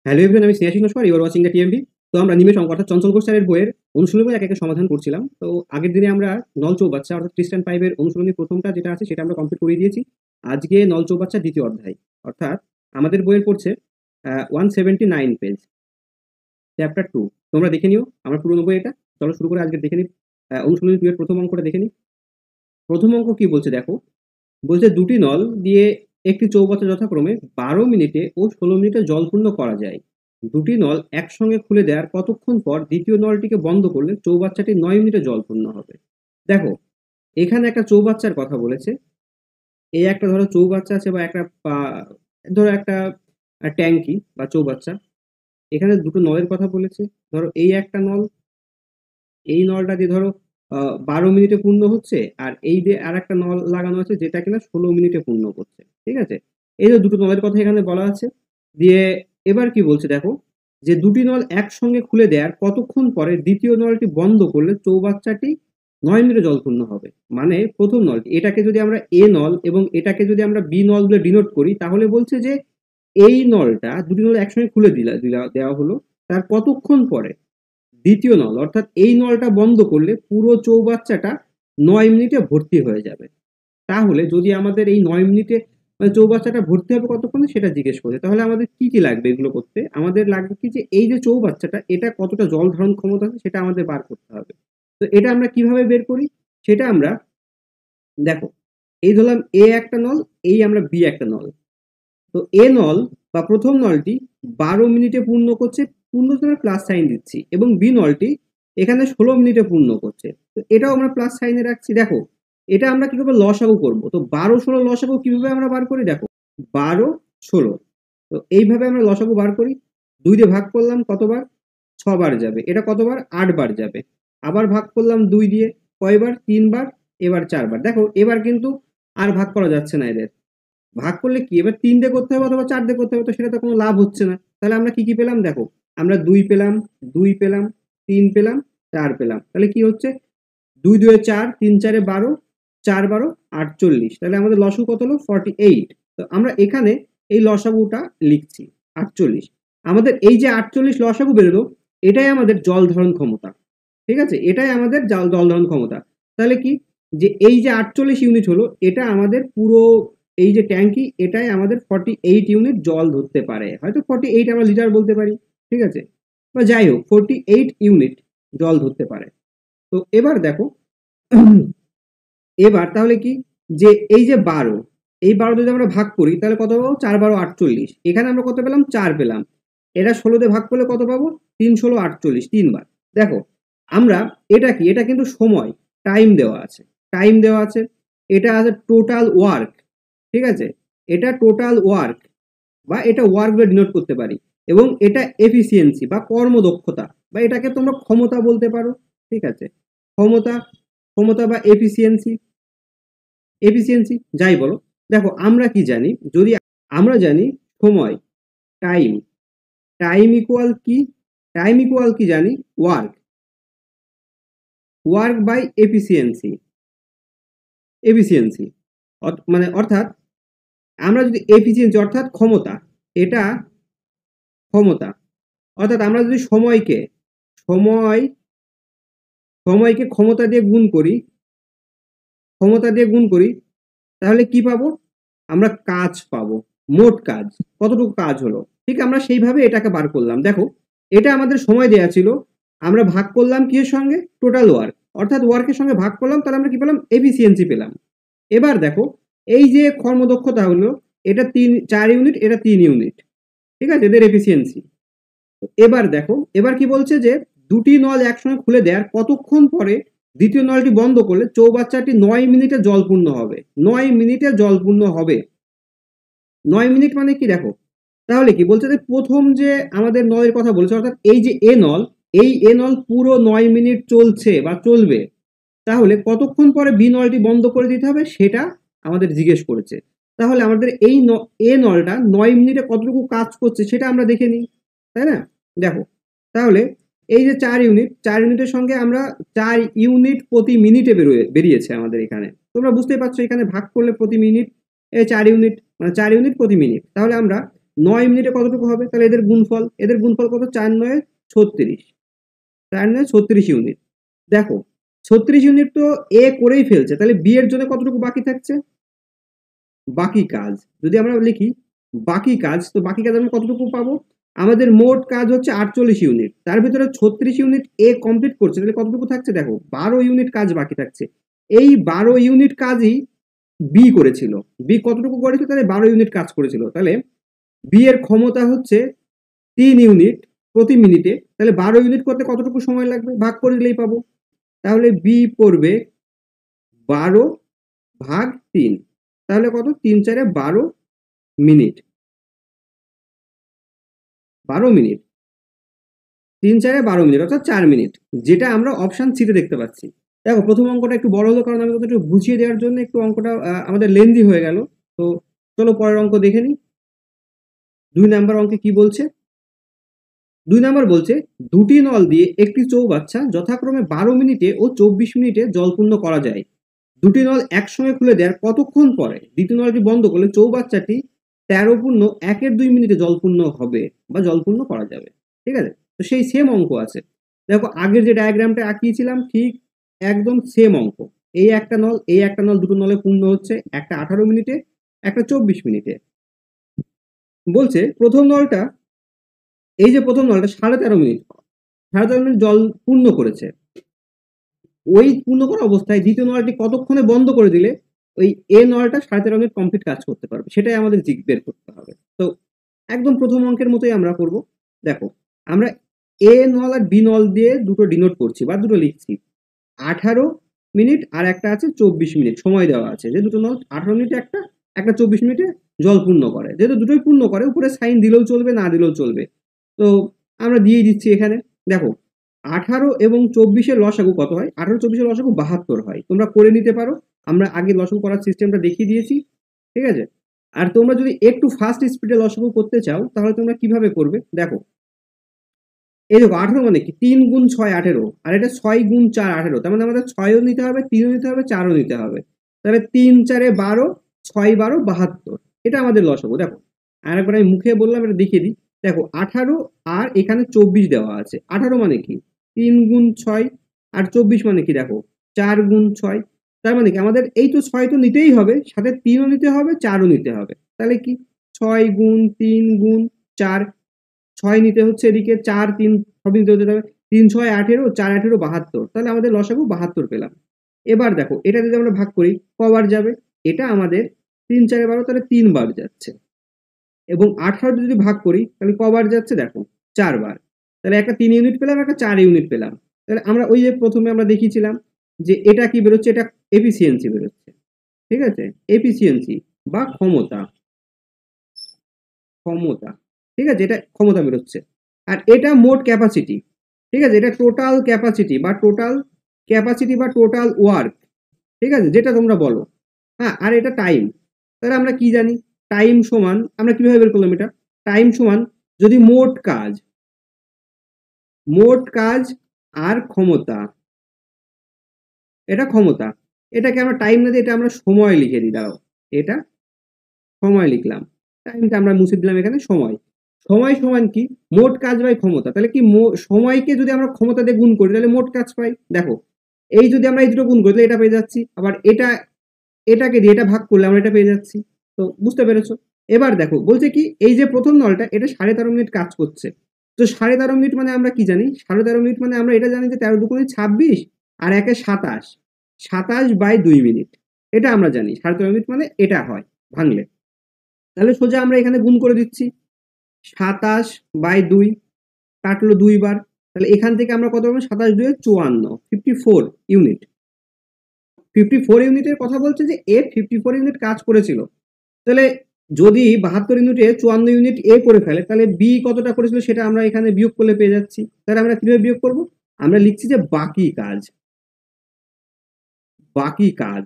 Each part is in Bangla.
হ্যালো এভরিওয়ান, আমি Snehashis Naskar. You are watching the TMB. তো আমরা নিমেষ অঙ্ক অর্থাৎ চঞ্চল ঘোষ স্যারের বইয়ের অনুশীলনী এক একে সমাধান করছিলাম। তো আগের দিনে আমরা নল চৌবাচ্চা অর্থাৎ খ্রিস্টান পাইপের অনুশীলনী প্রথমটা যেটা আছে সেটা আমরা কমপ্লিট করে দিয়েছি। আজকে নল চৌবাচ্চা দ্বিতীয় অধ্যায়, অর্থাৎ আমাদের বইয়ের পড়ছে 179 পেজ, চ্যাপ্টার 2। তোমরা দেখে নিও আমার পুরোনো বই এটা। চলো শুরু করে আজকে দেখে নিই অনুশীলনী দুইয়ের প্রথম অঙ্কটা দেখে নিই। প্রথম অঙ্ক কি বলছে দেখো, বলছে দুটি নল দিয়ে একটি চৌবাচ্চা যথাক্রমে 12 মিনিটে ও 16 মিনিটে জলপূর্ণ করা যায়। দুটি নল একসঙ্গে খুলে দেওয়ার কতক্ষণ পর দ্বিতীয় নলটিকে বন্ধ করলে চৌবাচ্চাটি 9 মিনিটে জলপূর্ণ হবে। দেখো, এখানে একটা চৌবাচ্চার কথা বলেছে। এই একটা ধরো চৌবাচ্চা আছে বা একটা ধরো একটা ট্যাঙ্কি বা চৌবাচ্চা। এখানে দুটো নলের কথা বলেছে। ধরো এই একটা নল, এই নলটা দিয়ে ধরো 12 মিনিটে পূর্ণ হচ্ছে, আর এই যে আর একটা নল লাগানো আছে যেটা কিনা 16 মিনিটে পূর্ণ করছে। ঠিক আছে, এই যে দুটো নলের কথা এখানে বলা আছে। দিয়ে এবার কি বলছে দেখো, যে দুটি নল একসঙ্গে খুলে দেওয়ার কতক্ষণ পরে দ্বিতীয় নলটি বন্ধ করলে চৌবাচ্চাটি 9 মিনিটে জলপূর্ণ হবে। মানে প্রথম নলটি, এটাকে যদি আমরা এ নল এবং এটাকে যদি আমরা বি নল বলে ডিনোট করি, তাহলে বলছে যে এই নলটা, দুটি নল একসঙ্গে খুলে দেওয়া হলো, তার কতক্ষণ পরে দ্বিতীয় নল অর্থাৎ এই নলটা বন্ধ করলে পুরো চৌবাচ্চাটা 9 মিনিটে ভর্তি হয়ে যাবে। তাহলে যদি আমাদের এই 9 মিনিটে মানে চৌবাচ্চাটা ভর্তি হবে কতক্ষণে সেটা জিজ্ঞেস করছে, তাহলে আমাদের কি কি লাগবে এগুলো করতে? আমাদের লাগবে কি, যে এই যে চৌবাচ্চাটা এটা কতটা জল ধারণ ক্ষমতা আছে সেটা আমাদের বার করতে হবে। তো এটা আমরা কিভাবে বের করি সেটা আমরা দেখো, এই ধরলাম এ একটা নল, এই আমরা বি একটা নল। তো এ নল বা প্রথম নলটি 12 মিনিটে পূর্ণ করছে, পূর্ণ প্লাস সাইন দিচ্ছি, এবং বি নলটি এখানে 16 মিনিটে পূর্ণ করছে, তো এটাও আমরা প্লাস সাইনে রাখছি। দেখো, এটা আমরা কি করবো, লসাগু করবো। তো 12 16 লসাগু কিভাবে আমরা বার করি, দেখো 12 16, তো এইভাবে আমরা লসাগু বার করি। 2 দিয়ে ভাগ করলাম কতবার, 6 বার যাবে। এটা কতবার, 8 বার যাবে। আবার ভাগ করলাম 2 দিয়ে, কয়বার, 3 বার। এবার 4 বার। দেখো এবার কিন্তু আর ভাগ করা যাচ্ছে না এদের। ভাগ করলে কি, এবার 3 দিয়ে করতে হবে অথবা 4 দিয়ে করতে হবে, তো সেটা তো কোনো লাভ হচ্ছে না। তাহলে আমরা কি কি পেলাম দেখো, আমরা 2 পেলাম, 2 পেলাম, 3 পেলাম, 4 পেলাম। তাহলে কি হচ্ছে, 2 2 4, 3 4 12, 4 12 48। তাহলে আমাদের লসাগু কত হলো, 48। তো আমরা এখানে এই লসাগুটা লিখছি 48। আমাদের এই যে 48 লসাগু বেরোলো, এটাই আমাদের জল ধারণ ক্ষমতা। ঠিক আছে, এটাই আমাদের জল ধারণ ক্ষমতা। তাহলে কি, যে এই যে 48 ইউনিট হলো, এটা আমাদের পুরো এই যে ট্যাঙ্কি, এটাই আমাদের 48 ইউনিট জল ধরতে পারে। হয়তো 48 আমরা লিটার বলতে পারি, ঠিক আছে, বা যাই হোক 48 ইউনিট জল ধরতে পারে। তো এবার দেখো, এবার তাহলে কি, যে এই যে 12, এই 12 যদি আমরা ভাগ করি তাহলে কত পাবো, 4 12 48। এখানে আমরা কত পেলাম, 4 পেলাম। এটা 16 দিয়ে ভাগ করলে কত পাবো, 3 16 48, 3 বার। দেখো আমরা এটা কি, এটা কিন্তু সময়, টাইম দেওয়া আছে, টাইম দেওয়া আছে। এটা আছে টোটাল ওয়ার্ক। ঠিক আছে, এটা টোটাল ওয়ার্ক বা এটা ওয়ার্ক বলে ডিনোট করতে পারি, এবং এটা এফিসিয়েন্সি বা কর্মদক্ষতা, বা এটাকে তোমরা ক্ষমতা বলতে পারো। ঠিক আছে, ক্ষমতা, ক্ষমতা বা এফিসিয়েন্সি, এফিসিয়েন্সি যাই বলো। দেখো আমরা কি জানি, যদি আমরা জানি সময়, টাইম, টাইম ইকুয়াল কি, টাইম ইকুয়াল কি জানি, work, work by efficiency, efficiency মানে অর্থাৎ আমরা যদি এফিসিয়েন্সি অর্থাৎ ক্ষমতা, এটা ক্ষমতা, অর্থাৎ আমরা যদি সময়কে, সময়, সময়কে ক্ষমতা দিয়ে গুণ করি, ক্ষমতা দিয়ে গুণ করি, তাহলে কি পাবো, আমরা কাজ পাবো, মোট কাজ, কতটুকু কাজ হলো। ঠিক আমরা সেইভাবে এটাকে বার করলাম। দেখো এটা আমাদের সময় দেয়া ছিল, আমরা ভাগ করলাম কিসের সঙ্গে, টোটাল ওয়ার্ক, অর্থাৎ ওয়ার্কের সঙ্গে ভাগ করলাম, তাহলে আমরা কি পেলাম, এফিসিয়েন্সি পেলাম। এবার দেখো এই যে কর্মদক্ষতা হলো, এটা 4 ইউনিট, এটা 3 ইউনিট। ঠিক আছে, এদের এফিসিয়েন্সি। এবার দেখো, এবার কি বলছে, যে দুটি নল একসঙ্গে খুলে দেওয়ার কতক্ষণ পরে দ্বিতীয় নলটি বন্ধ করলে চৌবাচ্চাটি 9 মিনিটে জলপূর্ণ হবে। 9 মিনিটে জলপূর্ণ হবে। 9 মিনিট মানে কি দেখো, তাহলে কি বলছে, যে প্রথম যে আমাদের নলের কথা বলছে, অর্থাৎ এই যে এ নল, এই এ নল পুরো 9 মিনিট চলছে বা চলবে, তাহলে কতক্ষণ পরে বি নলটি বন্ধ করে দিতে হবে সেটা আমাদের জিজ্ঞেস করেছে। তাহলে আমাদের এই এ নলটা 9 মিনিটে কতটুকু কাজ করছে সেটা আমরা দেখে নিই, তাই না? দেখো তাহলে এই যে 4 ইউনিট, 4 ইউনিটের সঙ্গে আমরা 4 ইউনিট প্রতি মিনিটে বেরিয়েছে আমাদের এখানে। তোমরা বুঝতেই পারছো, এখানে ভাগ করলে প্রতি মিনিট 4 ইউনিট, মানে 4 ইউনিট প্রতি মিনিট। তাহলে আমরা মিনিটে কতটুকু হবে? তাহলে এদের গুণফল কত? 4 × 9 = 36, 4 × 9 = 36 ইউনিট। দেখো 36 ইউনিট তো এ করেই ফেলছে, তাহলে বি এর জন্য কতটুকু বাকি থাকছে? বাকি কাজ যদি আমরা লিখি বাকি কাজ, তো বাকি কাজ আমরা কতটুকু পাবো? আমাদের মোট কাজ হচ্ছে 48 ইউনিট, তার ভিতরে 36 ইউনিট এ কমপ্লিট করছে, তাহলে কতটুকু থাকছে? দেখো 12 ইউনিট কাজ বাকি থাকছে। এই 12 ইউনিট কাজই বি করেছিল। বি কতটুকু করেছিল? তাহলে 12 ইউনিট কাজ করেছিল। তাহলে বি এর ক্ষমতা হচ্ছে 3 ইউনিট প্রতি মিনিটে, তাহলে 12 ইউনিট করতে কতটুকু সময় লাগবে? ভাগ করে দিলেই পাবো। তাহলে বি পড়বে 12/3, তাহলে কত? 3 × 4 = 12 মিনিট। 12 মিনিট, 3 × 4 = 12 মিনিট, অর্থাৎ 4 মিনিট, যেটা আমরা অপশন সিতে দেখতে পাচ্ছি। দেখো প্রথম অঙ্কটা একটু বড় হলো, কারণ আমি একটু বুঝিয়ে দেওয়ার জন্য একটু অঙ্কটা আমাদের লেন্দি হয়ে গেল। তো চলো পরের অঙ্ক দেখে নিই। 2 নাম্বার অঙ্কে কি বলছে? 2 নাম্বার বলছে দুটি নল দিয়ে একটি চৌবাচ্চা যথাক্রমে 12 মিনিটে ও 24 মিনিটে জলপূর্ণ করা যায়। দুটি নল একসঙ্গে খুলে দেওয়ার কতক্ষণ পরে দ্বিতীয় নলটি বন্ধ করলে চৌবাচ্চাটি 13.1 মিনিটে জলপূর্ণ হবে বা জলপূর্ণ করা যাবে। ঠিক আছে? তো সেই সেম অঙ্ক আছে। দেখো আগের যে ডায়াগ্রামটা আঁকিয়েছিলাম ঠিক একদম সেম অঙ্ক। এই একটা নল দুটো নলে পূর্ণ হচ্ছে, একটা 18 মিনিটে, একটা 24 মিনিটে। বলছে প্রথম নলটা, এই যে প্রথম নলটা 13.5 মিনিট, 13.5 মিনিট জল পূর্ণ করেছে। ওই পূর্ণ করা অবস্থায় দ্বিতীয় নলটি কতক্ষণে বন্ধ করে দিলে ওই এ নলটা 13.5 মিনিট কমপ্লিট কাজ করতে পারবে, সেটাই আমাদের বের করতে হবে। তো একদম প্রথম অঙ্কের মতোই আমরা করব। দেখো আমরা এ নল আর বি নল দিয়ে দুটো ডিনোট করছি বা দুটো লিখছি। 18 মিনিট আর একটা আছে 24 মিনিট সময় দেওয়া আছে, যে দুটো নল 18 মিনিটে একটা, একটা 24 মিনিটে জল পূর্ণ করে। যেহেতু দুটোই পূর্ণ করে, উপরে সাইন দিলেও চলবে না দিলেও চলবে, তো আমরা দিয়ে দিচ্ছি এখানে। দেখো 18 এবং 24-এর লসাগু কত হয়? 18 24-এর লসাগু 72 হয়। তোমরা করে নিতে পারো, আমরা আগে লসাগু করার সিস্টেমটা দেখিয়ে দিয়েছি। ঠিক আছে? আর তোমরা যদি একটু ফাস্ট স্পিডে লসাগু করতে চাও তাহলে তোমরা কিভাবে করবে? দেখো এই দেখো 18 মানে কি? 3 × 6 = 18, আর এটা 6 × 4 = 18, তার মানে আমাদের 6ও নিতে হবে, 3ও নিতে হবে, 4ও নিতে হবে। তাহলে 3 × 4 = 12, 6 × 12 = 72, এটা আমাদের লসাগু। দেখো আরেকবার আমি মুখে বললাম, এটা দেখিয়ে দিই। দেখো 18 আর এখানে 24 দেওয়া আছে। 18 মানে কি? 3 × 6, আর 24 মানে কি? দেখো 4 × 6, তার মানে কি আমাদের এই তো 6 তো নিতেই হবে, সাথে 3ও নিতে হবে, 4ও নিতে হবে। তাহলে কি 6 × 3 × 4, 6 নিতে হচ্ছে এদিকে, 4 3 সবই নিতে হতে হবে। 3 6 18, 4 18 72, তাহলে আমাদের লসাগু 72 পেলাম। এবার দেখো এটা যদি আমরা ভাগ করি কবার যাবে? এটা আমাদের 3 4 12, তাহলে 3 বার যাচ্ছে। এবং 18 যদি ভাগ করি তাহলে কবার যাচ্ছে? দেখো 4 বার। তাহলে একটা 3 ইউনিট পেলাম, একটা 4 ইউনিট পেলাম। তাহলে আমরা ওই যে প্রথমে আমরা দেখিয়েছিলাম যে এটা কি বেরোচ্ছে? এটা এফিসিয়েন্সি বেরোচ্ছে। ঠিক আছে? এফিসিয়েন্সি বা ক্ষমতা, ক্ষমতা। ঠিক আছে? এটা ক্ষমতা বেরোচ্ছে। আর এটা মোট ক্যাপাসিটি। ঠিক আছে? এটা টোটাল ক্যাপাসিটি বা টোটাল ওয়ার্ক। ঠিক আছে? যেটা তোমরা বলো। হ্যাঁ, আর এটা টাইম। তাহলে আমরা কি জানি? টাইম সমান, আমরা কিভাবে বের করলাম এটা? টাইম সমান যদি মোট কাজ আর ক্ষমতা, এটা ক্ষমতা, এটাকে আমরা টাইম না দিয়ে এটা আমরা সময় লিখে দিই। দাঁড়াও, এটা সময় লিখলাম, টাইমটা আমরা মুছে দিলাম এখানে সময়। সময় সমান কি? মোট কাজ বাই ক্ষমতা। তাহলে কি সময়কে যদি আমরা ক্ষমতা দিয়ে গুণ করি তাহলে মোট কাজ পাই। দেখো এই যদি আমরা এই দুটো গুণ করি তাহলে এটা পেয়ে যাচ্ছি, আবার এটাকে দিয়ে এটা ভাগ করলে আমরা এটা পেয়ে যাচ্ছি। তো বুঝতে পেরেছো? এবার দেখো বলছে কি, এই যে প্রথম নলটা এটা 13.5 মিনিট কাজ করছে। তো 13.5 মিনিট মানে আমরা কি জানি? 13.5 মিনিট মানে আমরা এটা জানি যে 13 2 26 আর 1 27, 27/2 মিনিট। এটা আমরা জানি 13.5 মিনিট মানে এটা হয় ভাঙলে। তাহলে সোজা আমরা এখানে গুণ করে দিচ্ছি। 27/2 কাটলো 2 বার, তাহলে এখান থেকে আমরা কত পাবো? 27 2 54, 54 ইউনিট। 54 ইউনিটের কথা বলছে যে এ 54 ইউনিট কাজ করেছিল। তাহলে যদি 72 ইউনিটে 54 ইউনিট এ করে ফেলে তাহলে বি কতটা করেছিল সেটা আমরা এখানে বিয়োগ করলে পেয়ে যাচ্ছি। তাহলে আমরা কিভাবে বিয়োগ করব? আমরা লিখছি যে বাকি কাজ, বাকি কাজ,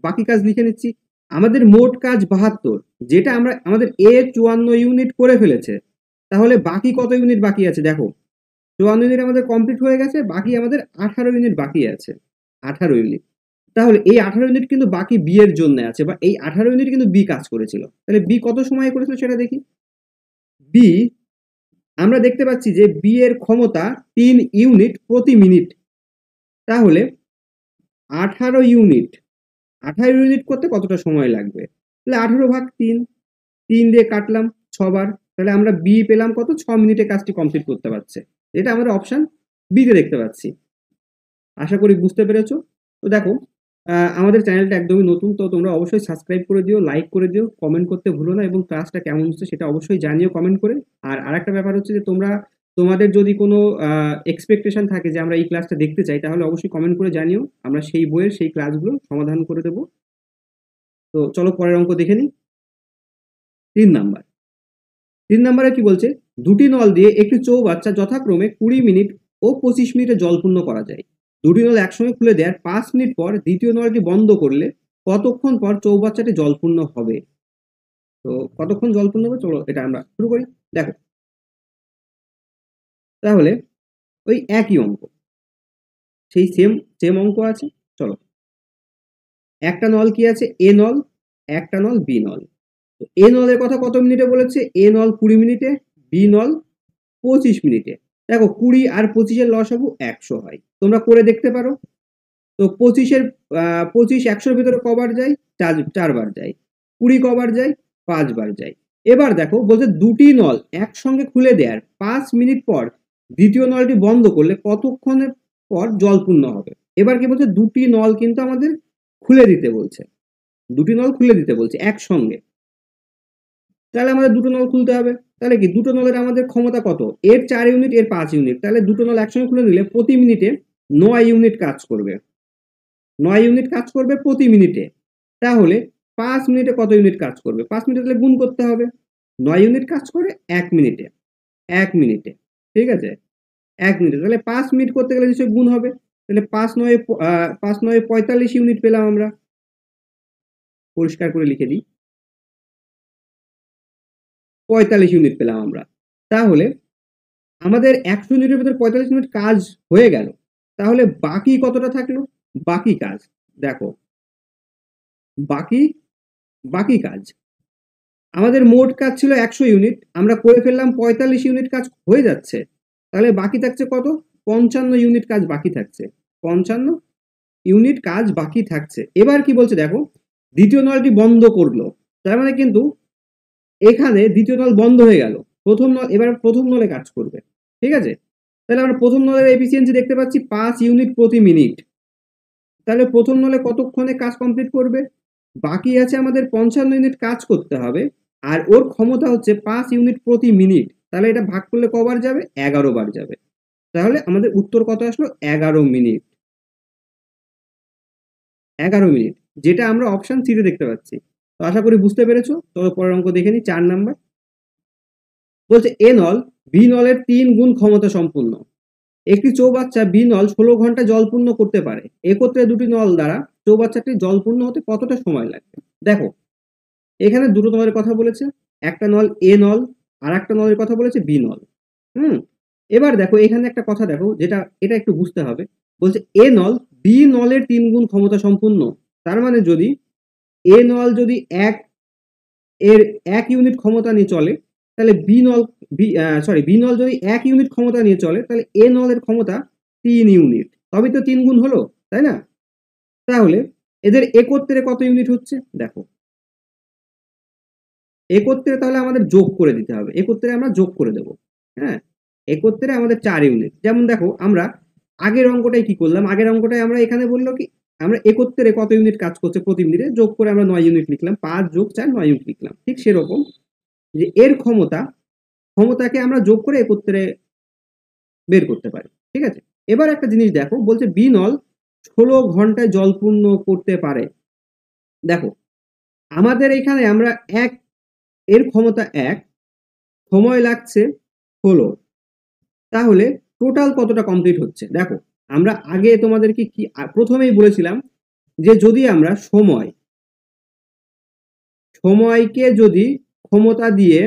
বাকি কাজ লিখে নিচ্ছি। আমাদের মোট কাজ 72, যেটা আমরা আমাদের এ 54 ইউনিট করে ফেলেছে, তাহলে বাকি কত ইউনিট বাকি আছে? দেখো 54 ইউনিট আমাদের কমপ্লিট হয়ে গেছে, বাকি আমাদের 18 ইউনিট বাকি আছে। 18 ইউনিট, তাহলে এই 18 ইউনিট কিন্তু বাকি বি এর জন্য আছে, বা এই 18 ইউনিট কিন্তু বি কাজ করেছিল। তাহলে বি কত সময় করেছিল সেটা দেখি। বি, আমরা দেখতে পাচ্ছি যে বি এর ক্ষমতা 3 ইউনিট প্রতি মিনিট। তাহলে 18 ইউনিট, 18 ইউনিট করতে কতটা সময় লাগবে? তাহলে 18/3, 3 দিয়ে কাটলাম 6 বার, তাহলে আমরা বি পেলাম কত? 6 মিনিটে কাজটি কমপ্লিট করতে পারছে। এটা আমরা অপশন বি তে দেখতে পাচ্ছি। আশা করি বুঝতে পেরেছো। তো দেখো, আমাদের চ্যানেলটা একদমই নতুন, তো তোমরা অবশ্যই সাবস্ক্রাইব করে দিও, লাইক করে দিও, কমেন্ট করতে ভুলো না, এবং ক্লাসটা কেমন হচ্ছে সেটা অবশ্যই জানিও কমেন্ট করে। আর আরেকটা ব্যাপার হচ্ছে যে তোমরা, তোমাদের যদি কোনো এক্সপেকটেশন থাকে যে আমরা এই ক্লাসটা দেখতে চাই, তাহলে অবশ্যই কমেন্ট করে জানিও, আমরা সেই বইয়ের সেই ক্লাসগুলো সমাধান করে দেবো। তো চলো পরের অঙ্ক দেখে নিই। 3 নাম্বার। 3 নাম্বারে কি বলছে? দুটি নল দিয়ে একটি চৌবাচ্চা যথাক্রমে 20 মিনিট ও 25 মিনিটে জলপূর্ণ করা যায়। দুটি নল একসঙ্গে খুলে দেওয়ার 5 মিনিট পর দ্বিতীয় নলটি বন্ধ করলে কতক্ষণ পর চৌবাচ্চাটি জলপূর্ণ হবে? তো কতক্ষণ জলপূর্ণ হবে, চলো এটা আমরা শুরু করি। দেখো, তাহলে ওই একই অঙ্ক, সেই সেম সেম অঙ্ক আছে। চলো, একটা নল কি আছে? এ নল, একটা নল বি নল। এ নলের কথা কত মিনিটে বলেছে? এ নল 20 মিনিটে, বি নল 25 মিনিটে। দেখো, 20 আর 25-এর লসাগু 100 হয়, তোমরা করে দেখতে পারো। তো 25 100-র ভিতরে কবার যায়? 4 বার যায়। 20 কবার যায়? 5 বার যায়। এবার দেখো বলছে দুটি নল একসঙ্গে খুলে দেওয়ার 5 মিনিট পর দ্বিতীয় নলটি বন্ধ করলে কতক্ষণের পর জল পূর্ণ হবে? এবার কি বলছে? দুটি নল কিন্তু আমাদের খুলে দিতে বলছে, দুটি নল খুলে দিতে বলছে একসঙ্গে। তাহলে আমাদের দুটো নল খুলতে হবে। তাহলে কি দুটো নলের আমাদের ক্ষমতা কত? এর 4 ইউনিট, এর 5 ইউনিট। তাহলে দুটো নল একসঙ্গে খুলে নিলে প্রতি মিনিটে 9 ইউনিট কাজ করবে, 9 ইউনিট কাজ করবে প্রতি মিনিটে। তাহলে 5 মিনিটে কত ইউনিট কাজ করবে? 5 মিনিটে তাহলে গুণ করতে হবে। 9 ইউনিট কাজ করে 1 মিনিটে, 1 মিনিটে, ঠিক আছে, 1 মিনিটে। তাহলে 5 মিনিট করতে গেলে নিশ্চয়ই গুণ হবে। তাহলে 5 9 45 ইউনিট পেলাম আমরা। পরিষ্কার করে লিখে দিই, 45 ইউনিট পেলাম আমরা। তাহলে আমাদের 100 ইউনিটের ভিতরে 45 মিনিট কাজ হয়ে গেল। তাহলে বাকি কতটা থাকলো? বাকি কাজ দেখো, বাকি বাকি কাজ আমাদের মোট কাজ ছিল 100 ইউনিট, আমরা করে ফেললাম 45 ইউনিট কাজ হয়ে যাচ্ছে। তাহলে বাকি থাকছে কত? 55 ইউনিট কাজ বাকি থাকছে, 55 ইউনিট কাজ বাকি থাকছে। এবার কি বলছে দেখো, দ্বিতীয় নলটি বন্ধ করলো, তার মানে কিন্তু এখানে দ্বিতীয় নল বন্ধ হয়ে গেল, প্রথম নল এবার প্রথম নলে কাজ করবে, ঠিক আছে। তাহলে আমরা প্রথম নলের এফিসিয়েন্সি দেখতে পাচ্ছি 5 ইউনিট প্রতি মিনিট। তাহলে প্রথম নলে কতক্ষণে কাজ কমপ্লিট করবে? বাকি আছে আমাদের 55 ইউনিট কাজ করতে হবে, আর ওর ক্ষমতা হচ্ছে 5 ইউনিট প্রতি মিনিট। তাহলে এটা ভাগ করলে কবার যাবে? 11 বার যাবে। তাহলে আমাদের উত্তর কত আসলো? 11 মিনিট। 11 মিনিট, যেটা আমরা অপশন সি তে দেখতে পাচ্ছি। তো আশা করি বুঝতে পেরেছো। তবে পরের অঙ্ক দেখে নি, 4 নাম্বার। বলছে এ নল বি নলের 3 গুণ ক্ষমতা সম্পূর্ণ। একটি চৌবাচ্চা বি নল 16 ঘন্টা জল পূর্ণ করতে পারে। একত্রে দুটি নল দ্বারা চৌবাচ্চাটি জল পূর্ণ হতে কতটা সময় লাগবে? দেখো, এখানে দুটো নলের কথা বলেছে, একটা নল এ নল, আর একটা নলের কথা বলেছে বি নল। হুম, এবার দেখো এখানে একটা কথা দেখো, যেটা এটা একটু বুঝতে হবে। বলছে এ নল বি নলের 3 গুণ ক্ষমতা সম্পূর্ণ। তার মানে যদি এ নল যদি এর 1 ইউনিট ক্ষমতা নিয়ে চলে, তাহলে বি নল যদি 1 ইউনিট ক্ষমতা নিয়ে চলে, তাহলে এ নলের ক্ষমতা 3 ইউনিট, তবে তো 3 গুণ হলো, তাই না? তাহলে এদের একত্রে কত ইউনিট হচ্ছে দেখো, একত্রে তাহলে আমাদের যোগ করে দিতে হবে, একত্রে আমরা যোগ করে দেবো। হ্যাঁ, একত্রে আমাদের 4 ইউনিট। যেমন দেখো, আমরা আগের অঙ্কটাই কি করলাম? আগের অঙ্কটাই আমরা এখানে বললো কি, আমরা একত্রে কত ইউনিট কাজ করছে প্রতি মিনিটে যোগ করে আমরা 9 ইউনিট লিখলাম, 5 যোগ 4 9 ইউনিট লিখলাম। ঠিক সেরকম যে এর ক্ষমতাকে আমরা যোগ করে একত্রে বের করতে পারি, ঠিক আছে। এবার একটা জিনিস দেখো, বলছে বি নল 16 ঘন্টায় জল পূর্ণ করতে পারে। দেখো, আমাদের এখানে আমরা এর ক্ষমতা 1, সময় লাগছে 16, তাহলে টোটাল কতটা কমপ্লিট হচ্ছে? দেখো, আমরা আগে তোমাদেরকে কি প্রথমেই বলেছিলাম যে যদি আমরা সময়কে যদি ক্ষমতা দিয়ে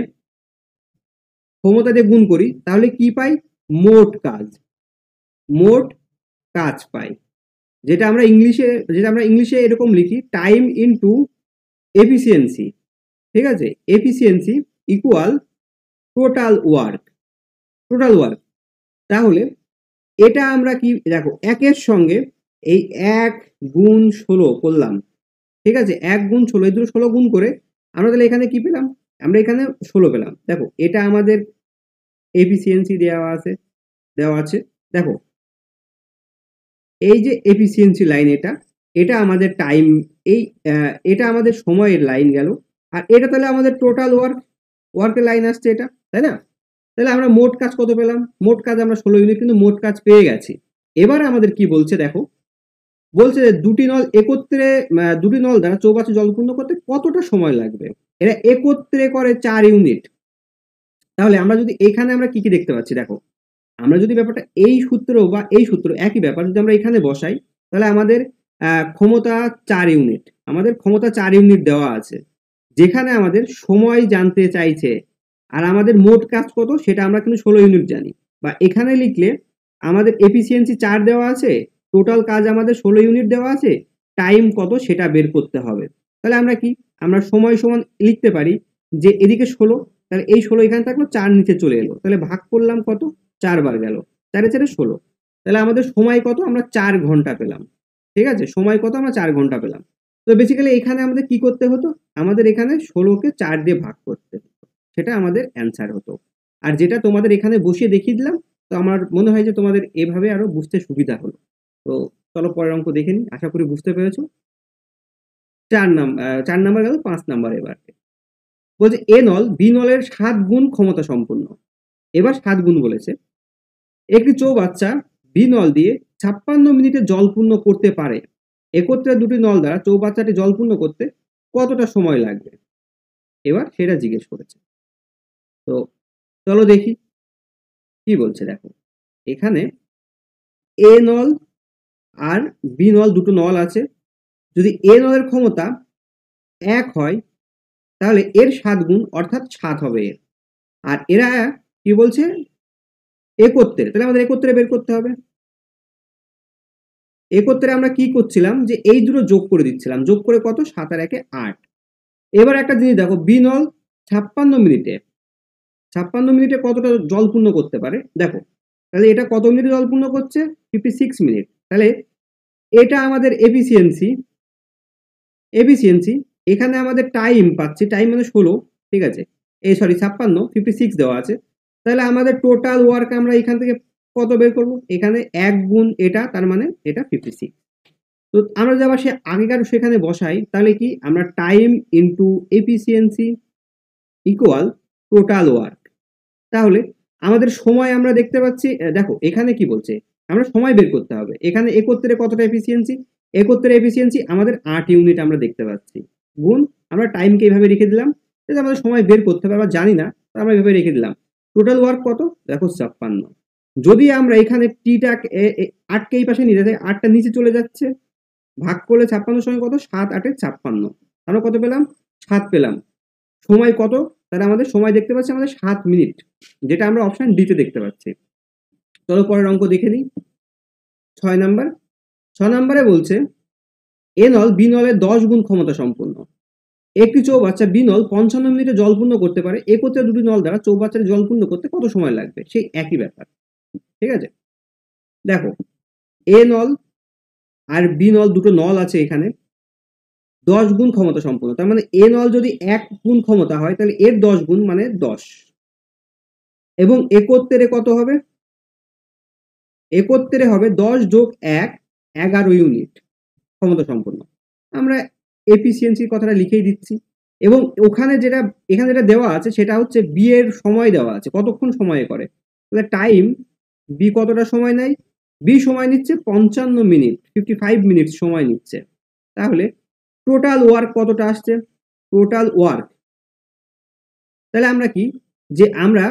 গুণ করি, তাহলে কি পাই? মোট কাজ পাই। যেটা আমরা ইংলিশে এরকম লিখি, টাইম ইনটু এফিসিয়েন্সি, ঠিক আছে। Efficiency equal total work, total work. তাহলে এটা আমরা কি দেখো, একের সঙ্গে এই 1 গুণ 16 করলাম, ঠিক আছে, 1 গুণ 16, এই দুটো 16 গুণ করে আমরা তাহলে এখানে কি পেলাম, আমরা এখানে 16 পেলাম। দেখো এটা আমাদের এফিসিয়েন্সি দেওয়া আছে। দেখো এই যে এফিসিয়েন্সি লাইন, এটা আমাদের টাইম, এই এটা আমাদের সময়ের লাইন গেল, আর এটা তাহলে আমাদের টোটাল ওয়ার্কের লাইন আসছে এটা, তাই না? তাহলে আমরা মোট কাজ কত পেলাম? মোট কাজ আমরা 16 ইউনিট কিন্তু মোট কাজ পেয়ে গেছি। এবার আমাদের কি বলছে দেখো, বলছে যে দুটি নল দ্বারা চৌবাচ্চা জলপূর্ণ করতে কতটা সময় লাগবে। এরা একত্রে করে 4 ইউনিট। তাহলে আমরা যদি এখানে আমরা কি কি দেখতে পাচ্ছি দেখো, আমরা যদি ব্যাপারটা এই সূত্র বা এই সূত্র একই ব্যাপার যদি আমরা এখানে বসাই, তাহলে আমাদের ক্ষমতা 4 ইউনিট, আমাদের ক্ষমতা 4 ইউনিট দেওয়া আছে, যেখানে আমাদের সময় জানতে চাইছে, আর আমাদের মোট কাজ কত সেটা আমরা কিন্তু 16 ইউনিট জানি। বা এখানে লিখলে আমাদের এফিসিয়েন্সি 4 দেওয়া আছে, টোটাল কাজ আমাদের 16 ইউনিট দেওয়া আছে, টাইম কত সেটা বের করতে হবে। তাহলে আমরা কি, আমরা সময় সমান লিখতে পারি যে এদিকে 16, তাহলে এই 16 এখানে থাকলো, 4 নিচে চলে এলো, তাহলে ভাগ করলাম কত, 4 বার গেল, 4 4 16, তাহলে আমাদের সময় কত, আমরা 4 ঘন্টা পেলাম। ঠিক আছে, সময় কত, আমরা 4 ঘন্টা পেলাম। তো বেসিক্যালি এখানে আমাদের কি করতে হতো, আমাদের এখানে 16কে 4 দিয়ে ভাগ করতে হতো, সেটা আমাদের অ্যান্সার হতো। আর যেটা তোমাদের এখানে বসিয়ে দেখিয়ে দিলাম, তো আমার মনে হয় যে তোমাদের এভাবে আরো বুঝতে সুবিধা হলো। তো চলো পরের অঙ্ক দেখে নিই, আশা করি বুঝতে পেরেছো। 4 নাম্বার গেল, 5 নাম্বার এবার বলছে এ নল বি নলের 7 গুণ ক্ষমতা সম্পন্ন। এবার 7 গুণ বলেছে। একটি চৌবাচ্চা বি নল দিয়ে 56 মিনিটে জল পূর্ণ করতে পারে। একত্রে দুটি নল দ্বারা চৌবাচ্চাটি জল পূর্ণ করতে কতটা সময় লাগবে, এবার সেটা জিজ্ঞেস করেছে। তো চলো দেখি কি বলছে। দেখো এখানে এ নল আর বি নল দুটো নল আছে। যদি এ নলের ক্ষমতা 1 হয়, তাহলে এর 7 গুণ অর্থাৎ 7 হবে এর। আর এরা কি বলছে, একত্রে, তাহলে আমাদের একত্রে বের করতে হবে। একত্রে আমরা কি করছিলাম, যে এই দুটো যোগ করে দিচ্ছিলাম, যোগ করে কত, 7 আর 1 8। এবার একটা জিনিস দেখো, বি নল 56 মিনিটে কতটা জল পূর্ণ করতে পারে দেখো। তাহলে এটা কত মিনিটে জল পূর্ণ করছে, 56 মিনিট। তাহলে এটা আমাদের এফিসিয়েন্সি। এখানে আমাদের টাইম পাচ্ছি, টাইম মানে 16, ঠিক আছে, এই সরি 56 দেওয়া আছে। তাহলে আমাদের টোটাল ওয়ার্ক আমরা এখান থেকে কত বের করব, এখানে 1 গুণ এটা, তার মানে এটা 56। তো আমরা যদি আবার সে আগেকার সেখানে বসাই, তাহলে কি, আমরা time into efficiency equal total work. তাহলে আমাদের সময় আমরা দেখতে পাচ্ছি, দেখো এখানে কি বলছে, আমরা সময় বের করতে হবে। এখানে একত্রে কতটা এফিসিয়েন্সি, একত্রে এফিসিয়েন্সি আমাদের 8 ইউনিট আমরা দেখতে পাচ্ছি, গুণ আমরা টাইমকে এইভাবে রেখে দিলাম, যাতে আমাদের সময় বের করতে হবে, আমরা জানি না, আমরা এইভাবে রেখে দিলাম। টোটাল ওয়ার্ক কত দেখো, 56। যদি আমরা এখানে টিটা 8কে এই পাশে নিয়ে যাই, 8টা নিচে চলে যাচ্ছে, ভাগ করলে 56 সময় কত, 7 8 56, আমরা কত পেলাম, 7 পেলাম। সময় কত, তাহলে আমাদের সময় দেখতে পাচ্ছি আমাদের 7 মিনিট, যেটা আমরা অপশন ডিতে দেখতে পাচ্ছি। চলো পরের অঙ্ক দেখে নিই, 6 নাম্বার। 6 নাম্বারে বলছে এ নল বি নলের 10 গুণ ক্ষমতা সম্পন্ন। একটি চৌবাচ্চা বি নল 55 মিনিটে জল পূর্ণ করতে পারে। একত্রে দুটি নল দ্বারা চৌবাচ্চাটি জল পূর্ণ করতে কত সময় লাগবে, সেই একই ব্যাপার। ঠিক আছে, দেখো এ নল আর বি নল দুটো নল আছে, এখানে 10 গুণ ক্ষমতা সম্পন্ন, তার মানে এ নল যদি 1 গুণ ক্ষমতা হয়, তাহলে এর 10 গুণ মানে 10, এবং একত্রে কত হবে, একত্রে হবে 10 যোগ 1 11 ইউনিট ক্ষমতা সম্পন্ন। আমরা এফিসিয়েন্সির কথাটা লিখেই দিচ্ছি, এবং ওখানে যেটা এখানে যেটা দেওয়া আছে সেটা হচ্ছে বি এর সময় দেওয়া আছে, কতক্ষণ সময় করে। তাহলে টাইম বি কতটা সময় নেয়, বি সময় নিচ্ছে 55 মিনিট, 55 মিনিট সময় নিচ্ছে। তাহলে টোটাল ওয়ার্ক কতটা আসছে, টোটাল ওয়ার্ক, তাহলে আমরা কি, যে আমরা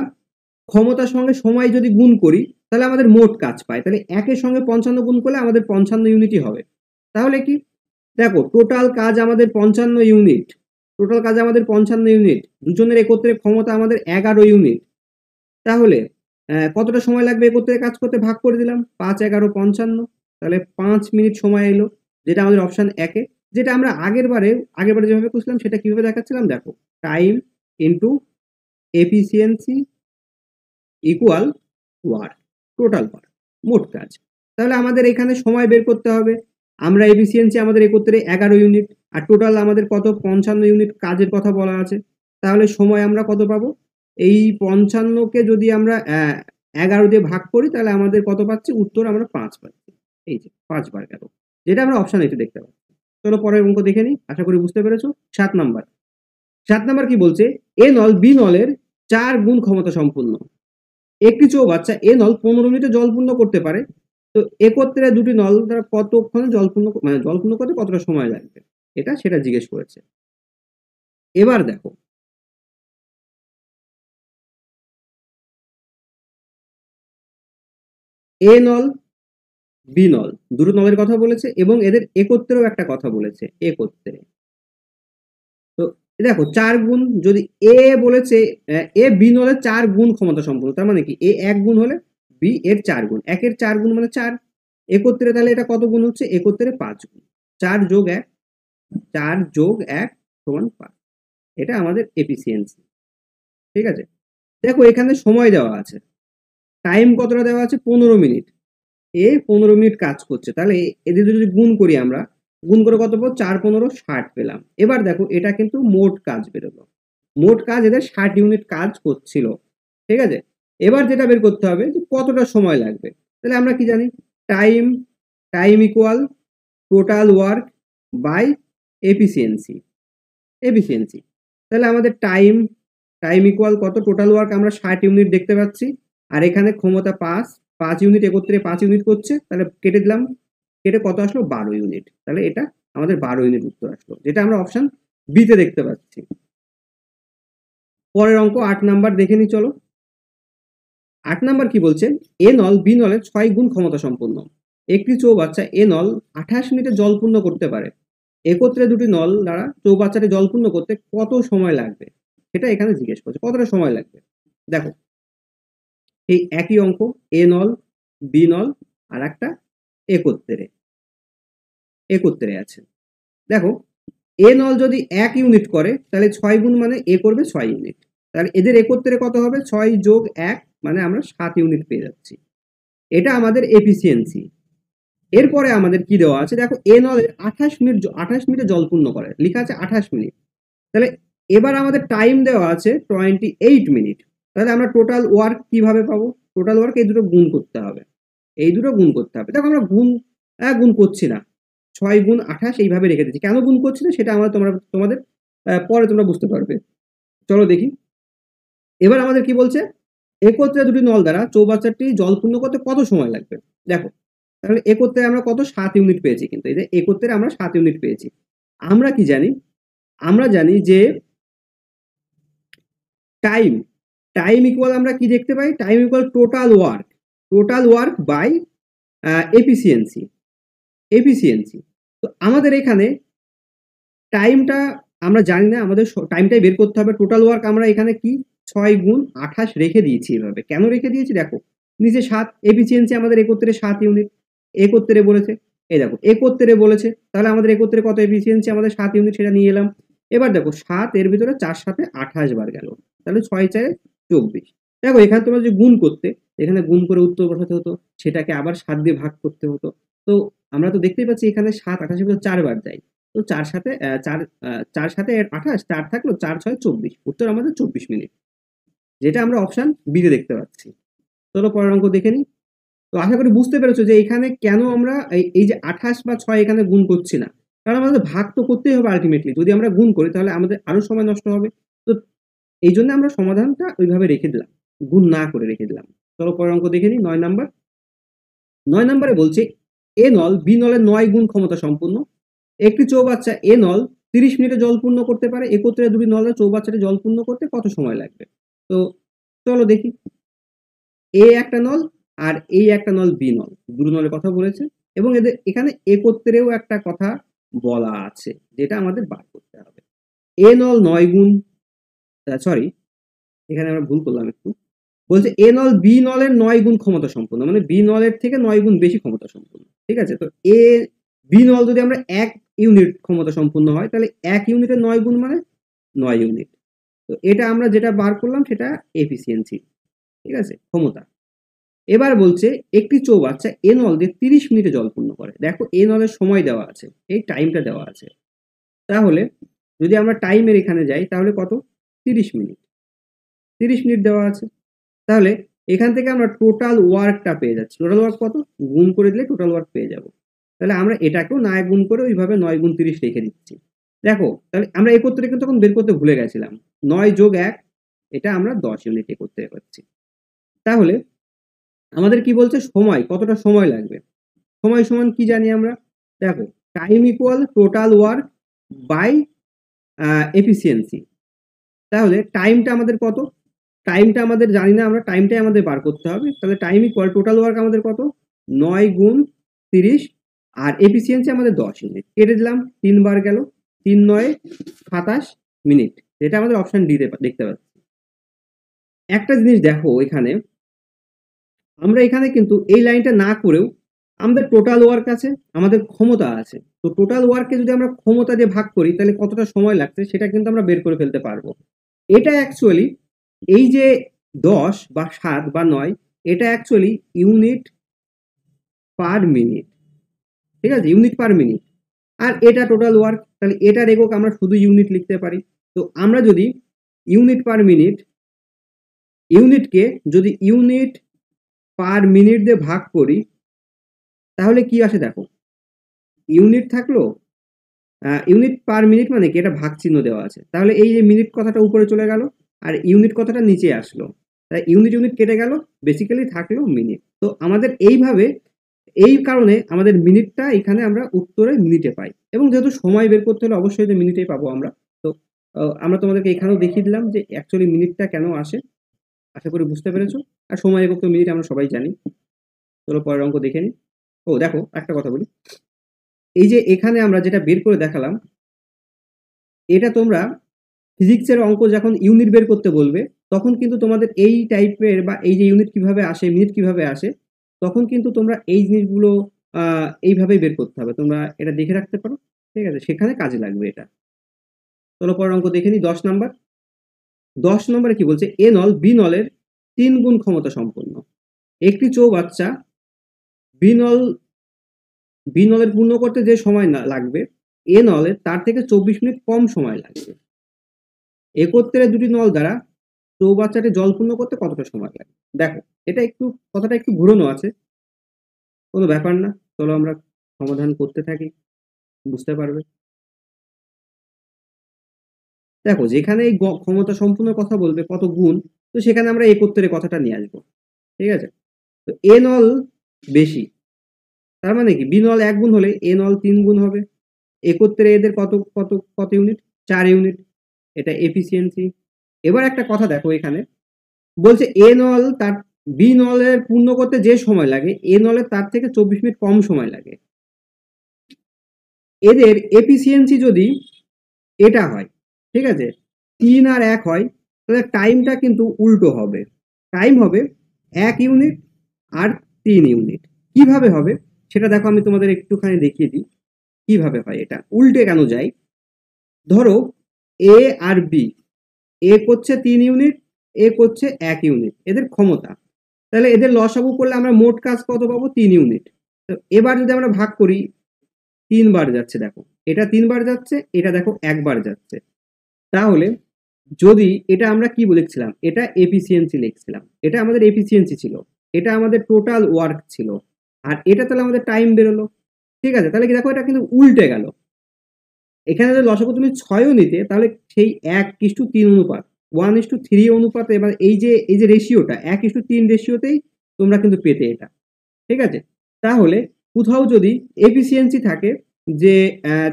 ক্ষমতার সঙ্গে সময় যদি গুণ করি, তাহলে আমাদের মোট কাজ পাই, তাহলে 1 এর সঙ্গে 55 গুণ করলে আমাদের 55 ইউনিটই হবে। তাহলে কি, দেখো টোটাল কাজ আমাদের 55 ইউনিট, টোটাল কাজ আমাদের 55 ইউনিট, দুজনের একত্রে ক্ষমতা আমাদের 11 ইউনিট। তাহলে কতটা সময় লাগবে একত্রে কাজ করতে, ভাগ করে দিলাম, 5 11 55, তাহলে 5 মিনিট সময় এলো, যেটা আমাদের অপশন 1-এ। যেটা আমরা আগের বারে যেভাবে করছিলাম সেটা কিভাবে দেখাচ্ছিলাম, দেখো time into efficiency equal work, total work, মোট কাজ। তাহলে আমাদের এখানে সময় বের করতে হবে। আমরা এফিসিয়েন্সি আমাদের একত্রে 11 ইউনিট, আর টোটাল আমাদের কত 55 ইউনিট কাজের কথা বলা আছে। তাহলে সময় আমরা কত পাবো? এই 55কে যদি আমরা 11 দিয়ে ভাগ করি তাহলে আমাদের কত পাচ্ছি? উত্তর আমরা 5 পাচ্ছি। এই যে 5 বার গেল, যেটা আমরা অপশন এতে দেখতে পাচ্ছি। চলো পরের অঙ্ক দেখে নিই, আশা করি বুঝতে পেরেছো। 7 নাম্বার। 7 নাম্বার কি বলছে? এ নল বি নলের 4 গুণ ক্ষমতা সম্পূর্ণ একটি চৌবাচ্চা এ নল 15 মিনিটে জল পূর্ণ করতে পারে। তো একত্রে দুটি নল দ্বারা কতক্ষণে জল পূর্ণ, মানে জল পূর্ণ করতে কতটা সময় লাগবে, সেটা জিজ্ঞেস করেছে। এবার দেখো, এ নল বি নল দুটো নলের কথা বলেছে এবং এদের একত্রেও একটা কথা বলেছে, একত্রে। তো দেখো 4 গুণ, যদি এ বলেছে এ বি নলের 4 গুণ ক্ষমতা সম্পন্ন, তার মানে কি এ 1 গুণ হলে বি এর 4 গুণ, 1 এর 4 গুণ মানে 4, একত্রে তাহলে এটা কত গুণ হচ্ছে? একত্রে 5 গুণ, 4 যোগ 1, 4 যোগ 1 সমান 5। এটা আমাদের এফিসিয়েন্সি। ঠিক আছে, দেখো এখানে সময় দেওয়া আছে, টাইম কতটা দেওয়া আছে? 15 মিনিট। এ 15 মিনিট কাজ করছে, তাহলে এদের যদি গুণ করি আমরা, গুণ করে কত পাবো? 4 15 60 পেলাম। এবার দেখো এটা কিন্তু মোট কাজ বেরোলো, মোট কাজ এদের 60 ইউনিট কাজ করছিল। ঠিক আছে, এবার যেটা বের করতে হবে যে কতটা সময় লাগবে। তাহলে আমরা কি জানি? Time, time equal total work by efficiency, efficiency. তাহলে আমাদের টাইম, টাইম ইকুয়াল কত? টোটাল ওয়ার্ক আমরা 60 ইউনিট দেখতে পাচ্ছি, আর এখানে ক্ষমতা 5, 5 ইউনিট একত্রে 5 ইউনিট করছে, তাহলে কেটে দিলাম, কেটে কত আসলো? 12 ইউনিট। তাহলে এটা আমাদের 12 ইউনিট উত্তর আসলো, যেটা আমরা অপশন বিতে দেখতে পাচ্ছি। পরের অঙ্ক 8 নাম্বার দেখে নি, চলো। 8 নাম্বার কি বলছে? এ নল বি নলের 6 গুণ ক্ষমতা সম্পন্ন একটি চৌবাচ্চা এ নল 28 মিনিটে জল পূর্ণ করতে পারে। একত্রে দুটি নল দ্বারা চৌবাচ্চাটি জল পূর্ণ করতে কত সময় লাগবে, সেটা এখানে জিজ্ঞেস করছে, কতটা সময় লাগবে। দেখো এই একই অঙ্ক, এ নল বি নল আর একটা একত্রে, একত্রে আছে। দেখো এ নল যদি 1 ইউনিট করে তাহলে 6 গুণ মানে এ করবে 6 ইউনিট, তাহলে এদের একত্রে কত হবে? 6 যোগ 1 মানে আমরা 7 ইউনিট পেয়ে যাচ্ছি। এটা আমাদের এফিসিয়েন্সি। এরপরে আমাদের কি দেওয়া আছে? দেখো এ নলের 28 মিনিট, 28 মিনিটে জল পূর্ণ করে, লেখা আছে 28 মিনিট। তাহলে এবার আমাদের টাইম দেওয়া আছে 28 মিনিট। তাহলে আমরা টোটাল ওয়ার্ক কিভাবে পাবো? টোটাল ওয়ার্ক এই দুটো গুণ করতে হবে, এই দুটো গুণ করতে হবে। দেখো আমরা গুণ গুণ করছি না, 6 গুণ 28 এইভাবে রেখে দিচ্ছি। কেন গুণ করছি না সেটা আমরা তোমাদের পরে তোমরা বুঝতে পারবে। চলো দেখি এবার আমাদের কি বলছে? একত্রে দুটি নল দ্বারা চৌবাচ্চাটি জল পূর্ণ করতে কত সময় লাগবে। দেখো তাহলে একত্রে আমরা কত? 7 ইউনিট পেয়েছি, কিন্তু এই যে একত্রে আমরা 7 ইউনিট পেয়েছি। আমরা কি জানি? আমরা জানি যে টাইম, টাইম ইকুয়াল আমরা কি দেখতে পাই? Time equal total work, total work by efficiency, efficiency. তো আমাদের এখানে টাইমটা আমরা জানি না, আমাদের টাইমটাই বের করতে হবে। টোটাল ওয়ার্ক আমরা এখানে কি 6 গুণ 28 রেখে দিয়েছি। এভাবে কেন রেখে দিয়েছি? দেখো নিচে 7, এফিসিয়েন্সি আমাদের একত্রে 7 ইউনিট, একত্রে বলেছে, এই দেখো একত্রে বলেছে, তাহলে আমাদের একত্রে কত এফিসিয়েন্সি? আমাদের 7 ইউনিট, সেটা নিয়ে এলাম। এবার দেখো 7 এর ভিতরে 4 7 28 বার গেল, তাহলে 6 4 24। দেখো এখানে তোমরা যে গুণ করতে, এখানে গুণ করে উত্তর বসাতে হতো, সেটাকে আবার 7 দিয়ে ভাগ করতে হতো। তো আমরা তো দেখতেই পাচ্ছি এখানে 7 28 এর ভিতরে 4 বার যায়। তো 4 7 4 7 28, 4 থাকলো, 4 6 24, উত্তর আমাদের 24 মিনিট, যেটা আমরা অপশন বি তে দেখতে পাচ্ছি। চলো পরের অঙ্ক দেখে নিই। তো আশা করি বুঝতে পেরেছো যে এখানে কেন আমরা এই যে 28 বা 6 এখানে গুণ করছি না, কারণ আমাদের ভাগ তো করতেই হবে আলটিমেটলি। যদি আমরা গুণ করি তাহলে আমাদের আরো সময় নষ্ট হবে। তো এই জন্য আমরা সমাধানটা ওইভাবে রেখে দিলাম, গুণ না করে রেখে দিলাম। চলো পরের অঙ্ক দেখে নিই। 9 নাম্বার। 9 নম্বরে বলছে এ নল বি নলের 9 গুণ ক্ষমতা সম্পন্ন একটি চৌবাচ্চা এ নল 30 মিনিটে জল পূর্ণ করতে পারে। একত্রে দুটি নলের চৌবাচ্চাটি জল পূর্ণ করতে কত সময় লাগবে? তো চলো দেখি, এ একটা নল আর এই একটা নল বি নল, দুটো নলের কথা বলেছে এবং এদের এখানে একত্রেও একটা কথা বলা আছে, যেটা আমাদের বার করতে হবে। এ নল 9 গুণ, সরি এখানে আমরা ভুল করলাম একটু, বলছে এ নল বি নলের 9 গুণ ক্ষমতা সম্পন্ন, মানে বি নলের থেকে 9 গুণ বেশি ক্ষমতা সম্পন্ন। ঠিক আছে, তো এ বি নল যদি আমরা 1 ইউনিট ক্ষমতা সম্পন্ন হয়, তাহলে 1 ইউনিটের 9 গুণ মানে 9 ইউনিট। তো এটা আমরা যেটা বার করলাম সেটা এফিসিয়েন্সি। ঠিক আছে, ক্ষমতা। এবার বলছে একটি চৌবাচ্চা এ নল দিয়ে 30 মিনিটে জল পূর্ণ করে। দেখো এ নলের সময় দেওয়া আছে, এই টাইমটা দেওয়া আছে। তাহলে যদি আমরা টাইমের এখানে যাই তাহলে কত, 30 মিনিট, 30 মিনিট দেওয়া আছে। তাহলে এখান থেকে আমরা টোটাল ওয়ার্কটা পেয়ে যাচ্ছি। টোটাল ওয়ার্ক কত, গুণ করে দিলে টোটাল ওয়ার্ক পেয়ে যাব। তাহলে আমরা এটাকেও না গুণ করে ওইভাবে 9 গুণ 30 রেখে দিচ্ছি। দেখো তাহলে আমরা একত্রে কিন্তু তখন বের করতে ভুলে গেছিলাম, 9 যোগ 1 এটা আমরা 10 ইউনিটে করতে পারছি। তাহলে আমাদের কি বলছে, সময় কতটা সময় লাগবে। সময় সমান কি জানি আমরা, দেখো time equal total work by efficiency. তাহলে টাইমটা আমাদের কত, টাইমটা আমাদের জানি না আমরা, টাইমটাই আমাদের বার করতে হবে। তাহলে টাইম ইকুয়াল টোটাল ওয়ার্ক আমাদের কত, 9 গুণ 30, আর এফিসিয়েন্সি আমাদের 10 ইউনিট। কেটে দিলাম, 3 বার গেল, 3 9 27 মিনিট, যেটা আমাদের অপশন ডি দেখতে পাচ্ছি। একটা জিনিস দেখো এখানে, আমরা এখানে কিন্তু এই লাইনটা না করেও আমাদের টোটাল ওয়ার্ক আছে, আমাদের ক্ষমতা আছে। তো টোটাল ওয়ার্ককে যদি আমরা ক্ষমতা দিয়ে ভাগ করি তাহলে কতটা সময় লাগছে সেটা কিন্তু আমরা বের করে ফেলতে পারবো। এটা অ্যাকচুয়ালি এই যে 10 বা 7 বা 9, এটা অ্যাকচুয়ালি ইউনিট পার মিনিট। ঠিক আছে, ইউনিট পার মিনিট। আর এটা টোটাল ওয়ার্ক, তাহলে এটার একক আমরা শুধু ইউনিট লিখতে পারি। তো আমরা যদি ইউনিট পার মিনিট, ইউনিটকে যদি ইউনিট পার মিনিট দিয়ে ভাগ করি তাহলে কি আসে দেখো, ইউনিট থাকলো, ইউনিট পার মিনিট মানে কি, এটা ভাগ চিহ্ন দেওয়া আছে। তাহলে এই যে মিনিট কথাটা উপরে চলে গেল আর ইউনিট কথাটা নিচে আসলো, তাই ইউনিট ইউনিট কেটে গেল, বেসিক্যালি থাকলো মিনিট। তো আমাদের এইভাবে, এই কারণে আমাদের মিনিটটা এখানে আমরা উত্তরে মিনিটে পাই, এবং যেহেতু সময় বের করতে হলে অবশ্যই যে মিনিটেই পাবো আমরা। তো আমরা তোমাদেরকে এখানেও দেখিয়ে দিলাম যে অ্যাকচুয়ালি মিনিটটা কেন আসে। আশা করি বুঝতে পেরেছো। আর সময় একক তো মিনিট আমরা সবাই জানি। চলো পরের অঙ্ক দেখে নিই। ও দেখো একটা কথা বলি, এই যে এখানে আমরা যেটা বের করে দেখালাম, এটা তোমরা ফিজিক্সের অঙ্ক যখন ইউনিট বের করতে বলবে তখন কিন্তু তোমাদের এই টাইপের, বা এই যে ইউনিট কিভাবে আসে, মিনিট কিভাবে আসে, তখন কিন্তু তোমরা এই জিনিসগুলো এইভাবেই বের করতে হবে। তোমরা এটা দেখে রাখতে পারো, ঠিক আছে, সেখানে কাজে লাগবে এটা। চলো পরের অঙ্ক দেখে নিই, 10 নাম্বার। 10 নম্বরে কি বলছে, এ নল বি নলের 3 গুণ ক্ষমতা সম্পন্ন। একটি চৌবাচ্চা বি নলের পূর্ণ করতে যে সময় লাগবে এ নলের তার থেকে 24 মিনিট কম সময় লাগবে। একত্রে দুটি নল দ্বারা চৌবাচ্চাটি জল পূর্ণ করতে কতটা সময় লাগে। দেখো এটা একটু, কথাটা একটু ঘুরানো আছে, কোনো ব্যাপার না, চলো আমরা সমাধান করতে থাকি, বুঝতে পারবে। দেখো যেখানে এই ক্ষমতা সম্পূর্ণ কথা বলবে কত গুণ, তো সেখানে আমরা একত্রের কথাটা নিয়ে আসবো। ঠিক আছে, তো এ নল বেশি, তার মানে কি বি নল 1 গুণ হলে এ নল 3 গুণ হবে। একত্রে এদের কত কত কত ইউনিট, 4 ইউনিট, এটা এফিসিয়েন্সি। এবার একটা কথা দেখো এখানে, বলছে এ নল তার বি নলের পূর্ণ করতে যে সময় লাগে এ নলের তার থেকে 24 মিনিট কম সময় লাগে। এদের এফিসিয়েন্সি যদি এটা হয়, ঠিক আছে, 3 আর 1 হয়, তাহলে টাইমটা কিন্তু উল্টো হবে। টাইম হবে 1 ইউনিট আর 3 ইউনিট। কিভাবে হবে সেটা দেখো, আমি তোমাদের একটুখানি দেখিয়ে দিই কিভাবে হয়। এটা উল্টে কেন যায়, ধরো এ আর বি, এ করছে 3 ইউনিট, এ করছে 1 ইউনিট, এদের ক্ষমতা। তাহলে এদের লসাগু করলে আমরা মোট কাজ কত পাবো, 3 ইউনিট। তো এবার যদি আমরা ভাগ করি, 3 বার যাচ্ছে, দেখো এটা 3 বার যাচ্ছে, এটা দেখো 1 বার যাচ্ছে। তাহলে যদি এটা আমরা কি লিখছিলাম, এটা এফিসিয়েন্সি লিখছিলাম, এটা আমাদের এফিসিয়েন্সি ছিল, এটা আমাদের টোটাল ওয়ার্ক ছিল, আর এটা তাহলে আমাদের টাইম বেরোলো। ঠিক আছে, তাহলে কি দেখো এটা কিন্তু উল্টে গেল। এখানে যদি লসাগু তুমি 6ও নিতে তাহলে সেই 1:3 অনুপাত, 1:3 অনুপাতে, এবার এই যে রেশিওটা 1:3 রেশিওতেই তোমরা কিন্তু পেতে এটা। ঠিক আছে, তাহলে কোথাও যদি এফিসিয়েন্সি থাকে যে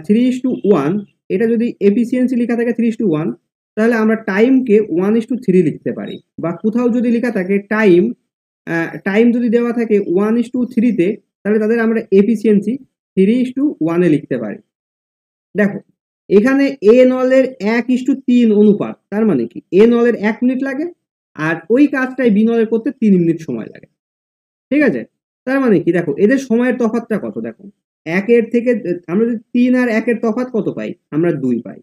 3:1, এটা যদি এফিসিয়েন্সি লেখা থাকে 3:1, তাহলে আমরা টাইমকে 1:3 লিখতে পারি। বা কোথাও যদি লেখা থাকে টাইম যদি দেওয়া থাকে 1:3-তে, তাহলে তাদের আমরা এফিসিয়েন্সি 3:1-এ লিখতে পারি। দেখো এখানে এ নলের 1:3 অনুপাত, তার মানে কি এ নলের 1 মিনিট লাগে, আর ওই কাজটাই বি নলের করতে 3 মিনিট সময় লাগে। ঠিক আছে, তার মানে কি দেখো এদের সময়ের তফাৎটা কত, দেখো 1-এর থেকে আমরা যদি 3 আর 1-এর তফাৎ কত পাই, আমরা 2 পাই।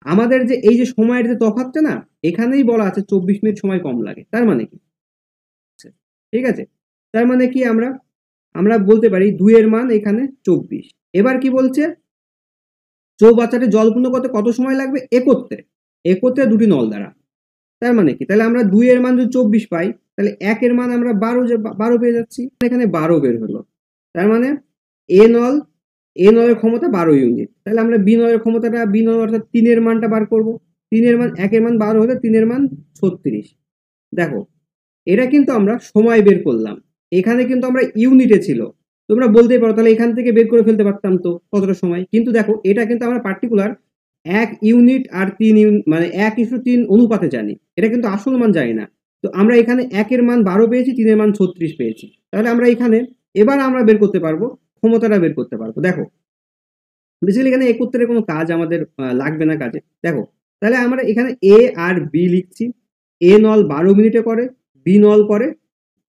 আমাদের যে এই যে সময়ের যে তফাৎটা না, এখানেই বলা আছে 24 মিনিট সময় কম লাগে। তার মানে কি ঠিক আছে, তার মানে কি আমরা আমরা বলতে পারি 2 এর মান এখানে 24। এবার কি বলছে, চৌবাচ্চাটি জল পূর্ণ করতে কত সময় লাগবে একত্রে, একত্রে দুটি নল দ্বারা। তার মানে কি, তাহলে আমরা 2 এর মান যদি 24 পাই, তাহলে 1 এর মান আমরা 12 পেয়ে যাচ্ছি, এখানে 12 বের হলো। তার মানে এ নল, এ নলের ক্ষমতা 12 ইউনিট। তাহলে আমরা বি নলের ক্ষমতাটা, বি নল অর্থাৎ 3 এর মানটা বার করব। 3 এর মান, 1 এর মান 12 হলে 3 এর মান 36। দেখো, এটা কিন্তু আমরা সময় বের করলাম, এখানে কিন্তু আমরা ইউনিটে ছিল। তোমরা বলতেই পারো তাহলে এখান থেকে বের করে ফেলতে পারতাম তো কতটা সময়, কিন্তু দেখো এটা কিন্তু আমরা পার্টিকুলার 1 ইউনিট আর 3 ইউনিট মানে 1:3 অনুপাতে জানি, এটা কিন্তু আসল মান জানি না। তো আমরা এখানে 1 এর মান 12 পেয়েছি, 3 এর মান 36 পেয়েছি। তাহলে আমরা এখানে এবার আমরা বের করতে পারবো, ক্ষমতাটা বের করতে পারবো। দেখো বেসিক্যালি এখানে একত্রের কোনো কাজ আমাদের লাগবে না কাজে। দেখো তাহলে আমরা এখানে এ আর বি লিখছি। এ নল 12 মিনিটে করে, বি নল করে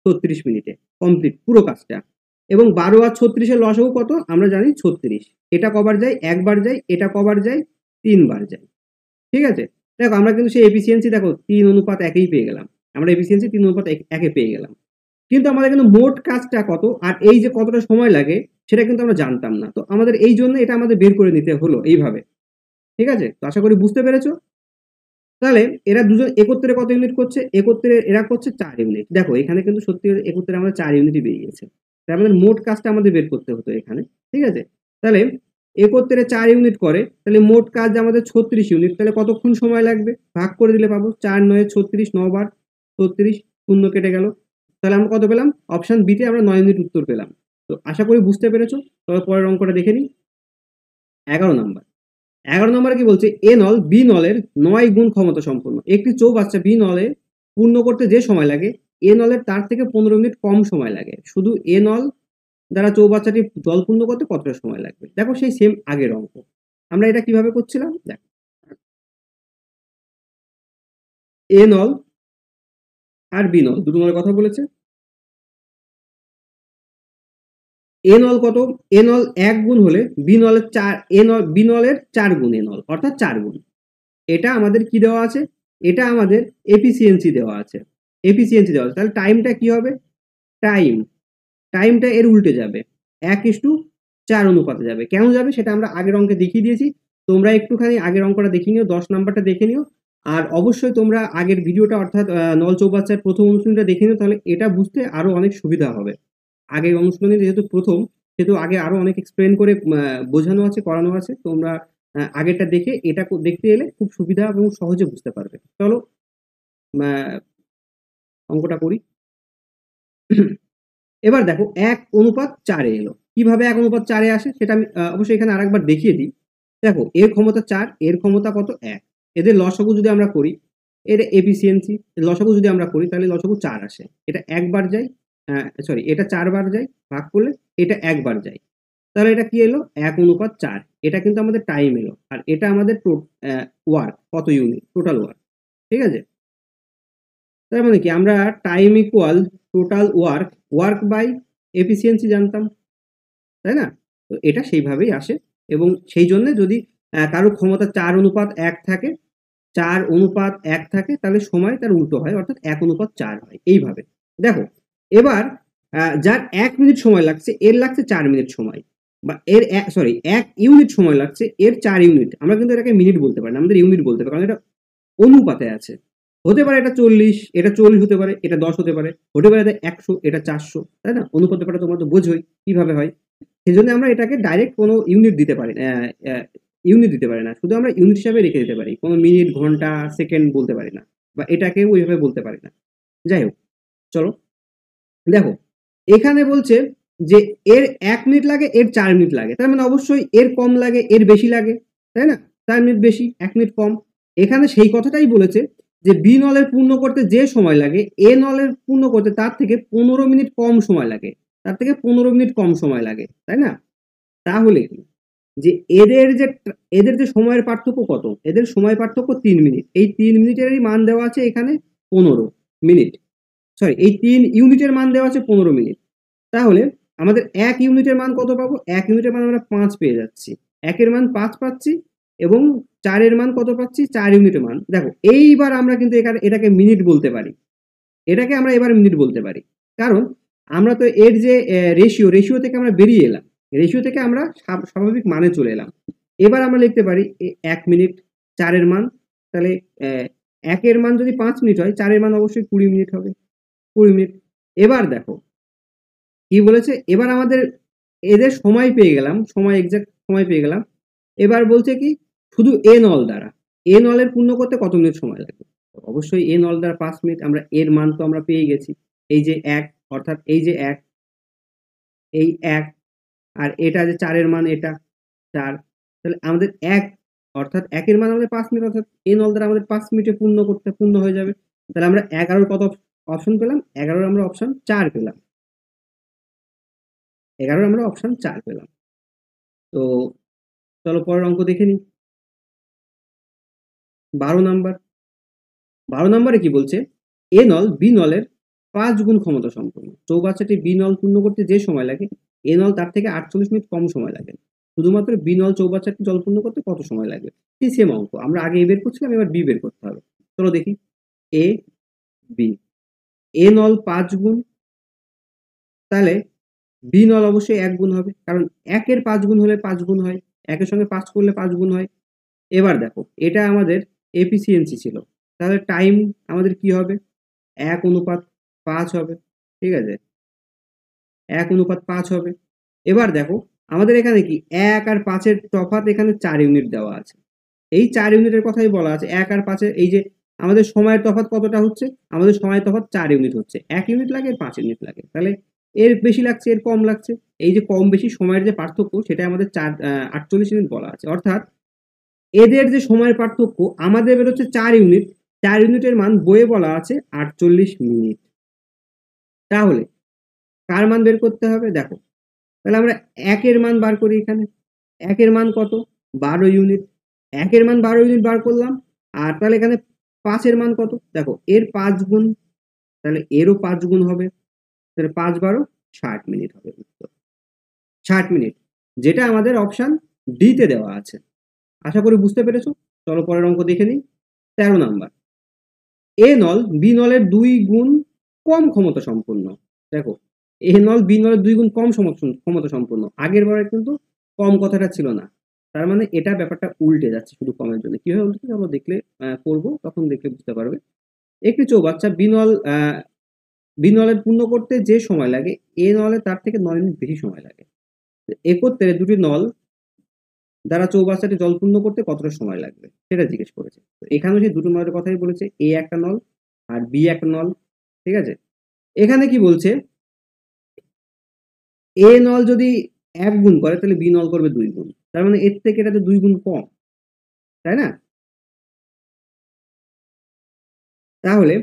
36 মিনিটে, কমপ্লিট পুরো কাজটা। এবং 12 আর 36-এর লসাগু কত আমরা জানি 36। এটা কবার যায়, একবার যায়, এটা কবার যায় 3 বার যায়। ঠিক আছে, দেখো আমরা কিন্তু সেই এফিসিয়েন্সি দেখো 3:1 পেয়ে গেলাম, আমরা এফিসিয়েন্সি 3:1 পেয়ে গেলাম। কিন্তু আমাদের কিন্তু মোট কাজটা কত আর এই যে কতটা সময় লাগে সেটা কিন্তু আমরা জানতাম না। তো আমাদের এই জন্য এটা আমাদের বের করে নিতে হলো এইভাবে। ঠিক আছে, তো আশা করি বুঝতে পেরেছো। তাহলে এরা দুজন একত্রে কত ইউনিট করছে, একত্রে এরা করছে 4 ইউনিট। দেখো এখানে কিন্তু সত্যি একত্রে আমরা 4 ইউনিটই পেয়ে গেছে। তাহলে আমাদের মোট কাজটা আমাদের বের করতে হতো এখানে। ঠিক আছে, তাহলে একত্রে 4 ইউনিট করে, তাহলে মোট কাজ আমাদের 36 ইউনিট। তাহলে কতক্ষণ সময় লাগবে ভাগ করে দিলে পাবো, 4 9 36, 9 বার 36, শূন্য কেটে গেল। তাহলে আমরা কত পেলাম, অপশন বি তে আমরা 9 ইউনিট উত্তর পেলাম। তো আশা করি বুঝতে পেরেছো। তবে পরের অঙ্কটা দেখে নিই। 11 নম্বর, 11 নম্বরে কি বলছে, এ নল বি নলের 9 গুণ ক্ষমতা সম্পন্ন একটি চৌবাচ্চা বি নলে পূর্ণ করতে যে সময় লাগে এ নলের তার থেকে 15 মিনিট কম সময় লাগে। শুধু এ নল দ্বারা চৌবাচ্চাটি জল পূর্ণ করতে কতটা সময় লাগবে। দেখো সেই সেম আগের অঙ্ক, আমরা এটা কিভাবে করছিলাম। দেখো এ নল আর বি নল, দুটো নলের কথা বলেছে। এ নল কত, এ নল 1 গুণ হলে বি নলের 4, এ নল বি নলের 4 গুণ এ নল, অর্থাৎ 4 গুণ। এটা আমাদের কি দেওয়া আছে, এটা আমাদের এফিসিয়েন্সি দেওয়া আছে, এফিসিয়েন্সি দেওয়া আছে। তাহলে টাইমটা কি হবে, টাইম, টাইমটা এর উল্টে যাবে, 1:4 অনুপাতে যাবে। কেন যাবে সেটা আমরা আগের অঙ্কে দেখিয়ে দিয়েছি, তোমরা একটুখানি আগের অঙ্কটা দেখে নিও, 10 নাম্বারটা দেখে নিও। আর অবশ্যই তোমরা আগের ভিডিওটা অর্থাৎ নল চৌবাচ্চার প্রথম অনুশীলনটা দেখে নিও, তাহলে এটা বুঝতে আরো অনেক সুবিধা হবে। আগের অনুশীলনী যেহেতু প্রথম, সেহেতু আগে আরো অনেক এক্সপ্লেন করে বোঝানো আছে, করানো আছে। তোমরা আগেরটা দেখে এটা দেখতে এলে খুব সুবিধা এবং সহজে বুঝতে পারবে। চলো অঙ্কটা করি। এবার দেখো 1:4 এলো, কিভাবে 1:4 আসে সেটা আমি অবশ্যই এখানে আরেকবার দেখিয়ে দিই। দেখো এর ক্ষমতা 4, এর ক্ষমতা কত 1, এদের লসাগু যদি আমরা করি, এর এফিসিয়েন্সি লসাগু যদি আমরা করি তাহলে লসাগু 4 আসে। এটা একবার যায়, সরি এটা 4 বার যায়, ভাগ করলে এটা একবার যায়। তাহলে এটা কি এলো 1:4, এটা কিন্তু আমাদের টাইম এলো। আর এটা আমাদের ওয়ার্ক, কত ইউনিট টোটাল ওয়ার্ক। ঠিক আছে, তার মানে কি আমরা time equal total work, work by efficiency জানতাম, তাই না। তো এটা সেইভাবেই আসে। এবং সেই জন্য যদি কারো ক্ষমতা 4:1 থাকে, 4:1 থাকে, তাহলে সময় তার উল্টো হয়, অর্থাৎ 1:4 হয় এইভাবে। দেখো এবার যার 1 মিনিট সময় লাগছে এর লাগছে 4 মিনিট সময়, বা এর সরি 1 ইউনিট সময় লাগছে এর 4 ইউনিট। আমরা কিন্তু এটাকে মিনিট বলতে পারি না, আমাদের ইউনিট বলতে পারি, কারণ এটা অনুপাতে আছে। হতে পারে এটা 40, এটা 40 হতে পারে, এটা 10 হতে পারে, হতে পারে এটা 100, এটা 400, তাই না। অনুপাত ব্যাপারটা তোমরা তো বোঝোই কিভাবে হয়। সেই জন্য আমরা এটাকে ডাইরেক্ট কোনো ইউনিট দিতে পারি, ইউনিট দিতে পারি না, শুধু আমরা ইউনিট হিসাবে রেখে দিতে পারি, কোনো মিনিট ঘন্টা সেকেন্ড বলতে পারি না, বা এটাকে ওইভাবে বলতে পারি না। যাই হোক, চলো দেখো এখানে বলছে যে এর 1 মিনিট লাগে, এর 4 মিনিট লাগে, তার মানে অবশ্যই এর কম লাগে এর বেশি লাগে, তাই না। 4 মিনিট বেশি 1 মিনিট কম। এখানে সেই কথাটাই বলেছে যে বি নলের পূর্ণ করতে যে সময় লাগে এ নলের পূর্ণ করতে তার থেকে 15 মিনিট কম সময় লাগে, তার থেকে 15 মিনিট কম সময় লাগে, তাই না। তাহলে কি যে এদের যে সময়ের পার্থক্য কত, এদের সময় পার্থক্য 3 মিনিট। এই 3 মিনিটেরই মান দেওয়া আছে এখানে 15 মিনিট, সরি এই 3 ইউনিটের মান দেওয়া আছে 15 মিনিট। তাহলে আমাদের 1 ইউনিটের মান কত পাবো, 1 ইউনিটের মান আমরা 5 পেয়ে যাচ্ছি, 1 এর মান 5 পাচ্ছি, এবং 4 এর মান কত পাচ্ছি, 4 ইউনিটের মান। দেখো এইবার আমরা কিন্তু এটাকে মিনিট বলতে পারি, এটাকে আমরা এবার মিনিট বলতে পারি। কারণ আমরা তো এর যে রেশিও থেকে আমরা বেরিয়ে এলাম, রেশিও থেকে আমরা স্বাভাবিক মানে চলে এলাম। এবার আমরা লিখতে পারি 1 মিনিট 4-এর মান, তাহলে 1-এর মান যদি 5 মিনিট হয়, 4-এর মান অবশ্যই 20 মিনিট হবে, 20 মিনিট। এবার দেখো কি বলেছে, এবার আমাদের এদের সময় পেয়ে গেলাম, সময় এক্সাক্ট সময় পেয়ে গেলাম। এবার বলছে কি শুধু এ নল দ্বারা, এ নলের পূর্ণ করতে কত মিনিট সময় লাগবে? অবশ্যই এ নল দ্বারা 5 মিনিট। আমরা এর মান তো আমরা পেয়ে গেছি, এই যে 1, অর্থাৎ এই যে 1, এই 1, আর এটা যে 4-এর মান, এটা 4। তাহলে আমাদের 1 অর্থাৎ 1-এর মান আমাদের 5 মিনিট, অর্থাৎ এ নল দ্বারা আমাদের 5 মিনিটে পূর্ণ হয়ে যাবে। তাহলে আমরা 11-র কত অপশন পেলাম? 11-র আমরা অপশন 4 পেলাম। 11-র আমরা অপশন 4 পেলাম। তো চলো পরের অঙ্ক দেখে নিই। 12 নাম্বার। 12 নম্বরে কি বলছে, এ নল বি নলের 5 গুণ ক্ষমতা সম্পন্ন চৌবাচ্চাটি বি নল পূর্ণ করতে যে সময় লাগে, এ নল তার থেকে 48 মিনিট কম সময় লাগে। শুধুমাত্র বি নল চৌবাচ্চাটি জল পূর্ণ করতে কত সময় লাগবে? সেই সেম অঙ্ক, আমরা আগে এ বের করছিলাম, এবার বি বের করতে হবে। চলো দেখি। এ বি, এ নল 5 গুণ, তাহলে বি নল অবশ্যই 1 গুণ হবে, কারণ 1-এর 5 গুণ হলে 5 গুণ হয়, 1-এর সঙ্গে 5 করলে 5 গুণ হয়। এবার দেখো এটা আমাদের এফিসিয়েন্সি ছিল, তাহলে টাইম আমাদের কি হবে? 1:5 হবে, ঠিক আছে, 1:5 হবে। এবার দেখো আমাদের এখানে কি 1 আর 5-এর তফাৎ, এখানে 4 ইউনিট দেওয়া আছে। এই 4 ইউনিটের কথাই বলা আছে। 1 আর 5-এর এই যে আমাদের সময়ের তফাৎ কতটা হচ্ছে? আমাদের সময়ের তফাৎ 4 ইউনিট হচ্ছে। 1 ইউনিট লাগে, 5 ইউনিট লাগে, তাহলে এর বেশি লাগছে, এর কম লাগছে। এই যে কম বেশি সময়ের যে পার্থক্য, সেটা আমাদের 48 ইউনিট বলা আছে। অর্থাৎ এদের যে সময়ের পার্থক্য আমাদের বেরোচ্ছে 4 ইউনিট, 4 ইউনিটের মান বইয়ে বলা আছে 48 মিনিট। তাহলে কার মান বের করতে হবে? দেখো তাহলে আমরা 1-এর মান বার করি। এখানে 1-এর মান কত? 12 ইউনিট। 1-এর মান 12 ইউনিট বার করলাম। আর তাহলে এখানে 5-এর মান কত? দেখো এর 5 গুণ, তাহলে এরও 5 গুণ হবে, তাহলে 5-12 60 মিনিট হবে উত্তর। 60 মিনিট, যেটা আমাদের অপশন ডি তে দেওয়া আছে। আশা করি বুঝতে পেরেছো। চলো পরের অঙ্ক দেখে নিই। 13 নাম্বার। এ নল বি নলের 2 গুণ কম ক্ষমতা সম্পন্ন। দেখো এ নল বি নলের 2 গুণ কম ক্ষমতা সম্পন্ন, আগের বারে কিন্তু কম কথাটা ছিল না, তার মানে এটা ব্যাপারটা উল্টে যাচ্ছে শুধু কমের জন্য। কিভাবে উল্টে যাচ্ছে আমরা দেখলে করবো, তখন দেখলে বুঝতে পারবে। একটি চৌবাচ্চা বি নলের পূর্ণ করতে যে সময় লাগে, এ নলে তার থেকে 9 মিনিট বেশি সময় লাগে। একত্রে দুটি নল দ্বারা চৌবাচ্চাটি জল পূর্ণ করতে কতটা সময় লাগবে সেটা জিজ্ঞেস করেছে। তো এখানে সেই দুটো নলের কথাই বলেছে, এ একটা নল আর বি একটা নল, ঠিক আছে। এখানে কি বলছে, এ নল যদি 1 গুণ করে, তাহলে বি নল করবে 2 গুণ, তার মানে এর থেকে এটা তো 2 গুণ কম, তাই না? তাহলে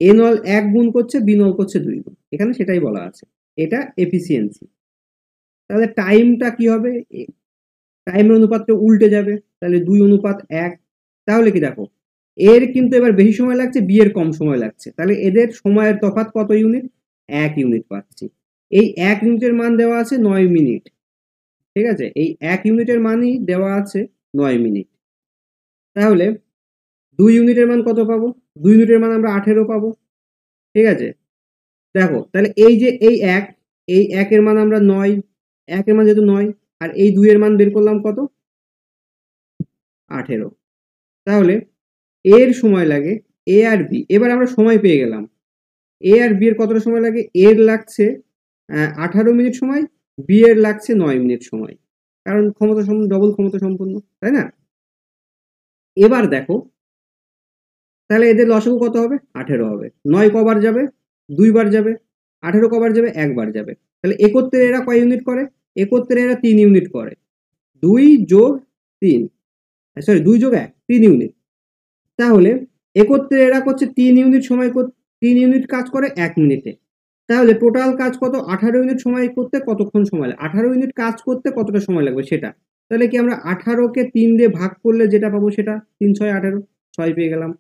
এ নল 1 গুণ করছে, বি নল করছে 2 গুণ, এখানে সেটাই বলা আছে। এটা এফিসিয়েন্সি। তাহলে টাইমটা কি হবে? টাইমের অনুপাতটা উল্টে যাবে, তাহলে 2:1। তাহলে কি দেখো এর কিন্তু এবার বেশি সময় লাগছে, বি এর কম সময় লাগছে, তাহলে এদের সময়ের তফাৎ কত ইউনিট? 1 ইউনিট পাচ্ছি। এই 1 ইউনিটের মান দেওয়া আছে 9 মিনিট, ঠিক আছে, এই 1 ইউনিটের মানই দেওয়া আছে 9 মিনিট। তাহলে 2 ইউনিটের মান কত পাবো? 2 ইউনিটের মান আমরা 18 পাবো, ঠিক আছে। দেখো তাহলে এই যে এই 1 এর মান আমরা 9, 1 এর মান যেহেতু 9, আর এই 2 এর মান বের করলাম কত? 18। তাহলে এর সময় লাগে, এ আর বি, এবার আমরা সময় পেয়ে গেলাম। এ আর বি এর কতটা সময় লাগে? এর লাগছে 18 মিনিট সময়, বি এর লাগছে 9 মিনিট সময়, কারণ ক্ষমতা সম্পন্ন, ডবল ক্ষমতা সম্পন্ন, তাই না? এবার দেখো তাহলে এদের লসাগু কত হবে? 18 হবে। 9 কবার যাবে? 2 বার যাবে। 18 কবার যাবে? 1 বার যাবে। তাহলে একত্রে এরা কয় ইউনিট করে? একত্রে এরা 3 ইউনিট করে। 2 যোগ 3, সরি 2 যোগ 1, 3 ইউনিট। তাহলে একত্রে এরা করছে 3 ইউনিট সময়, 3 ইউনিট কাজ করে 1 মিনিটে। তাহলে টোটাল কাজ কত? 18 ইউনিট সময় করতে কতক্ষণ সময় লাগে? 18 ইউনিট কাজ করতে কতটা সময় লাগবে সেটা। তাহলে কি আমরা 18কে 3 দিয়ে ভাগ করলে যেটা পাবো সেটা 3 6 18, 6 পেয়ে গেলাম,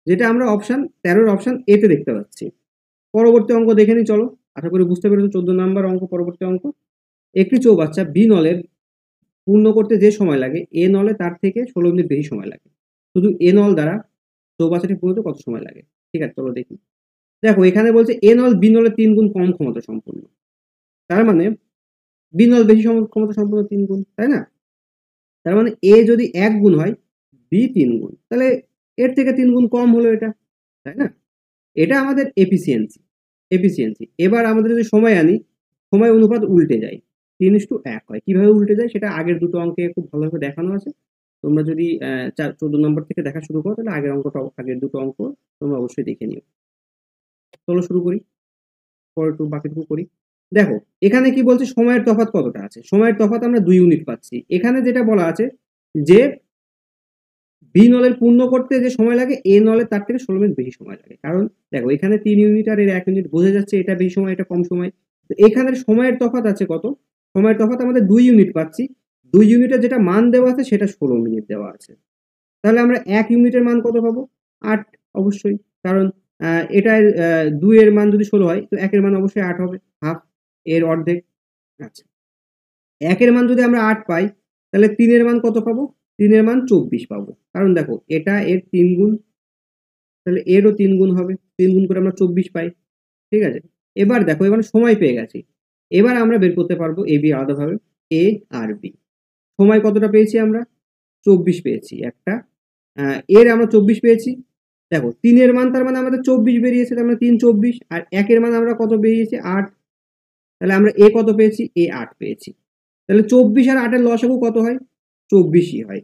যেটা আমরা অপশন 13 অপশন এ তে দেখতে পাচ্ছি। পরবর্তী অঙ্ক দেখে নিই চলো। আশা করি বুঝতে পেরেছো। 14 নাম্বার অঙ্ক, পরবর্তী অঙ্ক। একটি চৌবাচ্চা বি নলের পূর্ণ করতে যে সময় লাগে, এ নলে তার থেকে 16 মিনিট বেশি সময় লাগে। শুধু এ নল দ্বারা চৌবাচ্চাটি পূর্ণ হতে কত সময় লাগে? ঠিক আছে, চলো দেখি। দেখো এখানে বলছে এ নল বি নলের 3 গুণ কম ক্ষমতা সম্পন্ন, তার মানে বি নল বেশি ক্ষমতা সম্পন্ন 3 গুণ, তাই না? তার মানে এ যদি 1 গুণ হয়, বি 3 গুণ, তাহলে এর থেকে 3 গুণ কম হলো এটা, তাই না? এটা আমাদের এফিসিয়েন্সি। এবার আমাদের যদি সময় আনি, সময় অনুপাত উল্টে যায়, 3:1 হয়। কিভাবে উল্টে যায় সেটা আগের দুটো অঙ্কে খুব ভালোভাবে দেখানো আছে। তোমরা যদি 14 নম্বর থেকে দেখা শুরু করো, তাহলে আগের দুটো অঙ্ক তোমরা অবশ্যই দেখে নিও। চলো শুরু করি, পরেরটুকু বাকিটুকু করি। দেখো এখানে কি বলছে, সময়ের তফাৎ কতটা আছে? সময়ের তফাৎ আমরা 2 ইউনিট পাচ্ছি। এখানে যেটা বলা আছে যে বি নলের পূর্ণ করতে যে সময় লাগে, এ নলের তার থেকে 16 মিনিট বেশি সময় লাগে। কারণ দেখো এখানে 3 ইউনিট আর এর 1 ইউনিট, বোঝা যাচ্ছে এটা বেশি সময়, এটা কম সময়। তো এখানের সময়ের তফাৎ আছে কত? সময়ের তফাৎ আমাদের 2 ইউনিট পাচ্ছি। 2 ইউনিটের যেটা মান দেওয়া আছে সেটা 16 মিনিট দেওয়া আছে। তাহলে আমরা 1 ইউনিটের মান কত পাবো? 8 অবশ্যই। কারণ এটার 2 এর মান যদি 16 হয়, তো 1 এর মান অবশ্যই 8 হবে, হাফ, এর অর্ধেক। আচ্ছা, 1 এর মান যদি আমরা 8 পাই, তাহলে 3 এর মান কত পাবো? 3 এর মান 24 পাবো। কারণ দেখো এটা এর 3 গুণ, তাহলে এরও 3 গুণ হবে। 3 গুণ করে আমরা 24 পাই। ঠিক আছে? এবার দেখো এবার সময় পেয়ে গেছি। এবার আমরা বের করতে পারবো এ বি আলাদাভাবে, এ আর বি। সময় কতটা পেয়েছি আমরা? 24 পেয়েছি একটা। এর আমরা 24 পেয়েছি। দেখো 3 এর মান তার মানে আমাদের 24 বেরিয়েছে, তার মানে 3 24, আর 1 এর মান আমরা কত বেরিয়েছে? 8। তাহলে আমরা এ কত পেয়েছি? এ 8 পেয়েছি। তাহলে 24 আর 8 এর লসাগু কত হয়? 24ই হয়।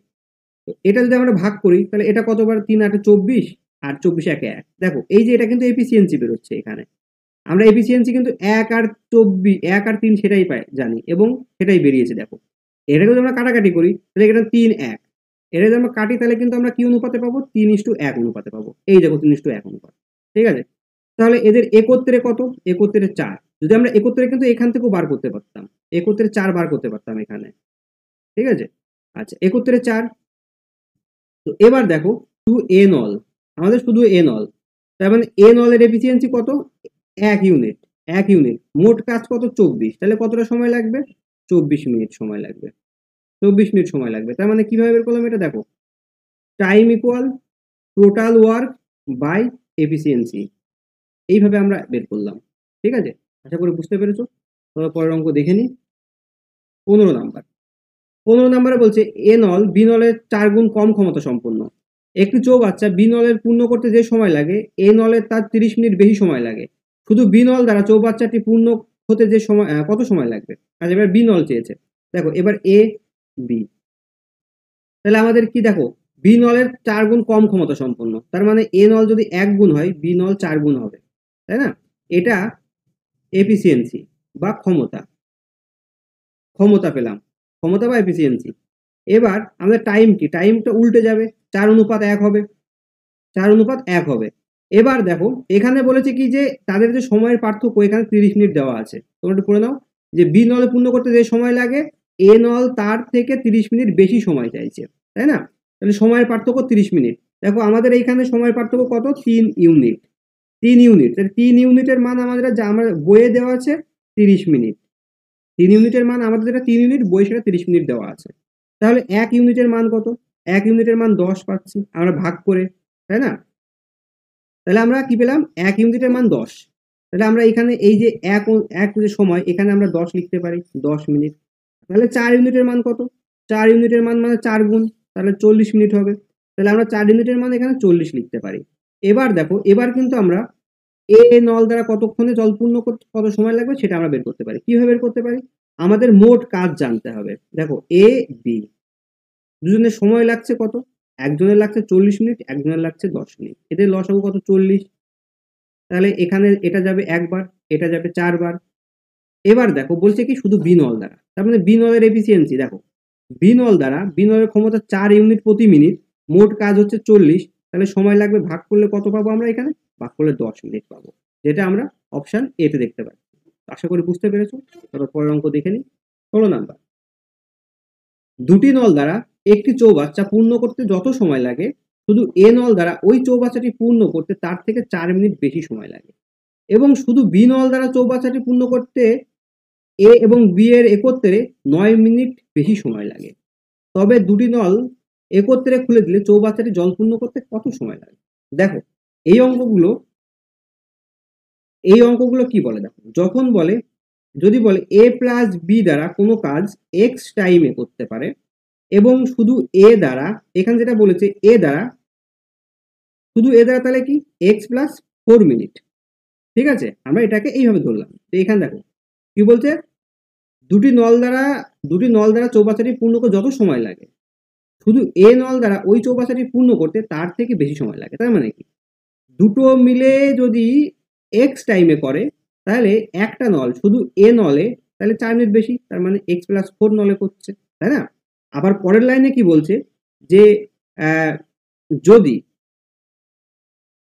তো এটা যদি আমরা ভাগ করি, তাহলে এটা কতবার? 3 8 24, আর 24 1 1। দেখো এই যে এটা কিন্তু এফিসিয়েন্সি বেরোচ্ছে এখানে। আমরা এফিসিয়েন্সি কিন্তু 1 আর 24, 1 আর 3 সেটাই পাই জানি, এবং সেটাই বেরিয়েছে। দেখো এটাকে যদি আমরা কাটাকাটি করি, তাহলে এটা 3 1, এটা যদি আমরা কাটি তাহলে কিন্তু আমরা কি অনুপাতে পাবো? 3:1 অনুপাতে পাবো। এই দেখো 3:1 অনুপাত। ঠিক আছে? তাহলে এদের একত্রে কত? একত্রে 4। যদি আমরা একত্রে কিন্তু এখান থেকেও বার করতে পারতাম, একত্রে 4 বার করতে পারতাম এখানে। ঠিক আছে? আচ্ছা, একত্রে 4। তো এবার দেখো শুধু এ নল, আমাদের শুধু এ নল, তার মানে এ নলের এফিসিয়েন্সি কত? 1 ইউনিট। 1 ইউনিট, মোট কাজ কত? 24। তাহলে কতটা সময় লাগবে? 24 মিনিট সময় লাগবে। 24 মিনিট সময় লাগবে। তার মানে কিভাবে বের করলাম এটা? দেখো, time equal total work by efficiency, এইভাবে আমরা বের করলাম। ঠিক আছে? আশা করি বুঝতে পেরেছো। তোমরা পরের অঙ্ক দেখে নি। 15 নাম্বার। 15 নম্বরে বলছে এ নল বি নলের 4 গুণ কম ক্ষমতা সম্পন্ন। একটি চৌবাচ্চা বি নলের পূর্ণ করতে যে সময় লাগে, এ নলের তার 30 মিনিট বেশি সময় লাগে। শুধু বি নল দ্বারা চৌবাচ্চাটি পূর্ণ হতে যে সময় কত সময় লাগবে? আচ্ছা, এবার বি নল চেয়েছে। দেখো এবার এ বি, তাহলে আমাদের কি দেখো, বি নলের 4 গুণ কম ক্ষমতা সম্পন্ন, তার মানে এ নল যদি 1 গুণ হয়, বি নল 4 গুণ হবে, তাই না? এটা এফিসিয়েন্সি বা ক্ষমতা, ক্ষমতা পেলাম, ক্ষমতা বা এফিসিয়েন্সি। এবার আমাদের টাইম কি? টাইমটা উল্টে যাবে, 4:1 হবে, 4:1 হবে। এবার দেখো এখানে বলেছে কি যে তাদের যে সময়ের পার্থক্য, এখানে 30 মিনিট দেওয়া আছে। তোমরা একটু পড়ে নাও যে বি নলে পূর্ণ করতে যে সময় লাগে, এ নল তার থেকে 30 মিনিট বেশি সময় চাইছে, তাই না? তাহলে সময়ের পার্থক্য 30 মিনিট। দেখো আমাদের এইখানে সময়ের পার্থক্য কত? 3 ইউনিট। 3 ইউনিট, তাহলে 3 ইউনিটের মান আমাদের যা আমরা বইয়ে দেওয়া আছে 30 মিনিট। 3 ইউনিটের মান আমাদের যেটা 3 ইউনিট বই, সেটা 30 মিনিট দেওয়া আছে। তাহলে 1 ইউনিটের মান কত? 1 ইউনিটের মান 10 পাচ্ছি আমরা ভাগ করে, তাই না? তাহলে আমরা কি পেলাম? 1 ইউনিটের মান 10। তাহলে আমরা এখানে এই যে 1 যে সময়, এখানে আমরা 10 লিখতে পারি, 10 মিনিট। তাহলে 4 ইউনিটের মান কত? 4 ইউনিটের মান মানে 4 গুণ, তাহলে 40 মিনিট হবে। তাহলে আমরা 4 ইউনিটের মান এখানে 40 লিখতে পারি। এবার দেখো এবার কিন্তু আমরা এ নল দ্বারা কতক্ষণে জল পূর্ণ করতে কত সময় লাগবে সেটা আমরা বের করতে পারি। কিভাবে বের করতে পারি? আমাদের মোট কাজ জানতে হবে। দেখো এ বি দুজনের সময় লাগছে কত? একজনের লাগছে 40 মিনিট, একজনের লাগছে 10 মিনিট। এদের লসাগু কত? 40। তাহলে এখানে এটা যাবে একবার, এটা যাবে 4 বার। এবার দেখো বলছে কি শুধু বি নল দ্বারা, তার মানে বি নলের এফিসিয়েন্সি দেখো, বি নল দ্বারা বি নলের ক্ষমতা 4 ইউনিট প্রতি মিনিট, মোট কাজ হচ্ছে 40। তাহলে সময় লাগবে, ভাগ করলে কত পাবো আমরা এখানে? ভাগ করলে 10 মিনিট পাবো, যেটা আমরা অপশন এ তে দেখতে পাই। আশা করি বুঝতে পেরেছো। তারপর পরের অঙ্ক দেখে নিই। 16 নাম্বার। দুটি নল দ্বারা একটি চৌবাচ্চা পূর্ণ করতে যত সময় লাগে, শুধু এ নল দ্বারা ওই চৌবাচ্চাটি পূর্ণ করতে তার থেকে 4 মিনিট বেশি সময় লাগে, এবং শুধু বি নল দ্বারা চৌবাচ্চাটি পূর্ণ করতে এ এবং বি এর একত্রে 9 মিনিট বেশি সময় লাগে। তবে দুটি নল একত্রে খুলে দিলে চৌবাচ্চাটি জল পূর্ণ করতে কত সময় লাগে? দেখো এই অঙ্কগুলো এই অঙ্কগুলো কি বলে দেখো, যখন বলে, যদি বলে এ প্লাস বি দ্বারা কোনো কাজ এক্স টাইমে করতে পারে এবং শুধু এ দ্বারা, এখানে যেটা বলেছে এ দ্বারা, শুধু এ দ্বারা, তাহলে কি এক্স প্লাস 4 মিনিট। ঠিক আছে, আমরা এটাকে এইভাবে ধরলাম। তো এখানে দেখো কি বলছে, দুটি নল দ্বারা চৌবাচ্চাটি পূর্ণ করতে যত সময় লাগে, শুধু এ নল দ্বারা ওই চৌবাচ্চাটি পূর্ণ করতে তার থেকে বেশি সময় লাগে। তার মানে কি, দুটো মিলে যদি এক্স টাইমে করে, তাহলে একটা নল শুধু এ নলে তাহলে 4 মিনিট বেশি, তার মানে এক্স প্লাস 4 নলে করছে, তাই না? আবার পরের লাইনে কি বলছে যে যদি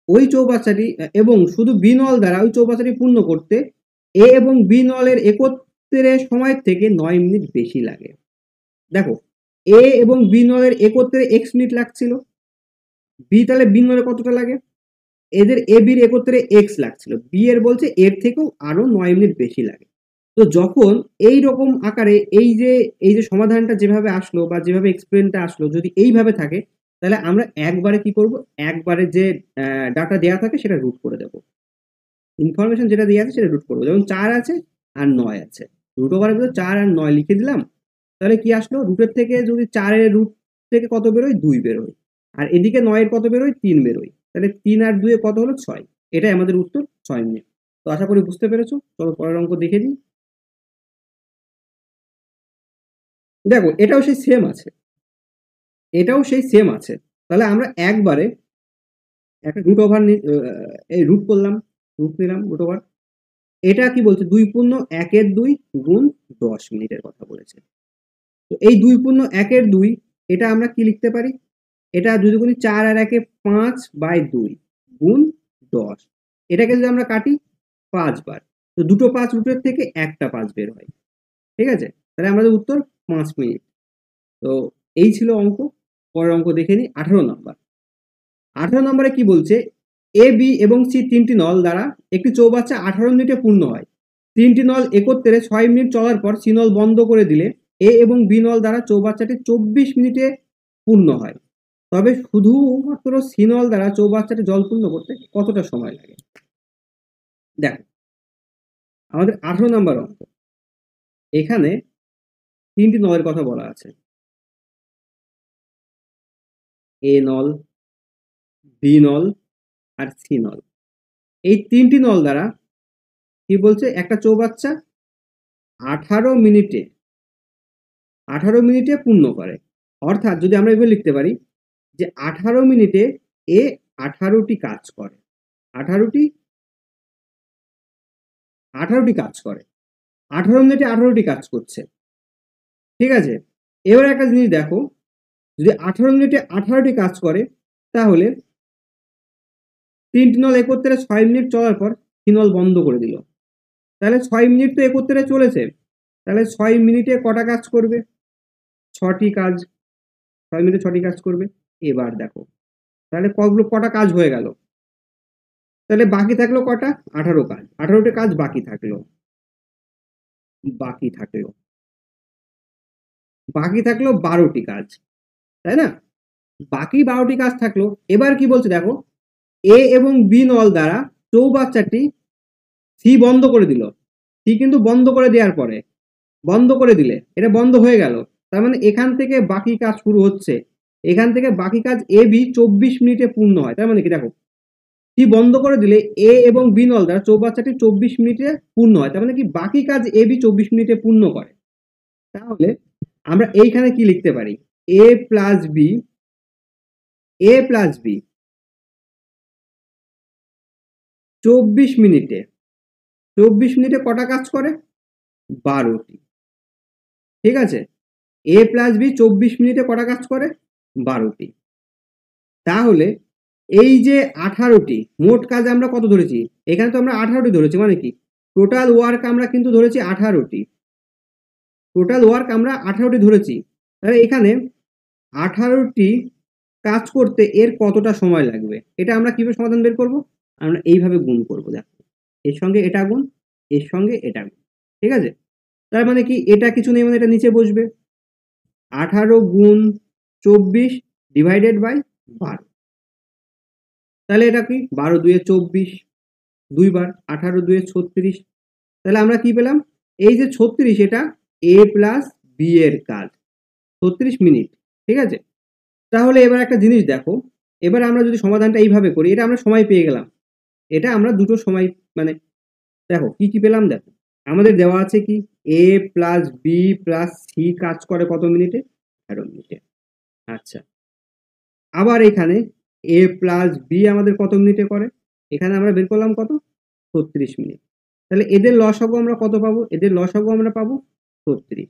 ওই চৌবাচ্চাটি এবং শুধু বি নল দ্বারা ওই চৌবাচ্চাটি পূর্ণ করতে এ এবং বি নলের একত্রের সময় থেকে 9 মিনিট বেশি লাগে। দেখো, এ এবং বি নলের একত্রে এক্স মিনিট লাগছিল, বি তাহলে বি নলের কতটা লাগে, এদের এ বির একত্রে এক্স লাগছিল, বি এর বলছে এর থেকেও আরো 9 মিনিট বেশি লাগে। তো যখন এই রকম আকারে এই যে সমাধানটা যেভাবে আসলো বা যেভাবে এক্সপ্লেনটা আসলো, যদি এইভাবে থাকে, তাহলে আমরা একবারে কি করব, একবারে যে ডাটা দেওয়া থাকে সেটা রুট করে দেবো, ইনফরমেশন যেটা দেওয়া আছে সেটা রুট করবো। যেমন 4 আছে আর 9 আছে, রুট ওভারের ভিতরে 4 আর 9 লিখে দিলাম, তাহলে কি আসলো, রুটের থেকে যদি 4-এর রুট থেকে কত বেরোয়, 2 বেরোয়, আর এদিকে 9-এর কত বেরোয়, 3 বেরোয়, তাহলে 3 আর 2 কত হলো, 6। এটাই আমাদের উত্তর, 6 মিনিট। তো আশা করি বুঝতে পেরেছো। চলো পরের অঙ্ক দেখে দিই। দেখো এটাও সেই সেম আছে, এটাও সেই সেম আছে। তাহলে আমরা একবারে একটা রুট ওভার এই রুট করলাম, রুট নিলাম, রুট ওভার। এটা কি বলছে, 2.1-এর 2 গুণ 10 মিনিটের কথা বলেছে। তো এই 2.1-এর 2 এটা আমরা কি লিখতে পারি, এটা যদি গুণি 4 আর 1-এ 5/2 গুণ 10, এটাকে যদি আমরা কাটি 5 বার, তো দুটো 5 রুটের থেকে একটা 5 বের হয়। ঠিক আছে, তাহলে আমাদের উত্তর 5 মিনিট। তো এই ছিল অঙ্ক। পরের অঙ্ক দেখে নিই, 18 নম্বর। 18 নম্বরে কি বলছে, এ বি এবং সি তিনটি নল দ্বারা একটি চৌবাচ্চা 18 মিনিটে পূর্ণ হয়। তিনটি নল একত্রে 6 মিনিট চলার পর সি নল বন্ধ করে দিলে এ এবং বি নল দ্বারা চৌবাচ্চাটি 24 মিনিটে পূর্ণ হয়। তবে শুধুমাত্র সি নল দ্বারা চৌবাচ্চাটি জল পূর্ণ করতে কতটা সময় লাগে? দেখো, আমাদের 18 নম্বর অঙ্ক, এখানে তিনটি নলের কথা বলা আছে, এ নল, বি নল আর সি নল। এই তিনটি নল দ্বারা কি বলছে, একটা চৌবাচ্চা 18 মিনিটে 18 মিনিটে পূর্ণ করে। অর্থাৎ যদি আমরা এভাবে লিখতে পারি যে 18 মিনিটে এ 18টি কাজ করে, 18টি 18টি কাজ করে, 18 মিনিটে 18টি কাজ করছে। ঠিক আছে, এবার একটা জিনিস দেখো, যদি 18 মিনিটে 18টি কাজ করে, তাহলে তিনটি নল একত্রে 6 মিনিট চলার পর তিন নল বন্ধ করে দিল, তাহলে 6 মিনিট তো একত্রে চলেছে, তাহলে 6 মিনিটে কটা কাজ করবে, 6টি কাজ, 6 মিনিটে 6টি কাজ করবে। এবার দেখো, তাহলে কটা কাজ হয়ে গেল, তাহলে বাকি থাকলো কটা, 18 কাজ, 18টা কাজ বাকি থাকলো বাকি থাকলো 12টি কাজ, তাই না? বাকি 12টি কাজ থাকলো। এবার কি বলছে দেখো, এ এবং বি নল দ্বারা চৌবাচ্চাটি সি বন্ধ করে দিল, সি কিন্তু বন্ধ করে দেওয়ার পরে, বন্ধ করে দিলে এটা বন্ধ হয়ে গেল, তার মানে এখান থেকে বাকি কাজ শুরু হচ্ছে, এখান থেকে বাকি কাজ এ বি 24 মিনিটে পূর্ণ হয়। তার মানে কি, দেখো সি বন্ধ করে দিলে এ এবং বি নল দ্বারা চৌবাচ্চাটি 24 মিনিটে পূর্ণ হয়, তার মানে কি বাকি কাজ এ বি 24 মিনিটে পূর্ণ করে। তাহলে আমরা এইখানে কি লিখতে পারি, এ প্লাস বি, এ প্লাস বি 24 মিনিটে, 24 মিনিটে কটা কাজ করে, 12টি। ঠিক আছে, এ প্লাস বি 24 মিনিটে কটা কাজ করে, 12টি। তাহলে এই যে 18টি মোট কাজ আমরা কত ধরেছি, এখানে তো আমরা 18টি ধরেছি, মানে কি টোটাল ওয়ার্ক আমরা কিন্তু ধরেছি 18টি, টোটাল ওয়ার্ক আমরা 18টি ধরেছি। তাহলে এখানে 18টি কাজ করতে এর কতটা সময় লাগবে, এটা আমরা কিভাবে সমাধান বের করব, আমরা এইভাবে গুণ করব। দেখো, এর সঙ্গে এটা গুণ, এর সঙ্গে এটা গুণ। ঠিক আছে, তার মানে কি, এটা কিছু নেই, মানে এটা নিচে বসবে, 18 গুণ 24 ডিভাইডেড বাই 12, তাহলে এটা কি 12 2 24, দুইবার, 18 2 36। তাহলে আমরা কি পেলাম? এই যে 36 এটা এ প্লাস বি এর কাজ, 36 মিনিট। ঠিক আছে? তাহলে এবার একটা জিনিস দেখো, এবার আমরা যদি সমাধানটা এইভাবে করি, এটা আমরা সময় পেয়ে গেলাম। এটা আমরা দুটো সময় মানে দেখো কি কি পেলাম দেখো। আমাদের দেওয়া আছে কি এ প্লাস বি প্লাস সি কাজ করে কত মিনিটে? 18 মিনিটে। আচ্ছা, আবার এখানে এ প্লাস বি আমাদের কত মিনিটে করে? এখানে আমরা বের করলাম কত? 36 মিনিট। তাহলে এদের লসাগু আমরা কত পাবো? এদের লসাগু আমরা পাবো 36।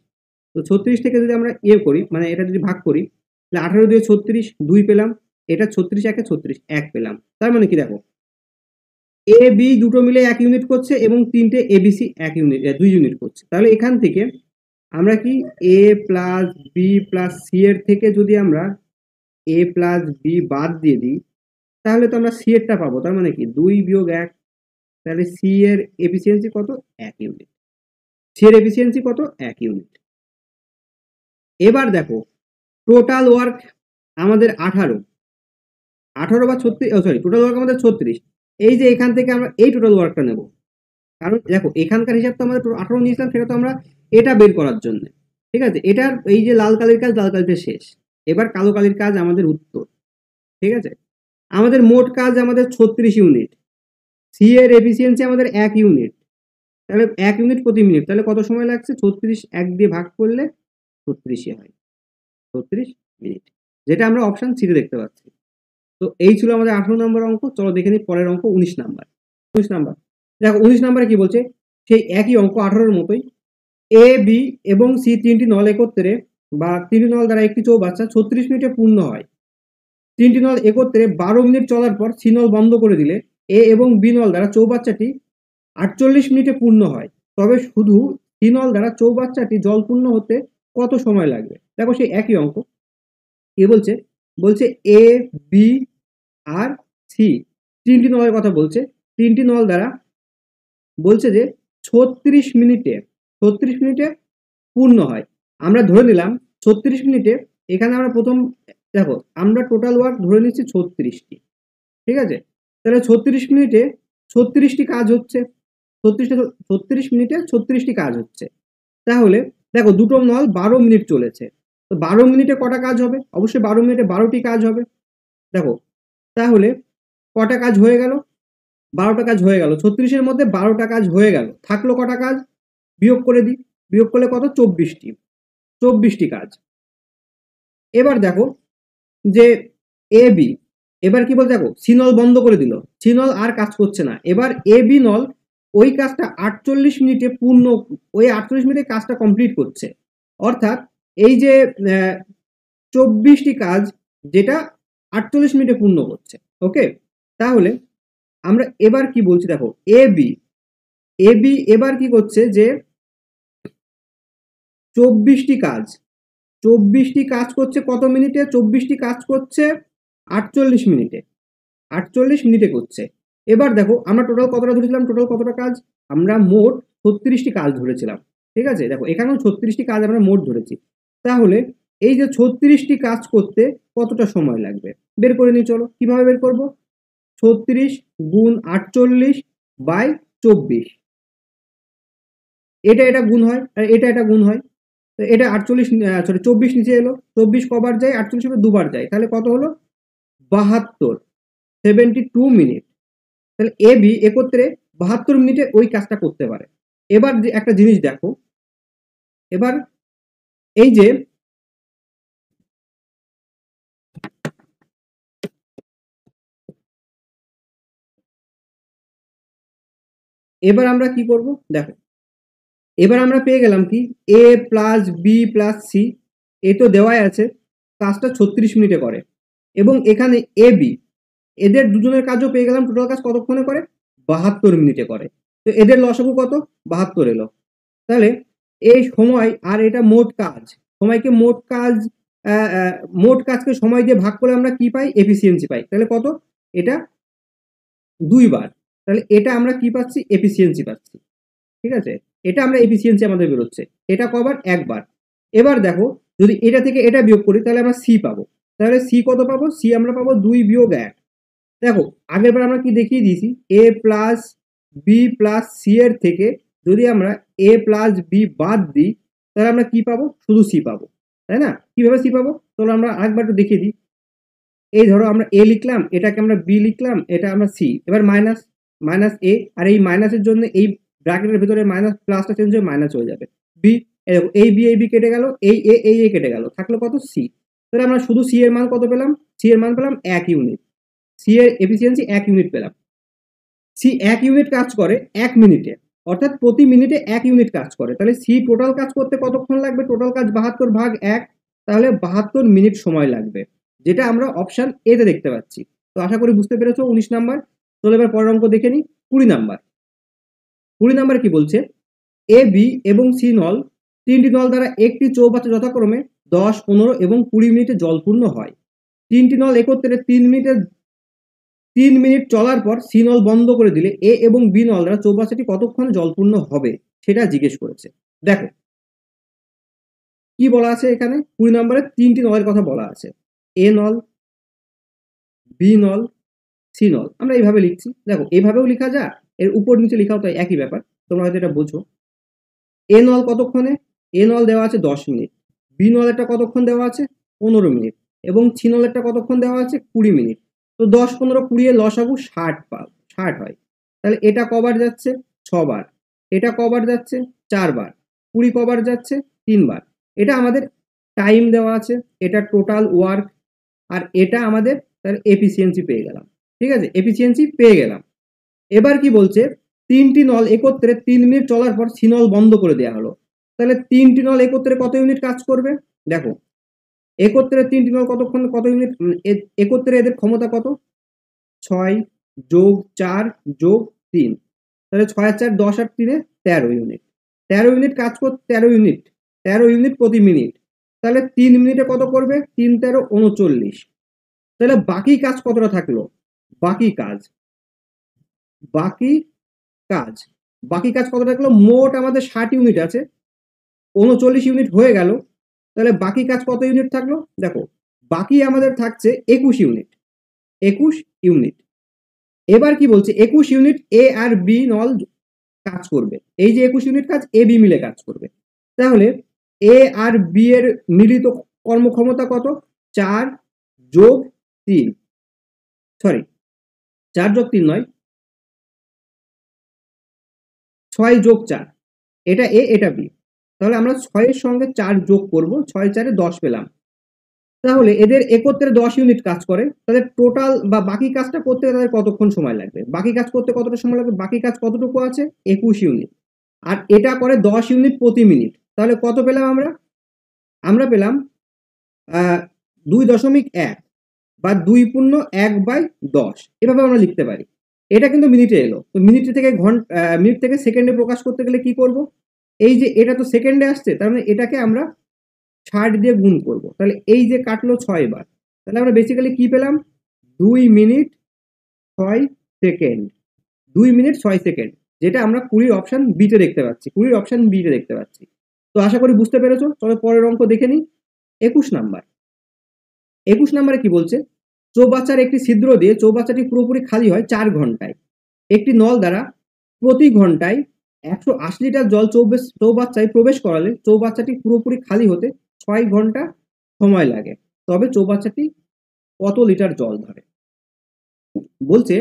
তো 36 থেকে যদি আমরা করি, মানে এটা যদি ভাগ করি, তাহলে 18 দিয়ে 36 2 পেলাম। এটা 36 একে 36 1 পেলাম। তার মানে কি দেখো, এ বি দুটো মিলে 1 ইউনিট করছে এবং তিনটে এবিসি 1 ইউনিট 2 ইউনিট করছে। তাহলে এখান থেকে আমরা কি এ প্লাস বি প্লাস সি এর থেকে যদি আমরা এ প্লাস বি বাদ দিয়ে দিই, তাহলে তো আমরা সি এরটা পাবো। তার মানে কি 2 বিয়োগ 1। তাহলে সি এর এফিসিয়েন্সি কত? 1 ইউনিট। সি এর এফিসিয়েন্সি কত? 1 ইউনিট। এবার দেখো টোটাল ওয়ার্ক আমাদের 18 বা 36, সরি টোটাল ওয়ার্ক আমাদের 36। এই যে এখান থেকে আমরা এই টোটাল ওয়ার্কটা নেব, কারণ দেখো এখানকার হিসাব তো আমাদের 18 নিয়েছিলাম, সেটা তো আমরা এটা বের করার জন্য। ঠিক আছে? এটার এই যে লাল কালির কাজ, লাল কালিটা শেষ। এবার কালো কালির কাজ আমাদের উত্তর। ঠিক আছে? আমাদের মোট কাজ আমাদের 36 ইউনিট। সি এর এফিসিয়েন্সি আমাদের 1 ইউনিট। তাহলে 1 ইউনিট প্রতি মিনিট। তাহলে কত সময় লাগছে? 36 1 দিয়ে ভাগ করলে 36 হয়, 36 মিনিট, যেটা আমরা অপশন সিতে দেখতে পাচ্ছি। তো এই ছিল আমাদের 18 নম্বর অঙ্ক। চলো দেখে নিই পরের অঙ্ক 19 নাম্বার। 19 নাম্বার দেখো, 19 নাম্বারে কি বলছে? সেই একই অঙ্ক 18 এর মতোই। এ বি এবং সি তিনটি নল একত্রে বা তিনটি নল দ্বারা একটি চৌবাচ্চা 36 মিনিটে পূর্ণ হয়। তিনটি নল একত্রে 12 মিনিট চলার পর সি নল বন্ধ করে দিলে এ এবং বি নল দ্বারা চৌবাচ্চাটি 48 মিনিটে পূর্ণ হয়। তবে শুধু সি নল দ্বারা চৌবাচ্চাটি জলপূর্ণ হতে কত সময় লাগবে? দেখো সেই একই অঙ্ক। এ বলছে বলছে এ বি আর সি তিনটি নলের কথা বলছে। তিনটি নল দ্বারা বলছে যে 36 মিনিটে পূর্ণ হয়। আমরা ধরে নিলাম 36 মিনিটে, এখানে আমরা প্রথম দেখো আমরা টোটাল ওয়ার্ক ধরে নিচ্ছি 36টি। ঠিক আছে? তাহলে 36 মিনিটে 36টি কাজ হচ্ছে। 36 মিনিটে 36টি কাজ হচ্ছে। তাহলে দেখো দুটো নল 12 মিনিট চলেছে। তো 12 মিনিটে কটা কাজ হবে? অবশ্যই 12 মিনিটে 12টি কাজ হবে। দেখো তাহলে কটা কাজ হয়ে গেল? 12টা কাজ হয়ে গেল। 36-এর মধ্যে 12টা কাজ হয়ে গেল। থাকলো কটা কাজ? বিয়োগ করে দিই। বিয়োগ করলে কত? 24টি। 24টি কাজ। এবার দেখো যে এ বি, এবার কি বল দেখো সি নল বন্ধ করে দিল। সি নল আর কাজ করছে না। এবার এ বি নল ওই কাজটা 48 মিনিটে পূর্ণ, ওই 48 মিনিটে কাজটা কমপ্লিট করছে। অর্থাৎ এই যে 24টি কাজ যেটা 48 মিনিটে পূর্ণ করছে। ওকে? তাহলে আমরা এবার কি বলছি দেখো এ বি এবার কি করছে যে 24টি কাজ 24টি কাজ করছে কত মিনিটে? 24টি কাজ করছে 48 মিনিটে। 48 মিনিটে করছে। এবার দেখো আমরা টোটাল কতটা ধরেছিলাম? টোটাল কতটা কাজ? আমরা মোট 36টি কাজ ধরেছিলাম। ঠিক আছে? দেখো এখানেও 36টি কাজ আমরা মোট ধরেছি। তাহলে এই যে 36টি কাজ করতে কতটা সময় লাগবে বের করে নিই। চলো কিভাবে বের করব? 36 গুণ 48 বাই 24। এটা গুণ হয় আর এটা গুণ হয়। এটা 48 সরি 24 নিচে এলো। 24 কবার যায়? 48 এর দুবার যায়। তাহলে কত হলো? 72, 72 মিনিট। তাহলে এ বি একত্রে 72 মিনিটে ওই কাজটা করতে পারে। এবার যে একটা জিনিস দেখো, এবার এই যে এবার আমরা কি করব দেখো, এবার আমরা পেয়ে গেলাম কি এ প্লাস বি প্লাস সি, এ তো দেওয়াই আছে কাজটা 36 মিনিটে করে। এবং এখানে এ বি এদের দুজনের কাজও পেয়ে গেলাম, টোটাল কাজ কতক্ষণে করে? 72 মিনিটে করে। তো এদের লসাগু কত? 72 এলো। তাহলে এই সময় আর এটা মোট কাজ, সময়কে মোট কাজকে সময় দিয়ে ভাগ করে আমরা কি পাই? এফিসিয়েন্সি পাই। তাহলে কত? এটা 2 বার। তাহলে এটা আমরা কি পাচ্ছি? এফিসিয়েন্সি পাচ্ছি। ঠিক আছে? এটা আমরা এফিসিয়েন্সি আমাদের বেরোচ্ছে। এটা কবার? একবার। এবার দেখো যদি এটা থেকে এটা বিয়োগ করি তাহলে আমরা সি পাবো। তাহলে সি কত পাবো? সি আমরা পাবো 2 বিয়োগ 1। দেখো আগের বার আমরা কি দেখিয়ে দিয়েছি এ প্লাস বি প্লাস সি এর থেকে যদি আমরা এ প্লাস বি বাদ দিই তাহলে আমরা কি পাবো? শুধু সি পাবো, তাই না? কিভাবে সি পাবো? তাহলে আমরা আরেকবার একটু দেখিয়ে দিই। এই ধরো আমরা এ লিখলাম, এটাকে আমরা বি লিখলাম, এটা আমরা সি, এবার মাইনাস মাইনাস এ, আর এই মাইনাসের জন্য এই ব্র্যাকেটের ভিতরে মাইনাস প্লাসটা চেঞ্জ হয়ে মাইনাস হয়ে যাবে। বি, এই বি কেটে গেল, এই এ কেটে গেল, থাকলো কত? সি। তাহলে আমরা শুধু সি এর মান কত পেলাম? সি এর মান পেলাম 1 ইউনিট। সি এর এফিসিয়েন্সি 1 ইউনিট পেলাম। সি 1 ইউনিট কাজ করে 1 মিনিটে, অর্থাৎ প্রতি মিনিটে 1 ইউনিট কাজ করে। তাহলে সি টোটাল কাজ করতে কতক্ষণ লাগবে? টোটাল কাজ 72 ভাগ 1, তাহলে 72 মিনিট সময় লাগবে, যেটা আমরা অপশন এ তে দেখতে পাচ্ছি। তো আশা করি বুঝতে পেরেছো 19 নাম্বার। তো এবার পরের অঙ্ক দেখে নিই, 20 নাম্বার। 20 নাম্বার কি বলছে? এ বি এবং সি নল, তিনটি নল দ্বারা একটি চৌবাচ্চা যথাক্রমে 10, 15 এবং 20 মিনিটে জলপূর্ণ হয়। তিনটি নল একত্রে 3 মিনিট চলার পর সি নল বন্ধ করে দিলে এ এবং বি নল দ্বারা চৌবাচ্চাটি কতক্ষণে জলপূর্ণ হবে সেটা জিজ্ঞেস করেছে। দেখো কি বলা আছে এখানে, 20 নম্বরে তিনটি নলের কথা বলা আছে, এ নল, বি নল, সি নল। আমরা এইভাবে লিখছি, দেখো এইভাবেও লেখা যায়, এর উপর নিচে লেখাও তো একই ব্যাপার, তোমরা হয়তো এটা বোঝো। এ নল কতক্ষণে? এ নল দেওয়া আছে 10 মিনিট, বি নল একটা কতক্ষণ দেওয়া আছে? 15 মিনিট, এবং সি নল একটা কতক্ষণ দেওয়া আছে? 20 মিনিট। তো 10, 15, 20 এর লসাগু 60 হয়। তাহলে এটা কবার যাচ্ছে? 6 বার। এটা কবার যাচ্ছে? 4 বার। 20 কবার যাচ্ছে? 3 বার। এটা আমাদের টাইম দেওয়া আছে, এটা টোটাল ওয়ার্ক, আর এটা আমাদের তার এফিসিয়েন্সি পেয়ে গেলাম। ঠিক আছে, এফিসিয়েন্সি পেয়ে গেলাম। এবার কি বলছে? তিনটি নল একত্রে 3 মিনিট চলার পর সি নল বন্ধ করে দেওয়া হলো। তাহলে তিনটি নল একত্রে কত ইউনিট কাজ করবে? দেখো একত্রে তিনটি নল কতক্ষণ কত ইউনিট, একত্রে এদের ক্ষমতা কত? 6 যোগ 4 যোগ 3, তাহলে 6 আর 4 10 আর 3 13 ইউনিট। 13 ইউনিট কাজ করতে, 13 ইউনিট প্রতি মিনিট। তাহলে 3 মিনিটে কত করবে? 3 13 39। তাহলে বাকি কাজ কতটা থাকলো? বাকি কাজ বাকি কাজ বাকি কাজ কত থাকলো? মোট আমাদের 60 ইউনিট আছে, 39 ইউনিট হয়ে গেল। তাহলে বাকি কাজ কত ইউনিট থাকলো? দেখো বাকি আমাদের থাকছে 21 ইউনিট। 21 ইউনিট। এবার কি বলছে? 21 ইউনিট এ আর বি নল কাজ করবে। এই যে 21 ইউনিট কাজ এ বি মিলে কাজ করবে। তাহলে এ আর বি এর মিলিত কর্মক্ষমতা কত? 4 যোগ 3, সরি 4 যোগ 3 নয়, 6 যোগ 4, এটা এ এটা বি। তাহলে আমরা 6 এর সঙ্গে 4 যোগ করব, 6 4 10 পেলাম। তাহলে এদের একত্রে 10 ইউনিট কাজ করে, তাদের টোটাল বা বাকি কাজটা করতে তাদের কতক্ষণ সময় লাগবে? বাকি কাজ করতে কতটা সময় লাগবে? বাকি কাজ কতটুকু আছে? 21 ইউনিট, আর এটা করে 10 ইউনিট প্রতি মিনিট। তাহলে কত পেলাম আমরা? আমরা পেলাম 2.1 বা 2.1/10, এভাবে আমরা লিখতে পারি। এটা কিন্তু মিনিটে এলো, তো মিনিট থেকে সেকেন্ডে প্রকাশ করতে গেলে কি করব? এই যে এটা তো সেকেন্ডে আসছে, তার মানে এটাকে আমরা 60 দিয়ে গুণ করব। তাহলে এই যে কাটলো 6 বার, তাহলে আমরা বেসিক্যালি কি পেলাম? 2 মিনিট 6 সেকেন্ড। 2 মিনিট 6 সেকেন্ড, যেটা আমরা 20 অপশন বিতে দেখতে পাচ্ছি, 20 অপশন বিতে দেখতে পাচ্ছি। তো আশা করি বুঝতে পেরেছো। তবে পরের অঙ্ক দেখে নিই, 21 নাম্বার। 21 নাম্বারে কি বলছে? চৌবাচ্চার একটি ছিদ্র দিয়ে চৌবাচ্চাটি পুরোপুরি খালি হয় 4 ঘন্টায়। একটি নল দ্বারা প্রতি ঘন্টায় 180 লিটার জল চৌবাচ্চায় প্রবেশ করালে চৌবাচ্চাটি পুরোপুরি খালি হতে 6 ঘন্টা সময় লাগে। তবে চৌবাচ্চাটি কত লিটার জল ধরে? বলছে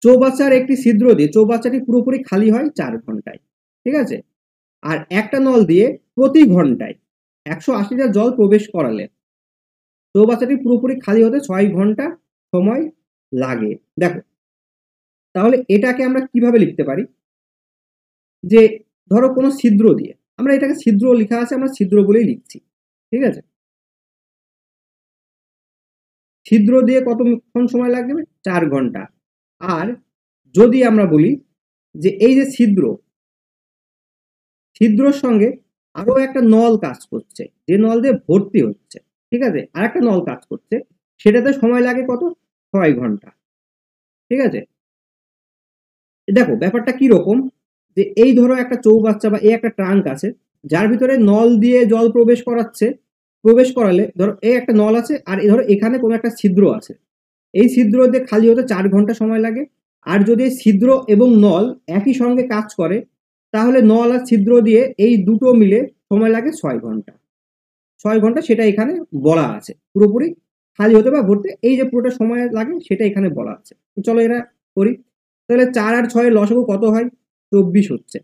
চৌবাচ্চার একটি ছিদ্র দিয়ে চৌবাচ্চাটি পুরোপুরি খালি হয় 4 ঘন্টায়, ঠিক আছে? আর একটা নল দিয়ে প্রতি ঘন্টায় 180 লিটার জল প্রবেশ করালে চৌবাচ্চাটি পুরোপুরি খালি হতে 6 ঘন্টা সময় লাগে। দেখো তাহলে এটাকে আমরা কিভাবে লিখতে পারি? যে ধরো কোনো ছিদ্র দিয়ে, আমরা এটাকে ছিদ্র লেখা আছে, আমরা ছিদ্র বলেই লিখছি, ঠিক আছে? ছিদ্র দিয়ে কতক্ষণ সময় লাগবে? 4 ঘন্টা। আর যদি আমরা বলি যে এই যে ছিদ্রর সঙ্গে আরো একটা নল কাজ করছে, যে নল দিয়ে ভর্তি হচ্ছে, ঠিক আছে, আর একটা নল কাজ করছে, সেটাতে সময় লাগে কত? 6 ঘন্টা, ঠিক আছে? দেখো ব্যাপারটা কি রকম, যে এই ধরো একটা চৌবাচ্চা বা এই একটা ট্রাঙ্ক আছে, যার ভিতরে নল দিয়ে জল প্রবেশ করালে ধরো এই একটা নল আছে, আর ধরো এখানে কোনো একটা ছিদ্র আছে, এই ছিদ্র দিয়ে খালি হতে 4 ঘন্টা সময় লাগে। আর যদি ছিদ্র এবং নল একই সঙ্গে কাজ করে তাহলে নল আর ছিদ্র দিয়ে এই দুটো মিলে সময় লাগে 6 ঘন্টা। 6 ঘন্টা সেটা এখানে বলা আছে, পুরোপুরি খালি হতে বা ভরতে এই যে পুরোটা সময় লাগে সেটা এখানে বলা আছে। চলো এরা করি। তাহলে 4 আর 6 লসাগু কত হয়? 24 হচ্ছে।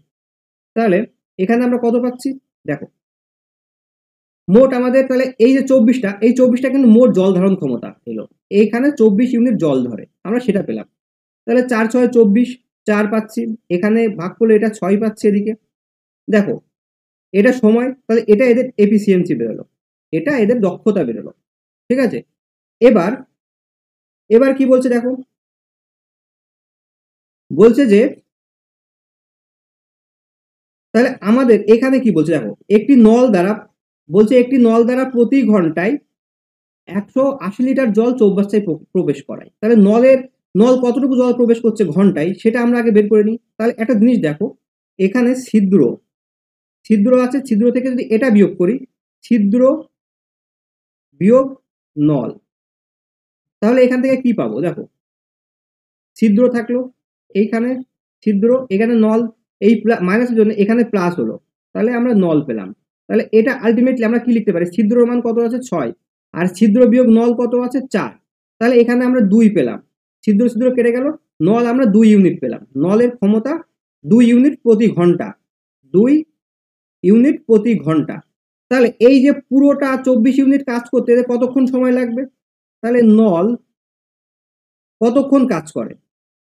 তাহলে এখানে আমরা কত পাচ্ছি দেখো, মোট আমাদের তাহলে এই যে 24টা, এই 24টা কিন্তু মোট জল ধারণ ক্ষমতা এলো, এইখানে 24 ইউনিট জল ধরে, আমরা সেটা পেলাম। তাহলে 4 6 24, 4 পাচ্ছি, এখানে ভাগ করলে এটা 6 পাচ্ছি এদিকে। দেখো এটা সময়, তাহলে এটা এদের এফিসিয়েন্সি বেরোলো, এটা এদের দক্ষতা বেরোলো। ঠিক আছে, এবার এবার কি বলছে দেখো, বলছে যে তাহলে আমাদের এখানে কি বলছে দেখো, একটি নল দ্বারা, বলছে একটি নল দ্বারা প্রতি ঘন্টায় 180 লিটার জল চৌবাচ্চায় প্রবেশ করায়। তাহলে নল কতটুকু জল প্রবেশ করছে ঘন্টায় সেটা আমরা আগে বের করে নিই। তাহলে একটা জিনিস দেখো, এখানে ছিদ্র ছিদ্র আছে, ছিদ্র থেকে যদি এটা বিয়োগ করি, ছিদ্র বিয়োগ নল, তাহলে এখান থেকে কি পাবো দেখো, ছিদ্র থাকলো এইখানে, ছিদ্র এখানে নল, এই মাইনাসের জন্য এখানে প্লাস হলো, তাহলে আমরা নল পেলাম। তাহলে এটা আলটিমেটলি আমরা কি লিখতে পারি, ছিদ্রর মান কত আছে 6, আর ছিদ্র বিয়োগ নল কত আছে 4, তাহলে এখানে আমরা 2 পেলাম, ছিদ্র ছিদ্র কেটে গেল, নল আমরা 2 ইউনিট পেলাম, নলের ক্ষমতা 2 ইউনিট প্রতি ঘন্টা, 2 ইউনিট প্রতি ঘন্টা। তাহলে এই যে পুরোটা 24 ইউনিট কাজ করতে কতক্ষণ সময় লাগবে, তাহলে নল কতক্ষণ কাজ করে,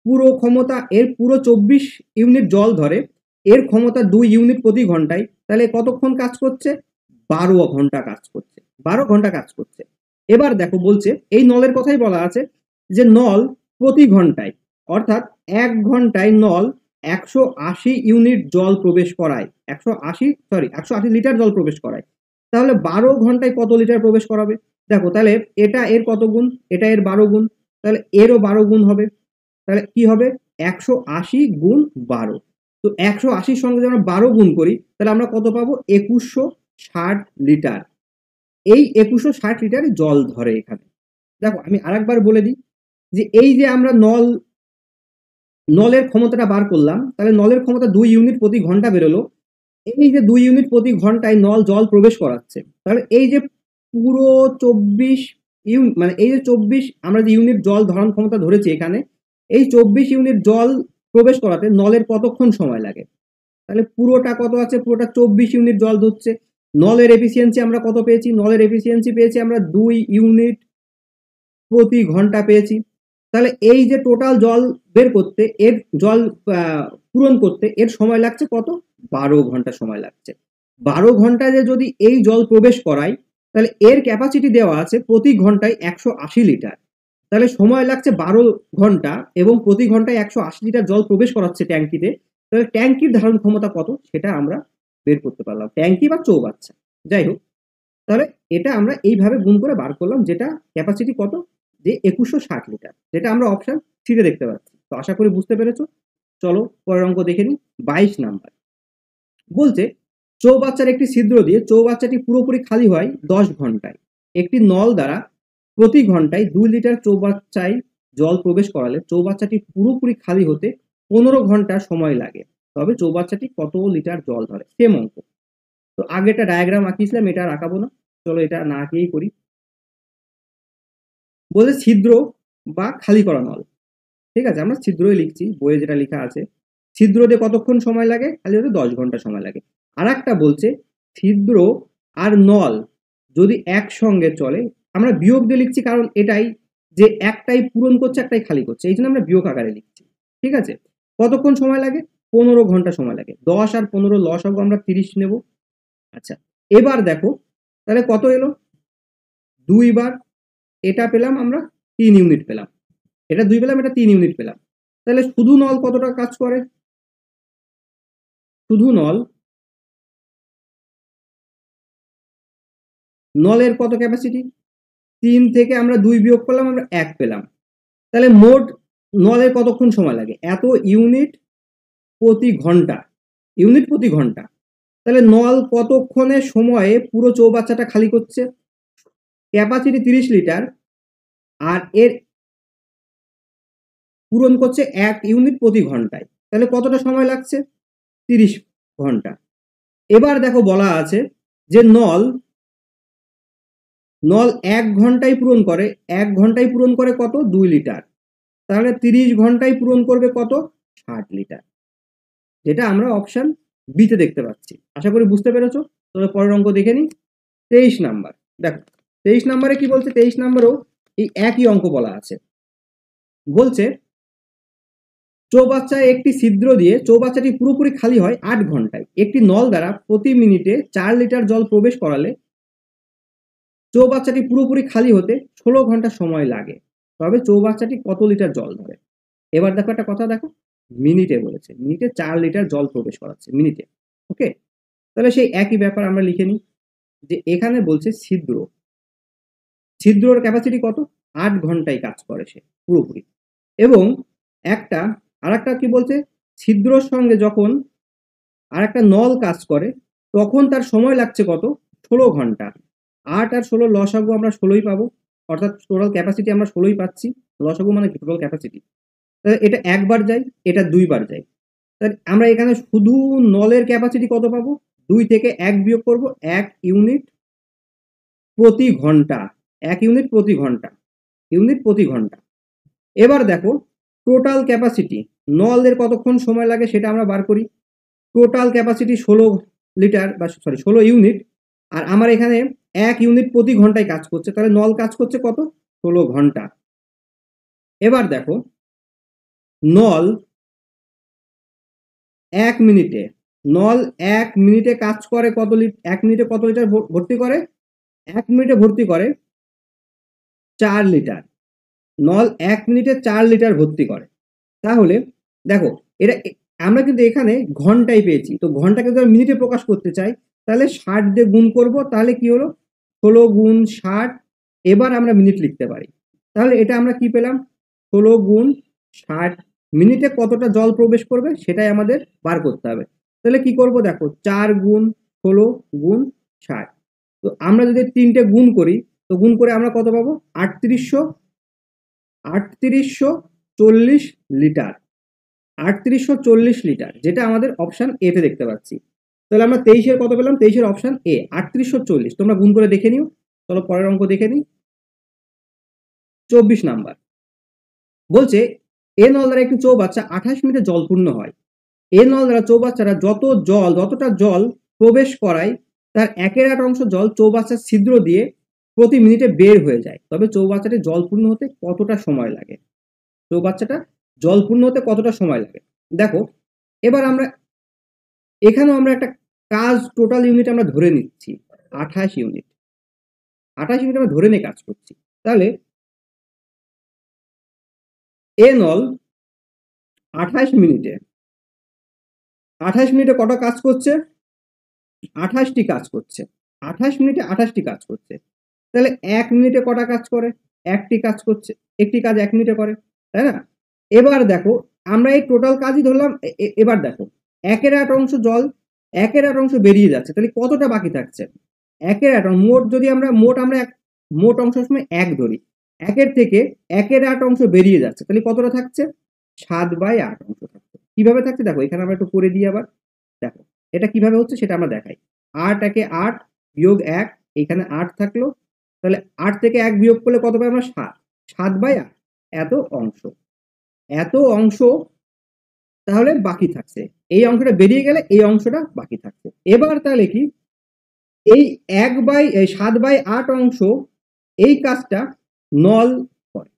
পুরো ক্ষমতা এর পুরো 24 ইউনিট জল ধরে, এর ক্ষমতা 2 ইউনিট প্রতি ঘন্টায়, তাহলে কতক্ষণ কাজ করছে, 12 ঘন্টা কাজ করছে, 12 ঘন্টা কাজ করছে। এবার দেখো বলছে এই নলের কথাই বলা আছে যে নল প্রতি ঘন্টায়, অর্থাৎ 1 ঘন্টায় নল 180 ইউনিট জল প্রবেশ করায়, 180 লিটার জল প্রবেশ করায়। তাহলে 12 ঘন্টায় কত লিটার প্রবেশ করাবে দেখো, তাহলে এটা এর কত গুণ, এটা এর 12 গুণ, তাহলে এরও 12 গুণ হবে, তাহলে কি হবে 180 গুণ 12। তো 180-র সঙ্গে যদি আমরা 12 গুণ করি তাহলে আমরা কত পাবো, 2160 লিটার। এই 2160 লিটার জল ধরে এখানে। দেখো আমি আরেকবার বলে দিই যে এই যে আমরা নলের ক্ষমতাটা বার করলাম, তাহলে নলের ক্ষমতা 2 ইউনিট প্রতি ঘন্টা বেরোলো, এই যে 2 ইউনিট প্রতি ঘন্টায় নল জল প্রবেশ করাচ্ছে, তাহলে এই যে পুরো 24 মানে এই যে 24 আমরা যে ইউনিট জল ধারণ ক্ষমতা ধরেছি এখানে, এই 24 ইউনিট জল প্রবেশ করাতে নলের কতক্ষণ সময় লাগে, তাহলে পুরোটা কত আছে, পুরোটা 24 ইউনিট জল ধরছে। নলের এফিসিয়েন্সি আমরা কত পেয়েছি, নলের এফিসিয়েন্সি পেয়েছি আমরা 2 ইউনিট প্রতি ঘন্টা পেয়েছি। তাহলে এই যে টোটাল জল বের করতে, এর জল পূরণ করতে এর সময় লাগছে কত, 12 ঘন্টা সময় লাগছে। 12 ঘন্টায় যে যদি এই জল প্রবেশ করায় তাহলে এর ক্যাপাসিটি দেওয়া আছে প্রতি ঘন্টায় 180 লিটার, তাহলে সময় লাগছে 12 ঘন্টা এবং প্রতি ঘন্টায় 180 লিটার জল প্রবেশ করাচ্ছে ট্যাঙ্কিতে। তাহলে ট্যাঙ্কির ধারণ ক্ষমতা কত সেটা আমরা বের করতে পারলাম, ট্যাঙ্কি বা চৌবাচ্চা যাই হোক। তাহলে এটা আমরা এইভাবে গুণ করে বার করলাম, যেটা ক্যাপাসিটি কত, যে 2160 লিটার, যেটা আমরা অপশন সিতে দেখতে পাচ্ছি। তো আশা করি বুঝতে পেরেছো। চলো পরের অঙ্ক দেখে নিই। 22 নাম্বার বলছে চৌবাচ্চার একটি ছিদ্র দিয়ে চৌবাচ্চাটি পুরোপুরি খালি হয় 10 ঘন্টায়, একটি নল দ্বারা প্রতি ঘন্টায় 2 লিটার চৌবাচ্চায় জল প্রবেশ করালে চৌবাচ্চাটি পুরোপুরি খালি হতে 15 ঘন্টা সময় লাগে, তবে চৌবাচ্চাটি কত লিটার জল ধরে, সেম অঙ্ক। তো আগে একটা ডায়াগ্রাম আঁকিয়েছিলাম, এটা আর আঁকাবো না, চলো এটা না আঁকিয়েই করি। বলে ছিদ্র বা খালি করা নল, ঠিক আছে আমরা ছিদ্রই লিখছি, বইয়ে যেটা লেখা আছে। ছিদ্র দিয়ে কতক্ষণ সময় লাগে, খালি হতে 10 ঘন্টা সময় লাগে। আর একটা বলছে ছিদ্র আর নল যদি একসঙ্গে চলে, আমরা বিয়োগ দিয়ে লিখছি কারণ এটাই যে একটাই পূরণ করছে একটাই খালি করছে, এই জন্য আমরা বিয়োগ আকারে লিখছি। ঠিক আছে, কতক্ষণ সময় লাগে, 15 ঘন্টা সময় লাগে। 10 আর 15 লসাগু আমরা 30 নেব। আচ্ছা এবার দেখো তাহলে কত এলো, 2 বার, এটা পেলাম আমরা 3 ইউনিট পেলাম, এটা 2 পেলাম, এটা 3 ইউনিট পেলাম। তাহলে শুধু নল কতটা কাজ করে, শুধু নলের কত ক্যাপাসিটি, 3 থেকে আমরা 2 বিয়োগ করলাম, আমরা 1 পেলাম। তাহলে মোট নলের কতক্ষণ সময় লাগে, এত ইউনিট প্রতি ঘন্টা, ইউনিট প্রতি ঘন্টা। তাহলে নল কতক্ষণের সময়ে পুরো চৌবাচ্চাটা খালি করছে, ক্যাপাসিটি 30 লিটার, আর এর পূরণ করছে 1 ইউনিট প্রতি ঘন্টায়, তাহলে কতটা সময় লাগছে? 30 ঘন্টা। এবার দেখো বলা আছে যে নল 1 ঘন্টায় পূরণ করে, 1 ঘন্টায় পূরণ করে কত? 2 লিটার। তাহলে 30 ঘন্টায় পূরণ করবে কত? 60 লিটার, যেটা আমরা অপশন বিতে দেখতে পাচ্ছি। আশা করি বুঝতে পেরেছো। তবে পরের অঙ্ক দেখে নিই। 23 নাম্বার, দেখো 23 নাম্বারে কি বলছে? 23 নাম্বারেও এই একই অঙ্ক বলা আছে। বলছে চৌবাচ্চায় একটি ছিদ্র দিয়ে চৌবাচ্চাটি পুরোপুরি খালি হয় 8 ঘন্টায়। একটি নল দ্বারা প্রতি মিনিটে 4 লিটার জল প্রবেশ করালে চৌবাচ্চাটি পুরোপুরি খালি হতে 16 ঘন্টা সময় লাগে, তবে চৌবাচ্চাটি কত লিটার জল ধরে? এবার দেখো একটা কথা, দেখো মিনিটে বলেছে, মিনিটে 4 লিটার জল প্রবেশ করাচ্ছে মিনিটে। ওকে, তাহলে সেই একই ব্যাপার আমরা লিখে নিই যে এখানে বলছে ছিদ্রর ক্যাপাসিটি কত? 8 ঘন্টায় কাজ করে সে পুরোপুরি। এবং আরেকটা কি বলছে? ছিদ্রর সঙ্গে যখন আরেকটা নল কাজ করে তখন তার সময় লাগছে কত? 16 ঘন্টা। 8 আর 16 লসাগু আমরা 16ই পাবো, অর্থাৎ টোটাল ক্যাপাসিটি আমরা 16ই পাচ্ছি। লসাগু মানে কি? Total capacity. তাহলে এটা একবার যায়, এটা দুইবার যায়। তাহলে আমরা এখানে শুধু নলের ক্যাপাসিটি কত পাবো? 2 থেকে 1 বিয়োগ করব, 1 ইউনিট প্রতি ঘন্টা, 1 ইউনিট প্রতি ঘন্টা, ইউনিট প্রতি ঘন্টা। এবার দেখো টোটাল ক্যাপাসিটি, নলের কতক্ষণ সময় লাগে সেটা আমরা বার করি। টোটাল ক্যাপাসিটি 16 লিটার বা 16 ইউনিট, আর আমার এখানে 1 ইউনিট প্রতি ঘন্টায় কাজ করছে, তাহলে নল কাজ করছে কত? 16 ঘন্টা। এবার দেখো নল 1 মিনিটে, নল 1 মিনিটে কাজ করে কত লিটার? 1 মিনিটে কত লিটার ভর্তি করে? 1 মিনিটে ভর্তি করে 4 লিটার। নল 1 মিনিটে 4 লিটার ভর্তি করে। তাহলে দেখো এটা আমরা কিন্তু এখানে ঘন্টায় পেয়েছি, তো ঘন্টাকে যদি মিনিটে প্রকাশ করতে চাই তাহলে 60 দিয়ে গুণ করব, তাহলে কি হলো? 16 গুণ 60। এবার আমরা মিনিট লিখতে পারি। তাহলে এটা আমরা কি পেলাম? 16 গুণ 60 মিনিটে কতটা জল প্রবেশ করবে সেটাই আমাদের বার করতে হবে। তাহলে কি করব? দেখো 4 গুণ 16 গুণ 60, তো আমরা যদি 3টে গুণ করি তো গুণ করে আমরা কত পাবো? 3840 লিটার, 3840 লিটার, যেটা আমাদের অপশন এ তে দেখতে পাচ্ছি। তাহলে আমরা 23-এর কত পেলাম? 23-এর অপশন এ 3840। তোমরা গুণ করে দেখে নিও। চলো পরের অঙ্ক দেখে নিই। 24 নাম্বার বলছে এ নল দ্বারা একটি চৌবাচ্চা 28 মিনিটে জলপূর্ণ হয়। এ নল দ্বারা চৌবাচ্চারা যতটা জল প্রবেশ করায় তার 1/8 অংশ জল চৌবাচ্চার ছিদ্র দিয়ে প্রতি মিনিটে বের হয়ে যায়, তবে চৌবাচ্চাটি জলপূর্ণ হতে কতটা সময় লাগে? চৌবাচ্চাটা জলপূর্ণ হতে কতটা সময় লাগে? দেখো এবার আমরা এখানেও আমরা একটা কাজ টোটাল ইউনিট আমরা ধরে নিচ্ছি 28 ইউনিট, 28 ইউনিট আমরা ধরে নিয়ে কাজ করছি। তাহলে এ নল 28 মিনিটে, 28 মিনিটে কটা কাজ করছে? 28টি কাজ করছে। 28 মিনিটে 28টি কাজ করছে। তাহলে 1 মিনিটে কটা কাজ করে? একটি কাজ করছে, একটি কাজ 1 মিনিটে করে, তাই না? এবার দেখো আমরা এই টোটাল কাজই ধরলাম। এবার দেখো 1/8 অংশ জল, 1/8 অংশ বেরিয়ে যাচ্ছে, তাহলে কতটা বাকি থাকছে? 1/8 মোট, যদি আমরা মোট অংশ সময় 1 ধরি, 1-এর থেকে 1/8 অংশ বেরিয়ে যাচ্ছে, তাহলে কতটা থাকছে? 7/8 অংশ থাকছে। কিভাবে থাকছে দেখো, এখানে আমরা একটু করে দিই আবার। দেখো এটা কিভাবে হচ্ছে সেটা আমরা দেখাই। 8 একে 8 বিয়োগ 1, এখানে 8 থাকলো, তাহলে 8 থেকে 1 বিয়োগ করলে কত পাই আমরা? 7। 7/8 এত অংশ তাহলে বাকি থাকছে। এই অংশটা বেরিয়ে গেলে এই অংশটা বাকি থাকছে। এবার তাহলে কি এই 7/8 অংশ এই কাজটা নল করে,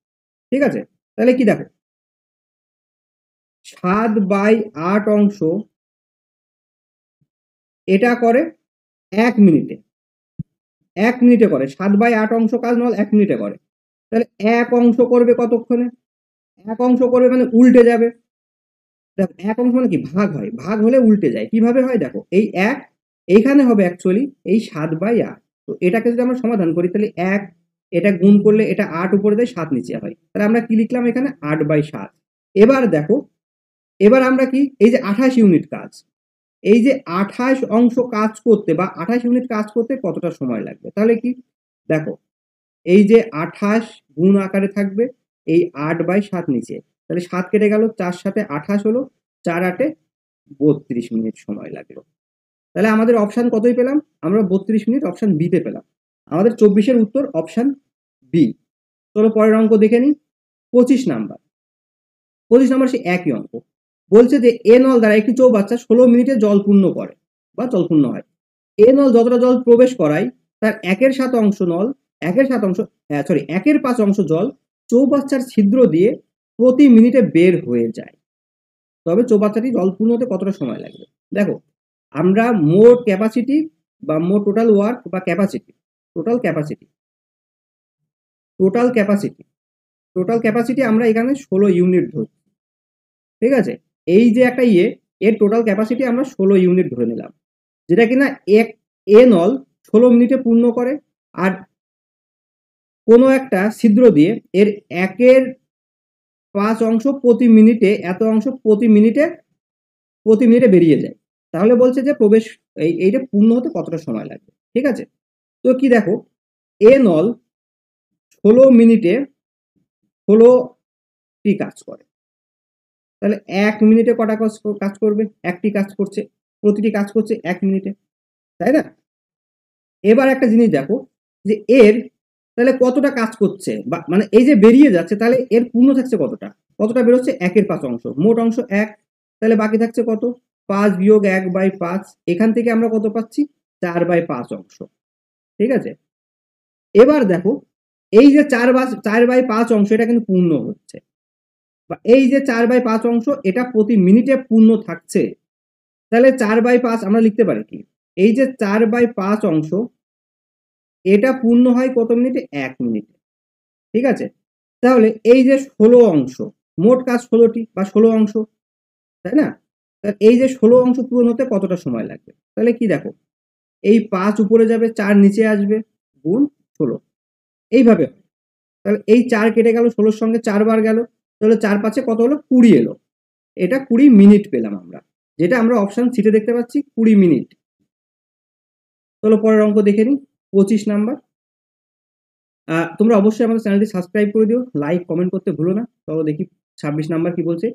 ঠিক আছে? তাহলে কি দেখো 7/8 অংশ এটা করে 1 মিনিটে, 1 মিনিটে করে 7/8 অংশ কাজ নল 1 মিনিটে করে। তাহলে 1 অংশ করবে কতক্ষণে? 1 অংশ করবে মানে উল্টে যাবে। দেখো 1 অংশ মানে কি? ভাগ হয়, ভাগ হলে উল্টে যায়। কিভাবে হয় দেখো, এই 1 এইখানে হবে অ্যাকচুয়ালি এই 7/8। তো এটাকে যদি আমরা সমাধান করি তাহলে 1 এটা গুণ করলে এটা 8 উপরে দেয়, 7 নিচে হয়, তাহলে আমরা কি লিখলাম এখানে? 8/7। এবার দেখো এবার আমরা কি এই যে 28 ইউনিট কাজ, এই যে 28 অংশ কাজ করতে বা 28 ইউনিট কাজ করতে কতটা সময় লাগবে? তাহলে কি দেখো এই যে 28 গুণ আকারে থাকবে এই 8/7 নিচে, তাহলে 7 কেটে গেল, 4 7 28 হলো, 4 8 32 মিনিট সময় লাগলো। তাহলে আমাদের অপশান কতই পেলাম? আমরা 32 মিনিট অপশান বিতে পেলাম। আমাদের 24-এর উত্তর অপশান বি। চলো পরের অঙ্ক দেখে নিই। 25 নাম্বার। 25 নাম্বার সে একই অঙ্ক। বলছে যে এ নল দ্বারা একটি চৌবাচ্চা 16 মিনিটে জল পূর্ণ করে বা জল পূর্ণ হয়। এ নল যতটা জল প্রবেশ করায় তার 1/7 অংশ নল, 1/7 অংশ সরি 1/5 অংশ জল চৌবাচ্চার ছিদ্র দিয়ে প্রতি মিনিটে বের হয়ে যায়। তবে চৌবাচ্চাটি জল পূর্ণ হতে কতটা সময় লাগবে? দেখো, আমরা মোট ক্যাপাসিটি বা মোট টোটাল ওয়ার্ক বা ক্যাপাসিটি, টোটাল ক্যাপাসিটি আমরা এখানে 16 ইউনিট ধরছি। ঠিক আছে, এই যে একটা এর টোটাল ক্যাপাসিটি আমরা 16 ইউনিট ধরে নিলাম, যেটা কিনা এ নল 16 মিনিটে পূর্ণ করে। আর কোনো একটা ছিদ্র দিয়ে এর 1/5 অংশ প্রতি মিনিটে, এত অংশ প্রতি মিনিটে বেরিয়ে যায়। তাহলে বলছে যে প্রবেশ এইটা পূর্ণ হতে কতটা সময় লাগবে। ঠিক আছে, তো কি দেখো, এ নল 16 মিনিটে 16টি কাজ করে। তাহলে 1 মিনিটে কটা কাজ করবে? একটি কাজ করছে, প্রতিটি কাজ করছে 1 মিনিটে, তাই না? এবার একটা জিনিস দেখো যে এর তাহলে কতটা কাজ করছে, বা মানে এই যে বেরিয়ে যাচ্ছে, তাহলে এর পূর্ণ থাকছে কতটা বেরোচ্ছে? 1/5 অংশ, মোট অংশ 1, তাহলে বাকি থাকছে কত? 5 বিয়োগ 1/5। এখান থেকে আমরা কত পাচ্ছি? 4/5 অংশ। ঠিক আছে, এবার দেখো এই যে 4/5 অংশ এটা কিন্তু পূর্ণ হচ্ছে, বা এই যে 4/5 অংশ এটা প্রতি মিনিটে পূর্ণ থাকছে। তাহলে 4/5 আমরা লিখতে পারি কি, এই যে 4/5 অংশ এটা পূর্ণ হয় কত মিনিটে? 1 মিনিটে। ঠিক আছে, তাহলে এই যে 16 অংশ, মোট কাজ 16টি বা 16 অংশ, তাই না? এই যে 16 অংশ পূরণ হতে কতটা সময় লাগবে? তাহলে কি দেখো, এই 5 উপরে যাবে, 4 নিচে আসবে, গুণ 16, এইভাবে। তাহলে এই 4 কেটে গেল, 16-র সঙ্গে 4 বার গেল, তাহলে 4 5 কত হলো? 20 এলো। এটা 20 মিনিট পেলাম আমরা, যেটা আমরা অপশন সিটে দেখতে পাচ্ছি 20 মিনিট। চলো পরের অঙ্ক দেখে নিই। 25 নাম্বার। তোমরা অবশ্যই আমাদের চ্যানেলটি সাবস্ক্রাইব করে দিও, লাইক কমেন্ট করতে ভুলো না। চলো দেখি 26 নাম্বার কি বলছে।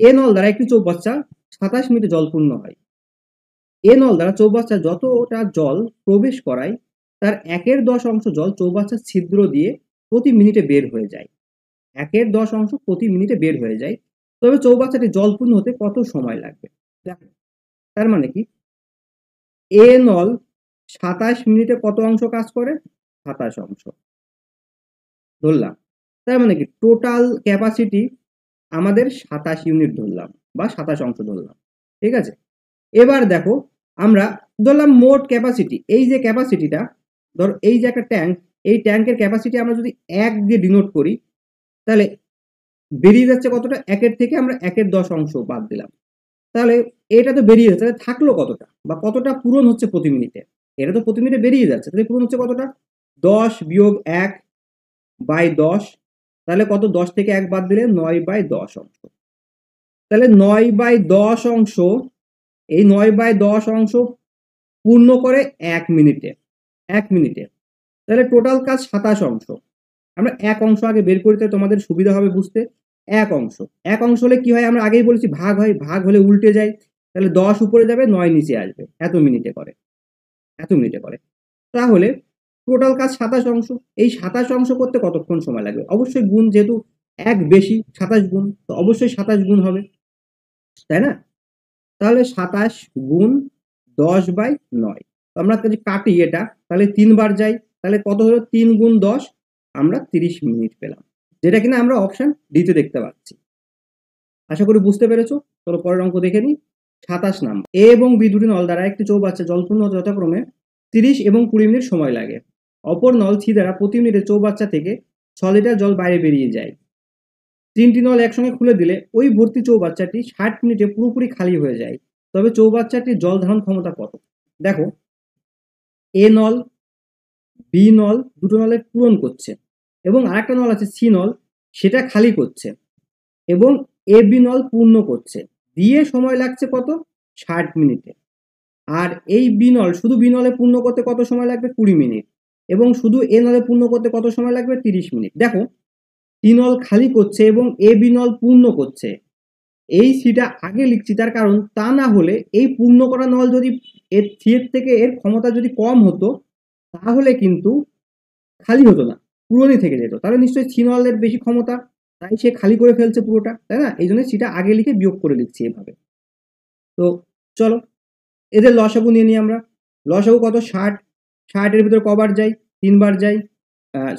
এ নল দ্বারা একটি চৌবাচ্চা 27 মিনিটে জল পূর্ণ হয়। এ নল দ্বারা চৌবাচ্চা যতটা জল প্রবেশ করায় তার 1/10 অংশ জল চৌবাচ্চার ছিদ্র দিয়ে প্রতি মিনিটে বের হয়ে যায়। 1/10 অংশ প্রতি মিনিটে বের হয়ে যায়। তবে চৌবাচ্চাটি জল পূর্ণ হতে কত সময় লাগবে? দেখো, তার মানে কি, এ নল 27 মিনিটে কত অংশ কাজ করে? 27 অংশ ধরলাম। তার মানে কি, টোটাল ক্যাপাসিটি আমাদের 27 ইউনিট ধরলাম বা 27 অংশ ধরলাম। ঠিক আছে, এবার দেখো আমরা ধরলাম মোট ক্যাপাসিটি, এই যে ক্যাপাসিটিটা, ধর এই যে একটা ট্যাঙ্ক, এই ট্যাঙ্কের ক্যাপাসিটি আমরা যদি 1 দিয়ে ডিনোট করি, তাহলে বেরিয়ে যাচ্ছে কতটা? 1-এর থেকে আমরা 1/10 অংশ বাদ দিলাম, তাহলে এটা তো বেরিয়ে যাচ্ছে, তাহলে থাকলো কতটা বা কতটা পূরণ হচ্ছে প্রতি মিনিটে? এটা তো প্রতি মিনিটে বেরিয়ে যাচ্ছে, তাহলে পূরণ হচ্ছে কতটা? 10 বিয়োগ 1/10, তাহলে কত? 10 থেকে 1 বাদ দিলে 9/10 অংশ। তাহলে 9/10 অংশ, এই 9/10 অংশ পূর্ণ করে 1 মিনিটে, 1 মিনিটে। তাহলে টোটাল কাজ 27 অংশ। আমরা 1 অংশ আগে বের করতে তোমাদের সুবিধা হবে বুঝতে। 1 অংশ, 1 অংশ হলে কি হয়? আমরা আগেই বলেছি ভাগ হয়, ভাগ হলে উল্টে যায়। তাহলে 10 উপরে যাবে, 9 নিচে আসবে, এত মিনিটে করে। তাহলে টোটাল কাজ 27 অংশ। এই 27 অংশ করতে কতক্ষণ সময় লাগবে? অবশ্যই গুণ, যেহেতু 1 বেশি 27 গুণ, তো অবশ্যই 27 গুণ হবে, তাই না? তাহলে 27 গুণ 10/9, আমরা যদি কাটি এটা, তাহলে 3 বার যাই, তাহলে কত হলো? 3 গুণ 10, আমরা 30 মিনিট পেলাম, যেটা কিনা আমরা অপশন ডিতে দেখতে পাচ্ছি। আশা করি বুঝতে পেরেছো। চলো পরের অঙ্ক দেখে নিই। 27 নাম্বার। এ এবং বি দুটি নল দ্বারা একটি চৌবাচ্চা জলপূর্ণ হতে যথাক্রমে 30 এবং 20 মিনিট সময় লাগে। অপর নল সি দ্বারা প্রতি মিনিটে চৌবাচ্চা থেকে 6 লিটার জল বাইরে বেরিয়ে যায়। 3টি নল একসঙ্গে খুলে দিলে ওই ভর্তি চৌবাচ্চাটি 60 মিনিটে পুরোপুরি খালি হয়ে যায়। তবে চৌবাচ্চাটির জল ধারণ ক্ষমতা কত? দেখো, এ নল, বি নল, দুটো নলে পূরণ করছে, এবং আরেকটা নল আছে সি নল, সেটা খালি করছে, এবং এ বি নল পূর্ণ করছে, দিয়ে সময় লাগছে কত? 60 মিনিটে। আর এই বি নল, শুধু বি নলে পূর্ণ করতে কত সময় লাগবে? 20 মিনিট। এবং শুধু এ নলে পূর্ণ করতে কত সময় লাগবে? 30 মিনিট। দেখো, সি নল খালি করছে এবং এ বি নল পূর্ণ করছে, এই সিটা আগে লিখছি তার কারণ তা না হলে এই পূর্ণ করা নল যদি এর সি এর থেকে এর ক্ষমতা যদি কম হতো তাহলে কিন্তু খালি হতো না, পূরণই থেকে যেত, তাহলে নিশ্চয়ই সি নলের বেশি ক্ষমতা, তাই সে খালি করে ফেলছে পুরোটা, তাই না? এই জন্য সিটা আগে লিখে বিয়োগ করে লিখছি এভাবে। তো চলো এদের লসাগু নিয়ে নিই আমরা। লসাগু কত? 60। 60 এর ভিতরে কবার যাই? 3 বার যাই,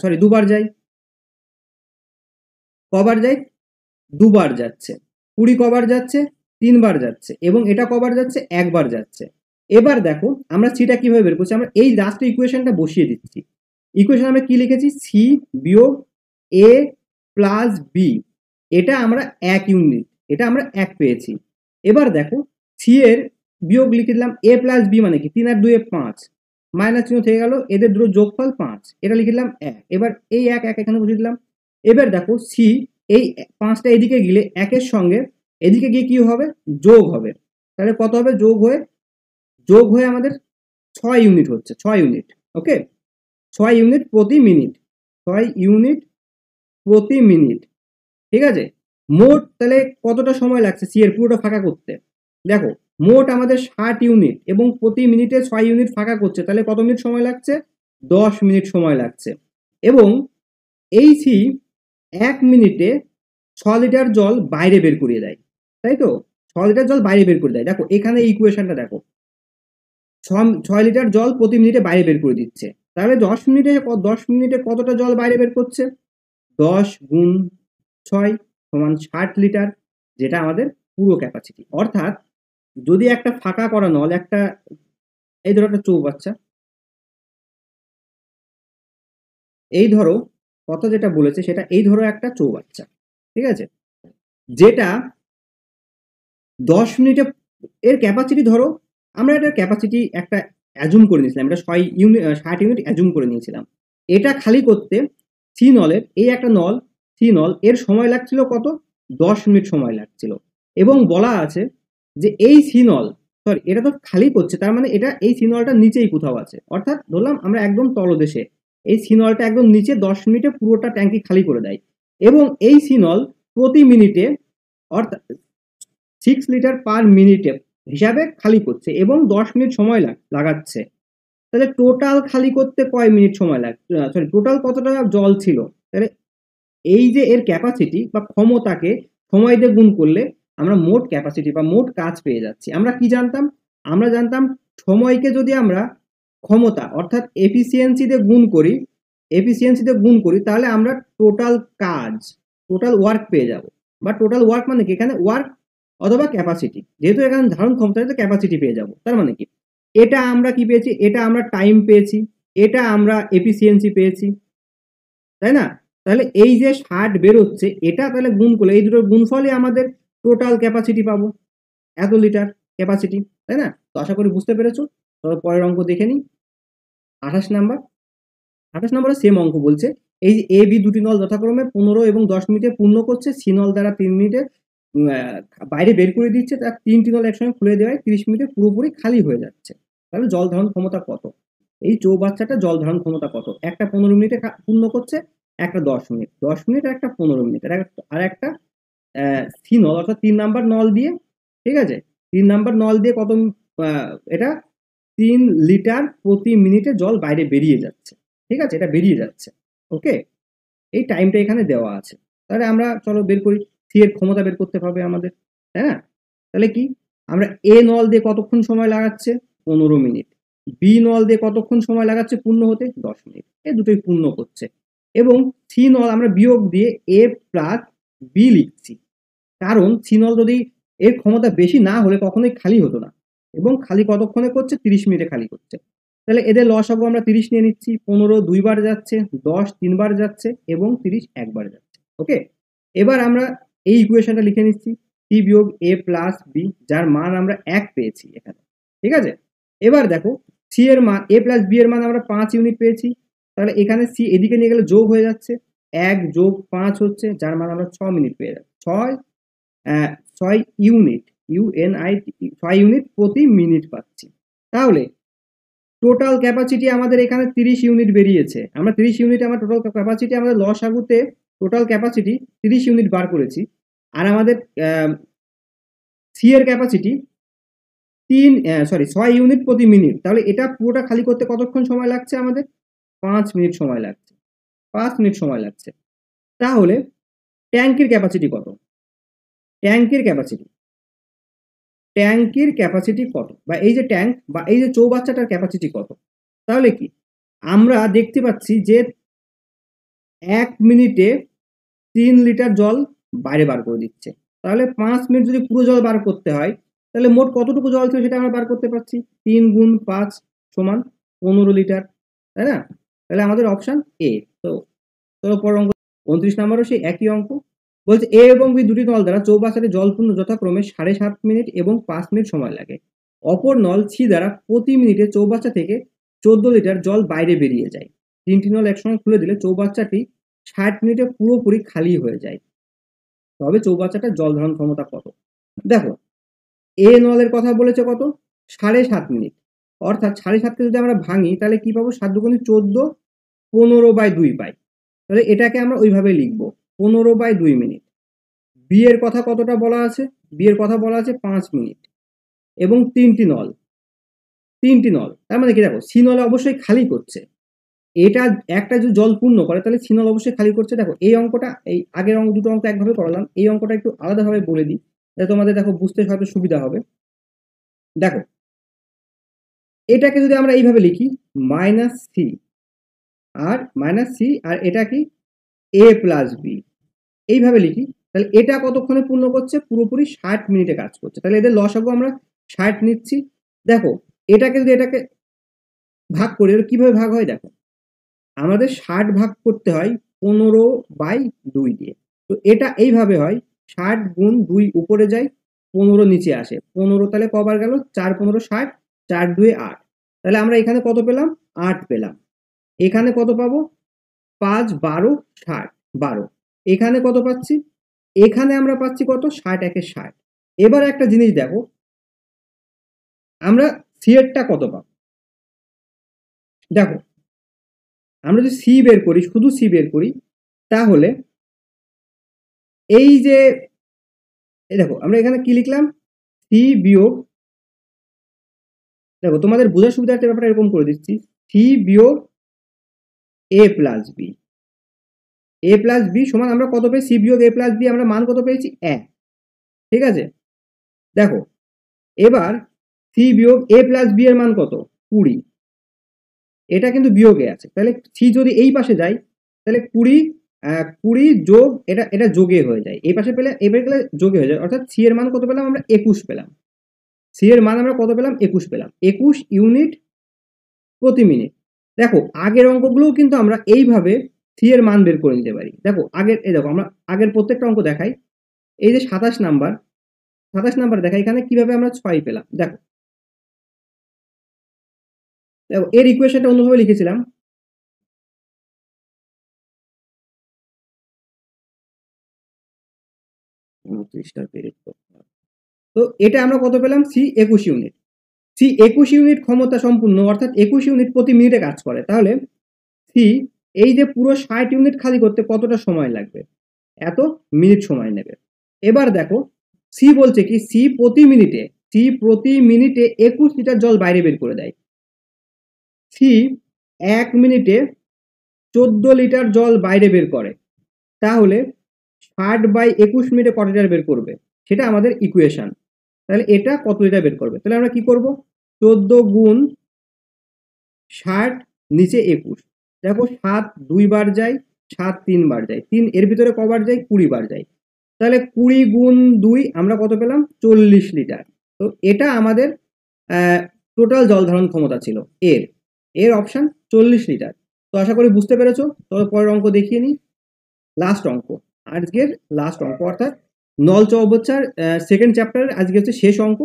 সরি 2 বার যাই। কবার যাই? 2 বার যাচ্ছে। 20 কবার যাচ্ছে? 3 বার যাচ্ছে। এবং এটা কবার যাচ্ছে? 1 বার যাচ্ছে। এবার দেখো আমরা সিটা কিভাবে বের করছি, আমরা এই লাস্ট ইকুয়েশনটা বসিয়ে দিচ্ছি। ইকুয়েশন আমরা কি লিখেছি? সি বিয়োগ এ প্লাস বি, এটা আমরা 1 ইউনিট, এটা আমরা 1 পেয়েছি। এবার দেখো সি এর বিয়োগ লিখে দিলাম, এ প্লাস বি মানে কি? 3 আর 2 5, মাইনাস চিহ্ন থেকে গেল, এদের দুটো যোগফল 5, এটা লিখে দিলাম 1। এবার এই 1 1 এখানে বসিয়ে দিলাম। এবার দেখো সি এই 5টা এদিকে গেলে 1-এর সঙ্গে এদিকে গিয়ে কি হবে? যোগ হবে। তাহলে কত হবে? যোগ হয়ে আমাদের 6 ইউনিট হচ্ছে, 6 ইউনিট। ওকে, 6 ইউনিট প্রতি মিনিট, 6 ইউনিট প্রতি মিনিট। ঠিক আছে, মোট তাহলে কতটা সময় লাগছে সি এর পুরোটা ফাঁকা করতে? দেখো মোট আমাদের 60 ইউনিট এবং প্রতি মিনিটে 6 ইউনিট ফাঁকা করছে, তাহলে কত মিনিট সময় লাগছে? 10 মিনিট সময় লাগছে। এবং এই সি 1 মিনিটে 6 লিটার জল বাইরে বের করিয়ে দেয়, তাই তো? 6 লিটার জল বাইরে বের করে দেয়। দেখো এখানে ইকুয়েশনটা দেখো, 6 লিটার জল প্রতি মিনিটে বাইরে বের করে দিচ্ছে, তাহলে 10 মিনিটে কতটা জল বাইরে বের করছে? 10 গুণ 6 সমান 60 লিটার, যেটা আমাদের পুরো ক্যাপাসিটি। অর্থাৎ যদি একটা ফাঁকা করা নল, একটা এই ধরো একটা চৌবাচ্চা, এই ধরো কথা যেটা বলেছে সেটা, এই ধরো একটা চৌবাচ্চা, ঠিক আছে, যেটা 10 মিনিটে এর ক্যাপাসিটি ধরো, আমরা এটার ক্যাপাসিটি একটা অ্যাজুম করে নিয়েছিলাম, এটা 60 ইউনিট অ্যাজুম করে নিয়েছিলাম। এটা খালি করতে সি নলের, এই একটা নল সি নল, এর সময় লাগছিল কত? 10 মিনিট সময় লাগছিল। এবং বলা আছে যে এই সি নল, সরি এটা তো খালি করছে, তার মানে এটা এই সি নলটা নিচেই কোথাও আছে, অর্থাৎ ধরলাম আমরা একদম তলদেশে, এই সি নলটা একদম নিচে 10 মিনিটে পুরোটা ট্যাঙ্কি খালি করে দেয়। এবং এই সি নল প্রতি মিনিটে অর্থাৎ 6 লিটার পার মিনিটে হিসাবে খালি করছে এবং 10 মিনিট সময় লাগাচ্ছে। তাহলে টোটাল খালি করতে কয় মিনিট সময় লাগছে, সরি টোটাল কতটা জল ছিল? তাহলে এই যে এর ক্যাপাসিটি বা ক্ষমতাকে সময় দিয়ে গুণ করলে আমরা মোট ক্যাপাসিটি বা মোট কাজ পেয়ে যাচ্ছি। আমরা কি জানতাম? আমরা জানতাম সময়কে যদি আমরা ক্ষমতা অর্থাৎ এফিসিয়েন্সিতে গুণ করি তাহলে আমরা টোটাল কাজ, টোটাল ওয়ার্ক পেয়ে যাব। বা টোটাল ওয়ার্ক মানে কি? এখানে ওয়ার্ক অথবা ক্যাপাসিটি, যেহেতু এখানে ধারণ ক্ষমতা, ক্যাপাসিটি পেয়ে যাব। তার মানে কি? এটা আমরা কি পেয়েছি? এটা আমরা টাইম পেয়েছি, এটা আমরা এফিসিয়েন্সি পেয়েছি, তাই না? তাহলে এই যে 60 বেরোচ্ছে, এটা তাহলে গুণ করলে এই দুটোর গুণফলই আমাদের টোটাল ক্যাপাসিটি পাবো, এত লিটার ক্যাপাসিটি, তাই না? তো আশা করি বুঝতে পেরেছো। তবে পরের অঙ্ক দেখে নিই, 28 নাম্বার। 28 নম্বরে সেম অঙ্ক বলছে, এই যে এ বি দুটি নল যথাক্রমে 15 এবং 10 মিনিটে পূর্ণ করছে, সি নল দ্বারা 3 মিনিটে বাইরে বের করে দিচ্ছে, তার 3টি নল একসঙ্গে খুলে দেওয়ায় 30 মিনিটে পুরোপুরি খালি হয়ে যাচ্ছে। তাহলে জল ধারণ ক্ষমতা কত? এই চৌবাচ্চাটা জল ধারণ ক্ষমতা কত? একটা 15 মিনিটে পূর্ণ করছে, একটা 10 মিনিট, 10 মিনিট আর একটা 15 মিনিট, আর একটা সি নল অর্থাৎ 3 নাম্বার নল দিয়ে, ঠিক আছে, 3 নাম্বার নল দিয়ে কত? এটা 3 লিটার প্রতি মিনিটে জল বাইরে বেরিয়ে যাচ্ছে, ঠিক আছে, এটা বেরিয়ে যাচ্ছে। ওকে, এই টাইমটা এখানে দেওয়া আছে। তাহলে আমরা চলো বের করি, সি এর ক্ষমতা বের করতে হবে আমাদের, তাই না? তাহলে কি, আমরা এ নল দিয়ে কতক্ষণ সময় লাগাচ্ছে? 15 মিনিট। বি নল দিয়ে কতক্ষণ সময় লাগাচ্ছে পূর্ণ হতে? 10 মিনিট। এই দুটোই পূর্ণ করছে। এবং সি নল আমরা বিয়োগ দিয়ে এ প্লাস বি লিখছি, কারণ সি নল যদি এর ক্ষমতা বেশি না হলে কখনোই খালি হতো না। এবং খালি কতক্ষণে করছে? 30 মিনিটে খালি করছে। তাহলে এদের লসাগু আমরা 30 নিয়ে নিচ্ছি, 15 দুইবার যাচ্ছে, 10 তিনবার যাচ্ছে এবং 30 একবার যাচ্ছে। ওকে, এবার আমরা এই ইকুয়েশনটা লিখে নিচ্ছি, সি বিয়োগ এ প্লাস বি, যার মান আমরা 1 পেয়েছি এখানে, ঠিক আছে। এবার দেখো সি এর মান, এ প্লাস বি এর মান আমরা 5 ইউনিট পেয়েছি, তাহলে এখানে সি এদিকে নিয়ে গেলে যোগ হয়ে যাচ্ছে, 1 যোগ 5 হচ্ছে, যার মান আমরা 6 মিনিট পেয়ে যাচ্ছি। 6 ইউনিট, ইউএনআইটি, 6 ইউনিট প্রতি মিনিট পাচ্ছি। তাহলে টোটাল ক্যাপাসিটি আমাদের এখানে 30 ইউনিট বেরিয়েছে। আমরা 30 ইউনিট আমার টোটাল ক্যাপাসিটি আমাদের লসাগুতে টোটাল ক্যাপাসিটি 30 ইউনিট বার করেছি, আর আমাদের সি এর ক্যাপাসিটি 6 ইউনিট প্রতি মিনিট। তাহলে এটা পুরোটা খালি করতে কতক্ষণ সময় লাগছে আমাদের? 5 মিনিট সময় লাগছে। 5 মিনিট সময় লাগছে। তাহলে ট্যাঙ্কের ক্যাপাসিটি কত? ট্যাঙ্কের ক্যাপাসিটি কত, বা এই যে ট্যাঙ্ক বা এই যে চৌবাচ্চাটার ক্যাপাসিটি কত? তাহলে কি আমরা দেখতে পাচ্ছি যে 1 মিনিটে 3 লিটার জল বাইরে বার করে দিচ্ছে। তাহলে 5 মিনিট যদি পুরো জল বার করতে হয়, তাহলে মোট কতটুকু জল ছিল সেটা আমরা বার করতে পারছি। 3 গুণ 5 সমান 15 লিটার, তাই না? তাহলে আমাদের অপশন এ। তো চলো পরের অঙ্ক। 29 নম্বরও সেই একই অঙ্ক। বলছে এ এবং বি দুটি নল দ্বারা চৌবাচ্চাটি জল পূর্ণ যথাক্রমে 7.5 মিনিট এবং 5 মিনিট সময় লাগে। অপর নল সি দ্বারা প্রতি মিনিটে চৌবাচ্চা থেকে 14 লিটার জল বাইরে বেরিয়ে যায়। তিনটি নল একসঙ্গে খুলে দিলে চৌবাচ্চাটি 60 মিনিটে পুরোপুরি খালি হয়ে যায়। তবে চৌবাচ্চাটার জল ধারণ ক্ষমতা কত? দেখো, এ নলের কথা বলেছে কত? 7.5 মিনিট। অর্থাৎ 7.5কে যদি আমরা ভাঙি তাহলে কি পাবো? 7 দুগুণে 14, 15/2 পাই। তাহলে এটাকে আমরা ওইভাবে লিখবো 15/2 মিনিট। বি এর কথা কতটা বলা আছে? বি এর কথা বলা আছে 5 মিনিট এবং তিনটি নল। তার মানে কি, দেখো সি নলে অবশ্যই খালি করছে। এটা একটা যদি জল পূর্ণ করে তাহলে সি নল অবশ্যই খালি করছে। দেখো এই অঙ্কটা, এই আগের দুটো অঙ্ক একভাবে করালাম, এই অঙ্কটা একটু আলাদাভাবে বলে দিই, তোমাদের দেখো বুঝতে হয়তো সুবিধা হবে। দেখো এটাকে যদি আমরা এইভাবে লিখি -c আর এটা কি a+b, এইভাবে লিখি, তাহলে এটা কতক্ষণে পূর্ণ করছে? পুরোপুরি 60 মিনিটে কাজ করছে। তাহলে এদের লসাগু আমরা 60 নিচ্ছি। দেখো এটাকে যদি এটাকে ভাগ করি, কিভাবে ভাগ হয়? দেখো আমাদের 60 ভাগ করতে হয় 15/2 দিয়ে। তো এটা এইভাবে হয় 60 গুণ 2 উপরে যায়, 15 নিচে আসে। 15 তাহলে কবার গেল? 4 15 60, 4 2 8। তাহলে আমরা এখানে কত পেলাম? 8 পেলাম। এখানে কত পাবো? 5 12 60 12। এখানে কত পাচ্ছি? এখানে আমরা পাচ্ছি কত? 60 একে 60। এবার একটা জিনিস দেখো, আমরা সি এরটা কত পাবো? দেখো আমরা যদি সি বের করি, শুধু সি বের করি, তাহলে এই যে দেখো আমরা এখানে কি লিখলাম? সি বিয়োগ, দেখো তোমাদের বোঝার সুবিধার্থে ব্যাপারটা এরকম করে দিচ্ছি, সি বিয়োগ a+b সমান আমরা কত পেয়েছি? সি বিয়োগ a+b আমরা মান কত পেয়েছি? 1। ঠিক আছে, দেখো এবার সি বিয়োগ a+b এর মান কত? 20। এটা কিন্তু বিয়োগে আছে, তাহলে সি যদি এই পাশে যায় তাহলে 20 যোগ এটা যোগে হয়ে যায়। এই পাশে পেলে এবার গেলে যোগে হয়ে যায়, অর্থাৎ সি এর মান কত পেলাম? আমরা 21 পেলাম। সি এর মান আমরা কত পেলাম? 21 পেলাম। 21 ইউনিট প্রতি মিনিট। দেখো আগের অঙ্কগুলোও কিন্তু আমরা এইভাবে সি এর মান বের করে নিতে পারি। দেখো দেখো আমরা আগের প্রত্যেকটা অঙ্ক দেখাই। এই যে 27 নাম্বার দেখা, এখানে কিভাবে আমরা 6 পেলাম। দেখো এর ইকুয়েশনটা অন্যভাবে লিখেছিলাম। তো এটা আমরা কত পেলাম? C 21 unit. সি 21 ইউনিট ক্ষমতা সম্পূর্ণ, অর্থাৎ 21 ইউনিট প্রতি মিনিটে কাজ করে। তাহলে সি এই যে পুরো 60 ইউনিট খালি করতে কতটা সময় লাগবে? এত মিনিট সময় নেবে। এবার দেখো সি বলছে কি, সি প্রতি মিনিটে 21 লিটার জল বাইরে বের করে দেয়। সি 1 মিনিটে 14 লিটার জল বাইরে বের করে। তাহলে 60/21 মিনিটে কত লিটার বের করবে? সেটা আমাদের ইকুয়েশন। তাহলে এটা কত লিটার বের করবে? তাহলে আমরা কি করব? 14 গুণ 60 নিচে 21। দেখো 7 2 বার যায়, 7 3 বার যায়, 3 এর ভিতরে কবার যায়? 20 বার যায়। তাহলে 20 গুণ 2 আমরা কত পেলাম? 40 লিটার। তো এটা আমাদের টোটাল জল ধারণ ক্ষমতা ছিল এর অপশন 40 লিটার। তো আশা করি বুঝতে পেরেছো। তবে পরের অঙ্ক দেখিয়ে নিই, লাস্ট অঙ্ক, আজকের লাস্ট অঙ্ক, অর্থাৎ নল চৌবাচ্চার সেকেন্ড চ্যাপ্টারের আজকে হচ্ছে শেষ অঙ্ক।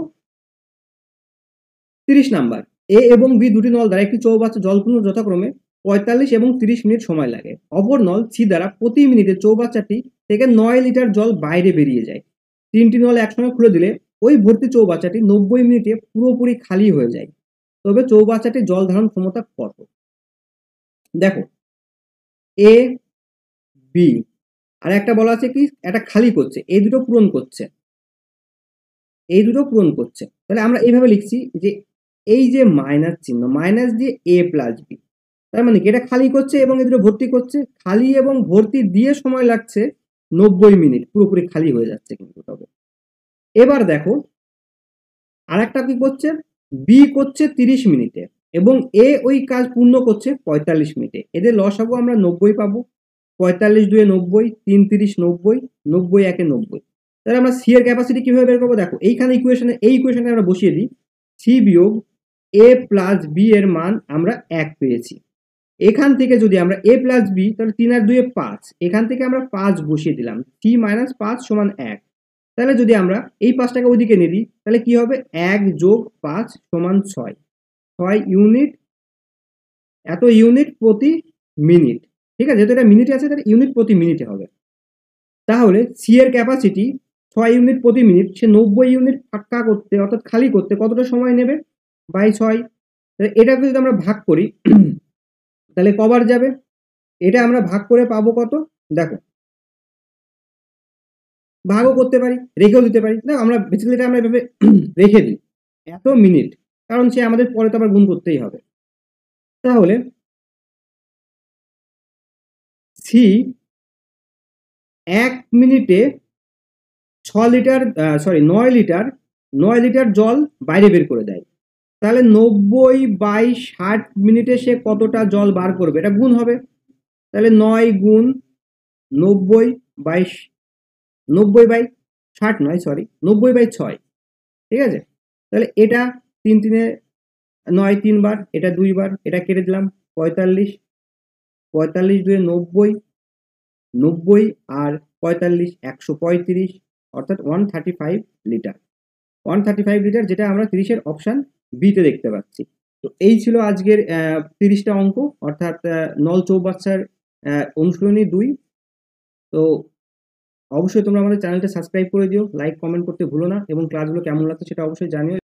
30 নাম্বার, এ এবং বি দুটি নল দ্বারা একটি চৌবাচ্চা জল পূর্ণ যথাক্রমে 45 এবং 30 মিনিট সময় লাগে। অপর নল সি দ্বারা প্রতি মিনিটে চৌবাচ্চাটি থেকে 9 লিটার জল বাইরে বেরিয়ে যায়। তিনটি নল একসঙ্গে খুলে দিলে ওই ভর্তি চৌবাচ্চাটি 90 মিনিটে পুরোপুরি খালি হয়ে যায়। তবে চৌবাচ্চাটির জল ধারণ ক্ষমতা কত? দেখো এ বি আর একটা বলা আছে কি একটা খালি করছে, এই দুটো পূরণ করছে, এই দুটো পূরণ করছে। তাহলে আমরা এইভাবে লিখছি যে এই যে মাইনাস চিহ্ন, মাইনাস দিয়ে এ প্লাস বি, তার মানে কি এটা খালি করছে এবং এই দুটো ভর্তি করছে। খালি এবং ভর্তি দিয়ে সময় লাগছে 90 মিনিট, পুরোপুরি খালি হয়ে যাচ্ছে কিন্তু। তবে এবার দেখো আরেকটা কি করছে, বি করছে 30 মিনিটে এবং এ ওই কাজ পূর্ণ করছে 45 মিনিটে। এদের লসাগু আমরা 90 পাবো, 45 2 90, 3 30 90, 90 1 90। তাহলে আমরা সি এর ক্যাপাসিটি কিভাবে বের করবো, দেখো এইখানে ইকুয়েশনে, এই ইকুয়েশনে আমরা বসিয়ে দিই সি বিয়োগ এ প্লাস বি এর মান আমরা 1 পেয়েছি। এখান থেকে যদি আমরা এ প্লাস বি, তাহলে 3 আর 2 5, এখান থেকে আমরা 5 বসিয়ে দিলাম, সি মাইনাস 5 সমান 1। তাহলে যদি আমরা এই 5টাকে ওইদিকে নিয়ে দিই তাহলে কি হবে, 1 যোগ 5 সমান 6, 6 ইউনিট, এত ইউনিট প্রতি মিনিট। ঠিক আছে, যেহেতু এটা মিনিটে আছে তাহলে ইউনিট প্রতি মিনিটে হবে। তাহলে সি এর ক্যাপাসিটি 6 ইউনিট প্রতি মিনিট, সে 90 ইউনিট ফাঁকা করতে অর্থাৎ খালি করতে কতটা সময় নেবে, বাই 6। এটাকে যদি আমরা ভাগ করি তাহলে কবার যাবে, এটা আমরা ভাগ করে পাবো কত, দেখো ভাগও করতে পারি, রেখেও দিতে পারি। দেখো আমরা বেসিক্যালি এটা আমরা এভাবে রেখে দিই এত মিনিট, কারণ সে আমাদের পরে তো আবার গুণ করতেই হবে। তাহলে সি 1 মিনিটে 6 লিটার, 9 লিটার জল বাইরে বের করে দেয়। তাহলে 90/60 মিনিটে সে কতটা জল বার করবে, এটা গুণ হবে। তাহলে 9 গুণ 90/60 নয়, সরি 90/6, ঠিক আছে। তাহলে এটা 3 3 9 3 বার, এটা 2 বার, এটা কেটে দিলাম 45, 45 2 90, 90 আর 45 135, অর্থাৎ 135 লিটার, 135 লিটার, যেটা আমরা 30-এর অপশান বিতে দেখতে পাচ্ছি। তো এই ছিল আজকের 30টা অঙ্ক, অর্থাৎ নল চৌবাচ্চার অনুশীলনী 2। তো অবশ্যই তোমরা আমাদের চ্যানেলটা সাবস্ক্রাইব করে দিও, লাইক কমেন্ট করতে ভুলো না এবং ক্লাসগুলো কেমন লাগছে সেটা অবশ্যই জানিও।